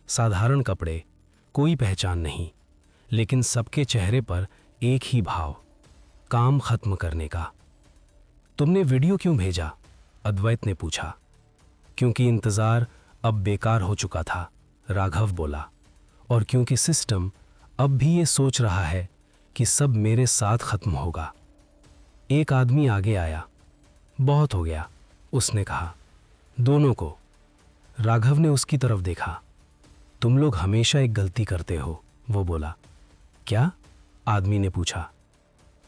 साधारण कपड़े, कोई पहचान नहीं, लेकिन सबके चेहरे पर एक ही भाव, काम खत्म करने का। तुमने वीडियो क्यों भेजा? अद्वैत ने पूछा। क्योंकि इंतजार अब बेकार हो चुका था, राघव बोला, और क्योंकि सिस्टम अब भी ये सोच रहा है कि सब मेरे साथ खत्म होगा। एक आदमी आगे आया। बहुत हो गया, उसने कहा। दोनों को। राघव ने उसकी तरफ देखा। तुम लोग हमेशा एक गलती करते हो, वो बोला। क्या? आदमी ने पूछा।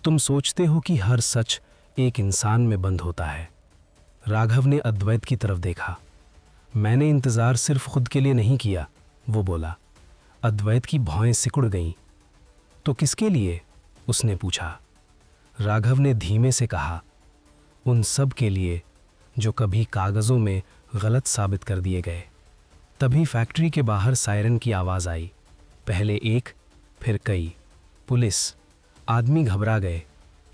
तुम सोचते हो कि हर सच एक इंसान में बंद होता है। राघव ने अद्वैत की तरफ देखा। मैंने इंतजार सिर्फ खुद के लिए नहीं किया, वो बोला। अद्वैत की भौहें सिकुड़ गईं। तो किसके लिए? उसने पूछा। राघव ने धीमे से कहा, उन सब के लिए जो कभी कागजों में गलत साबित कर दिए गए। तभी फैक्ट्री के बाहर सायरन की आवाज आई, पहले एक, फिर कई। पुलिस। आदमी घबरा गए।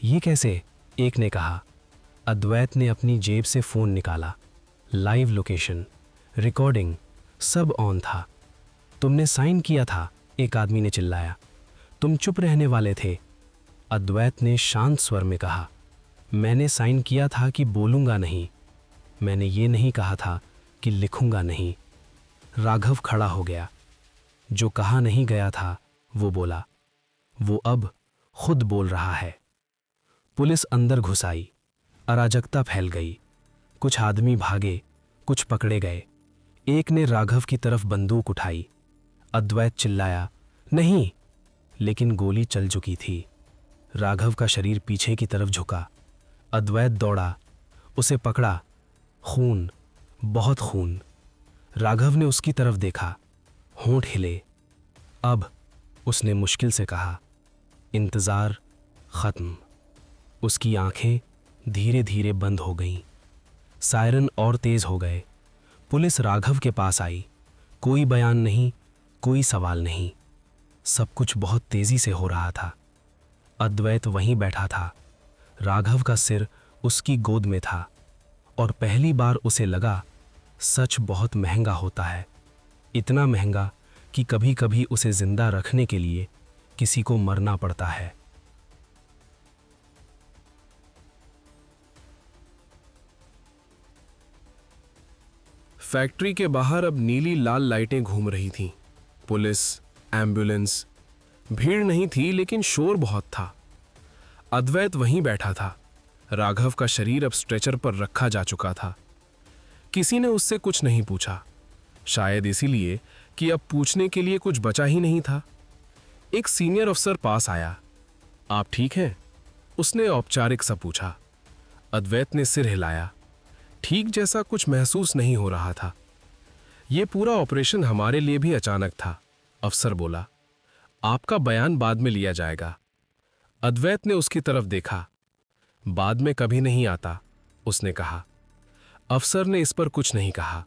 ये कैसे? एक ने कहा। अद्वैत ने अपनी जेब से फोन निकाला। लाइव लोकेशन, रिकॉर्डिंग, सब ऑन था। तुमने साइन किया था, एक आदमी ने चिल्लाया। तुम चुप रहने वाले थे, अद्वैत ने शांत स्वर में कहा। मैंने साइन किया था कि बोलूंगा नहीं, मैंने ये नहीं कहा था कि लिखूंगा नहीं। राघव खड़ा हो गया। जो कहा नहीं गया था वो बोला। वो अब खुद बोल रहा है। पुलिस अंदर घुस आई। अराजकता फैल गई। कुछ आदमी भागे, कुछ पकड़े गए। एक ने राघव की तरफ बंदूक उठाई। अद्वैत चिल्लाया, नहीं, लेकिन गोली चल चुकी थी। राघव का शरीर पीछे की तरफ झुका। अद्वैत दौड़ा, उसे पकड़ा। खून, बहुत खून। राघव ने उसकी तरफ देखा, होंठ हिले। अब, उसने मुश्किल से कहा, इंतजार खत्म। उसकी आंखें धीरे धीरे बंद हो गईं। सायरन और तेज हो गए। पुलिस राघव के पास आई। कोई बयान नहीं, कोई सवाल नहीं। सब कुछ बहुत तेजी से हो रहा था। अद्वैत वहीं बैठा था। राघव का सिर उसकी गोद में था और पहली बार उसे लगा सच बहुत महंगा होता है। इतना महंगा कि कभी कभी उसे जिंदा रखने के लिए किसी को मरना पड़ता है। फैक्ट्री के बाहर अब नीली लाल लाइटें घूम रही थीं। पुलिस, एम्बुलेंस, भीड़ नहीं थी लेकिन शोर बहुत था। अद्वैत वहीं बैठा था। राघव का शरीर अब स्ट्रेचर पर रखा जा चुका था। किसी ने उससे कुछ नहीं पूछा, शायद इसीलिए कि अब पूछने के लिए कुछ बचा ही नहीं था। एक सीनियर अफसर पास आया। आप ठीक हैं? उसने औपचारिक सा पूछा। अद्वैत ने सिर हिलाया। ठीक जैसा कुछ महसूस नहीं हो रहा था। यह पूरा ऑपरेशन हमारे लिए भी अचानक था, अफसर बोला। आपका बयान बाद में लिया जाएगा। अद्वैत ने उसकी तरफ देखा। बाद में कभी नहीं आता, उसने कहा। अफसर ने इस पर कुछ नहीं कहा।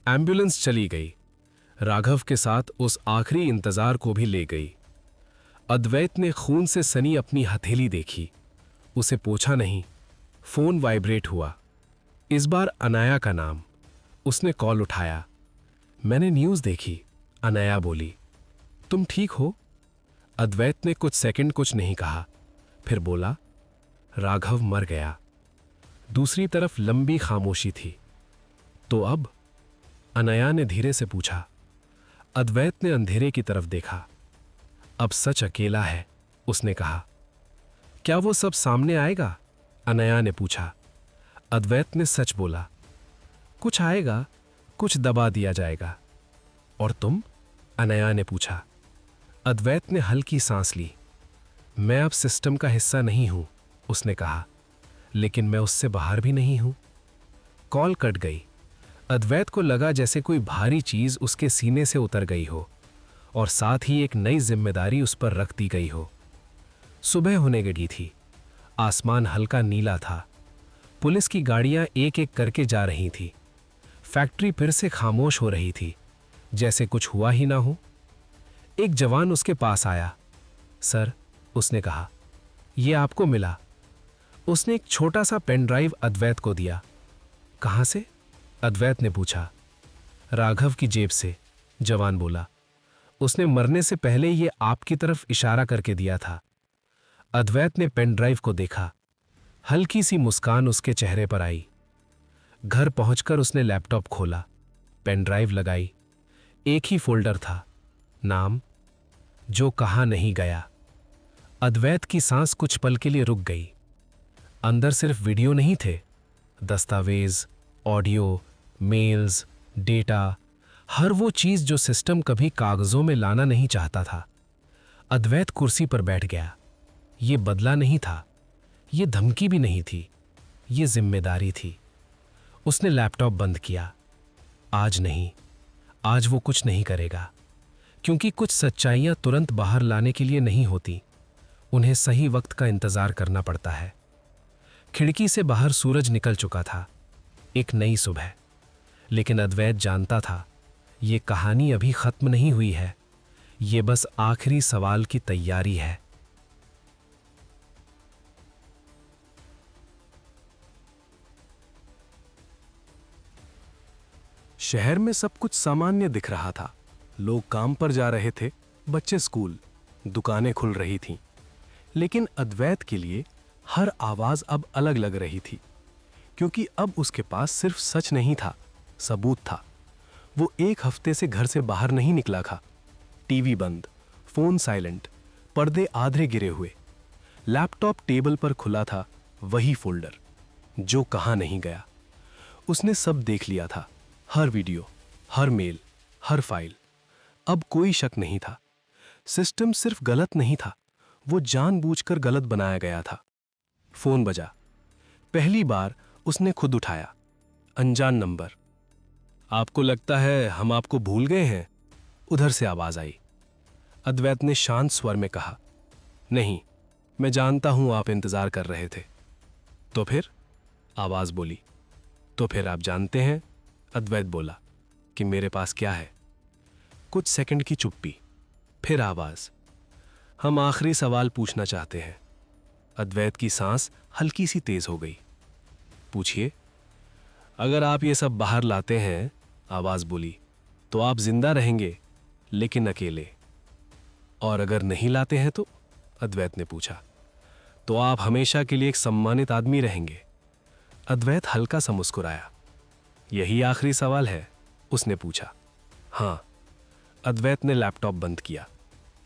एम्बुलेंस चली गई। राघव के साथ उस आखिरी इंतजार को भी ले गई। अद्वैत ने खून से सनी अपनी हथेली देखी। उसे पोंछा नहीं। फोन वाइब्रेट हुआ। इस बार अनाया का नाम। उसने कॉल उठाया। मैंने न्यूज़ देखी, अनाया बोली। तुम ठीक हो? अद्वैत ने कुछ सेकंड कुछ नहीं कहा, फिर बोला, राघव मर गया। दूसरी तरफ लंबी खामोशी थी। तो अब? अनाया ने धीरे से पूछा। अद्वैत ने अंधेरे की तरफ देखा। अब सच अकेला है, उसने कहा। क्या वो सब सामने आएगा? अनया ने पूछा। अद्वैत ने सच बोला। कुछ आएगा, कुछ दबा दिया जाएगा। और तुम? अनया ने पूछा। अद्वैत ने हल्की सांस ली। मैं अब सिस्टम का हिस्सा नहीं हूं, उसने कहा, लेकिन मैं उससे बाहर भी नहीं हूं। कॉल कट गई। अद्वैत को लगा जैसे कोई भारी चीज उसके सीने से उतर गई हो और साथ ही एक नई जिम्मेदारी उस पर रख दी गई हो। सुबह होने लगी थी। आसमान हल्का नीला था। पुलिस की गाड़ियां एक एक करके जा रही थी। फैक्ट्री फिर से खामोश हो रही थी, जैसे कुछ हुआ ही ना हो। एक जवान उसके पास आया। सर, उसने कहा, यह आपको मिला। उसने एक छोटा सा पेन ड्राइव अद्वैत को दिया। कहां से? अद्वैत ने पूछा। राघव की जेब से, जवान बोला। उसने मरने से पहले यह आपकी तरफ इशारा करके दिया था। अद्वैत ने पेन ड्राइव को देखा। हल्की सी मुस्कान उसके चेहरे पर आई। घर पहुंचकर उसने लैपटॉप खोला, पेन ड्राइव लगाई। एक ही फोल्डर था, नाम, जो कहा नहीं गया। अद्वैत की सांस कुछ पल के लिए रुक गई। अंदर सिर्फ वीडियो नहीं थे, दस्तावेज, ऑडियो, मेल्स, डेटा, हर वो चीज जो सिस्टम कभी कागजों में लाना नहीं चाहता था। अद्वैत कुर्सी पर बैठ गया। ये बदला नहीं था, ये धमकी भी नहीं थी, ये जिम्मेदारी थी। उसने लैपटॉप बंद किया। आज नहीं, आज वो कुछ नहीं करेगा, क्योंकि कुछ सच्चाइयां तुरंत बाहर लाने के लिए नहीं होती, उन्हें सही वक्त का इंतजार करना पड़ता है। खिड़की से बाहर सूरज निकल चुका था, एक नई सुबह। लेकिन अद्वैत जानता था, ये कहानी अभी खत्म नहीं हुई है, ये बस आखिरी सवाल की तैयारी है। शहर में सब कुछ सामान्य दिख रहा था। लोग काम पर जा रहे थे, बच्चे स्कूल, दुकानें खुल रही थीं। लेकिन अद्वैत के लिए हर आवाज अब अलग लग रही थी, क्योंकि अब उसके पास सिर्फ सच नहीं था, सबूत था। वो एक हफ्ते से घर से बाहर नहीं निकला था। टीवी बंद, फोन साइलेंट, पर्दे आधे गिरे हुए। लैपटॉप टेबल पर खुला था, वही फोल्डर जो कहा नहीं गया। उसने सब देख लिया था, हर वीडियो, हर मेल, हर फाइल। अब कोई शक नहीं था। सिस्टम सिर्फ गलत नहीं था, वो जानबूझकर गलत बनाया गया था। फोन बजा। पहली बार उसने खुद उठाया। अनजान नंबर। आपको लगता है हम आपको भूल गए हैं? उधर से आवाज आई। अद्वैत ने शांत स्वर में कहा, नहीं, मैं जानता हूं आप इंतजार कर रहे थे। तो फिर? आवाज बोली। तो फिर आप जानते हैं, अद्वैत बोला, कि मेरे पास क्या है। कुछ सेकंड की चुप्पी, फिर आवाज, हम आखिरी सवाल पूछना चाहते हैं। अद्वैत की सांस हल्की सी तेज हो गई। पूछिए। अगर आप ये सब बाहर लाते हैं, आवाज बोली, तो आप जिंदा रहेंगे, लेकिन अकेले। और अगर नहीं लाते हैं तो? अद्वैत ने पूछा। तो आप हमेशा के लिए एक सम्मानित आदमी रहेंगे। अद्वैत हल्का सा मुस्कुराया। यही आखिरी सवाल है? उसने पूछा। हाँ। अद्वैत ने लैपटॉप बंद किया,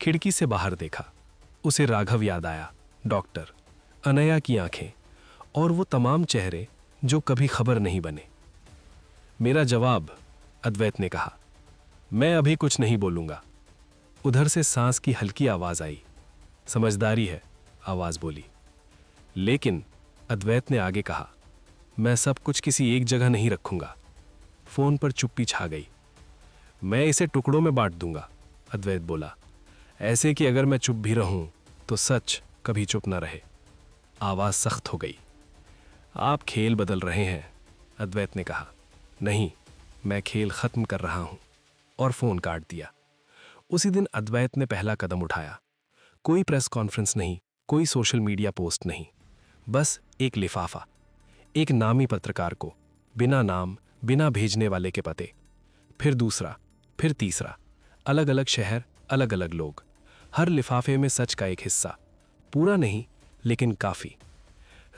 खिड़की से बाहर देखा। उसे राघव याद आया, डॉक्टर, अनया की आंखें और वो तमाम चेहरे जो कभी खबर नहीं बने। मेरा जवाब, अद्वैत ने कहा, मैं अभी कुछ नहीं बोलूंगा। उधर से सांस की हल्की आवाज आई। समझदारी है, आवाज बोली। लेकिन अद्वैत ने आगे कहा, मैं सब कुछ किसी एक जगह नहीं रखूंगा। फोन पर चुप्पी छा गई। मैं इसे टुकड़ों में बांट दूंगा, अद्वैत बोला, ऐसे कि अगर मैं चुप भी रहूं तो सच कभी चुप ना रहे। आवाज सख्त हो गई। आप खेल बदल रहे हैं, अद्वैत ने कहा। नहीं, मैं खेल खत्म कर रहा हूं। और फोन काट दिया। उसी दिन अद्वैत ने पहला कदम उठाया। कोई प्रेस कॉन्फ्रेंस नहीं, कोई सोशल मीडिया पोस्ट नहीं, बस एक लिफाफा, एक नामी पत्रकार को, बिना नाम, बिना भेजने वाले के पते। फिर दूसरा, फिर तीसरा, अलग अलग शहर, अलग अलग लोग। हर लिफाफे में सच का एक हिस्सा, पूरा नहीं लेकिन काफी।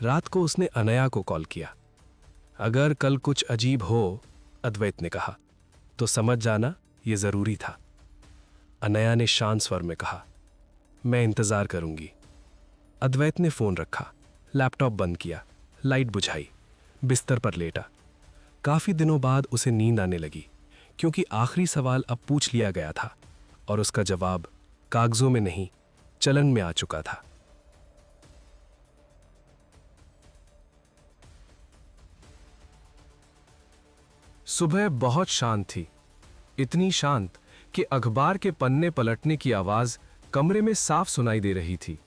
रात को उसने अनया को कॉल किया। अगर कल कुछ अजीब हो, अद्वैत ने कहा, तो समझ जाना ये जरूरी था। अनया ने शांत स्वर में कहा, मैं इंतजार करूंगी। अद्वैत ने फोन रखा, लैपटॉप बंद किया, लाइट बुझाई, बिस्तर पर लेटा। काफी दिनों बाद उसे नींद आने लगी, क्योंकि आखिरी सवाल अब पूछ लिया गया था और उसका जवाब कागजों में नहीं, चलन में आ चुका था। सुबह बहुत शांत थी, इतनी शांत कि अखबार के पन्ने पलटने की आवाज कमरे में साफ सुनाई दे रही थी।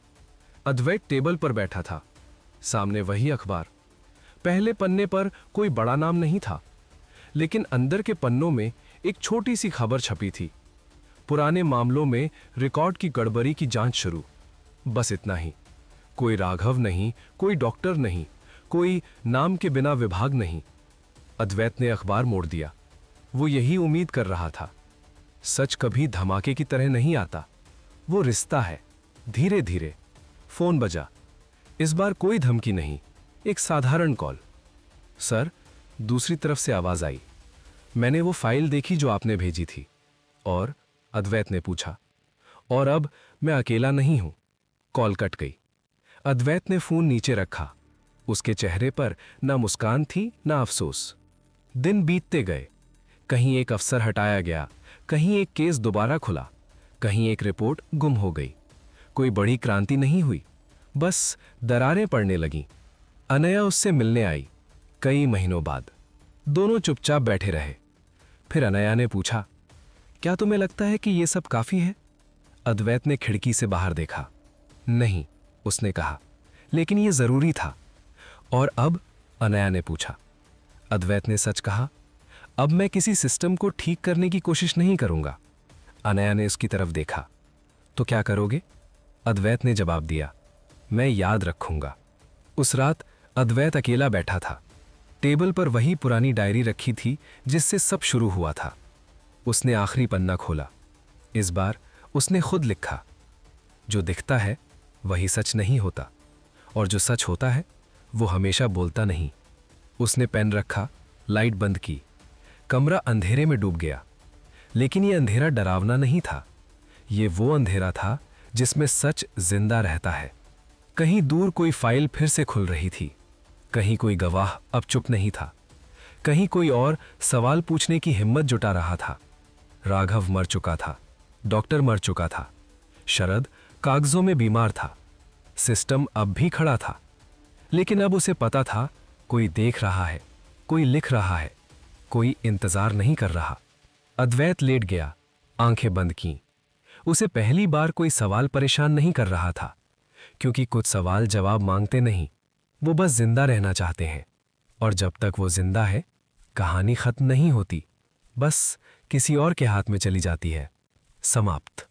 अद्वैत टेबल पर बैठा था, सामने वही अखबार। पहले पन्ने पर कोई बड़ा नाम नहीं था, लेकिन अंदर के पन्नों में एक छोटी सी खबर छपी थी। पुराने मामलों में रिकॉर्ड की गड़बड़ी की जांच शुरू। बस इतना ही। कोई राघव नहीं, कोई डॉक्टर नहीं, कोई नाम के बिना विभाग नहीं। अद्वैत ने अखबार मोड़ दिया। वो यही उम्मीद कर रहा था। सच कभी धमाके की तरह नहीं आता, वो रिश्ता है, धीरे धीरे। फोन बजा। इस बार कोई धमकी नहीं, एक साधारण कॉल। सर, दूसरी तरफ से आवाज आई। मैंने वो फाइल देखी जो आपने भेजी थी। और अद्वैत ने पूछा। और अब मैं अकेला नहीं हूं। कॉल कट गई। अद्वैत ने फोन नीचे रखा। उसके चेहरे पर ना मुस्कान थी, ना अफसोस। दिन बीतते गए। कहीं एक अफसर हटाया गया, कहीं एक केस दोबारा खुला, कहीं एक रिपोर्ट गुम हो गई। कोई बड़ी क्रांति नहीं हुई, बस दरारें पड़ने लगीं। अनया उससे मिलने आई, कई महीनों बाद। दोनों चुपचाप बैठे रहे। फिर अनया ने पूछा, क्या तुम्हें लगता है कि यह सब काफी है? अद्वैत ने खिड़की से बाहर देखा। नहीं, उसने कहा, लेकिन यह जरूरी था। और अब? अनया ने पूछा। अद्वैत ने सच कहा, अब मैं किसी सिस्टम को ठीक करने की कोशिश नहीं करूंगा। अनया ने उसकी तरफ देखा। तो क्या करोगे? अद्वैत ने जवाब दिया, मैं याद रखूंगा। उस रात अद्वैत अकेला बैठा था। टेबल पर वही पुरानी डायरी रखी थी जिससे सब शुरू हुआ था। उसने आखिरी पन्ना खोला। इस बार उसने खुद लिखा, जो दिखता है वही सच नहीं होता, और जो सच होता है वो हमेशा बोलता नहीं। उसने पेन रखा, लाइट बंद की। कमरा अंधेरे में डूब गया। लेकिन यह अंधेरा डरावना नहीं था। ये वो अंधेरा था जिसमें सच जिंदा रहता है। कहीं दूर कोई फाइल फिर से खुल रही थी। कहीं कोई गवाह अब चुप नहीं था। कहीं कोई और सवाल पूछने की हिम्मत जुटा रहा था। राघव मर चुका था, डॉक्टर मर चुका था, शरद कागजों में बीमार था, सिस्टम अब भी खड़ा था। लेकिन अब उसे पता था, कोई देख रहा है, कोई लिख रहा है, कोई इंतजार नहीं कर रहा। अद्वैत लेट गया, आंखें बंद कीं। उसे पहली बार कोई सवाल परेशान नहीं कर रहा था, क्योंकि कुछ सवाल जवाब मांगते नहीं, वो बस जिंदा रहना चाहते हैं। और जब तक वो जिंदा है, कहानी खत्म नहीं होती, बस किसी और के हाथ में चली जाती है। समाप्त।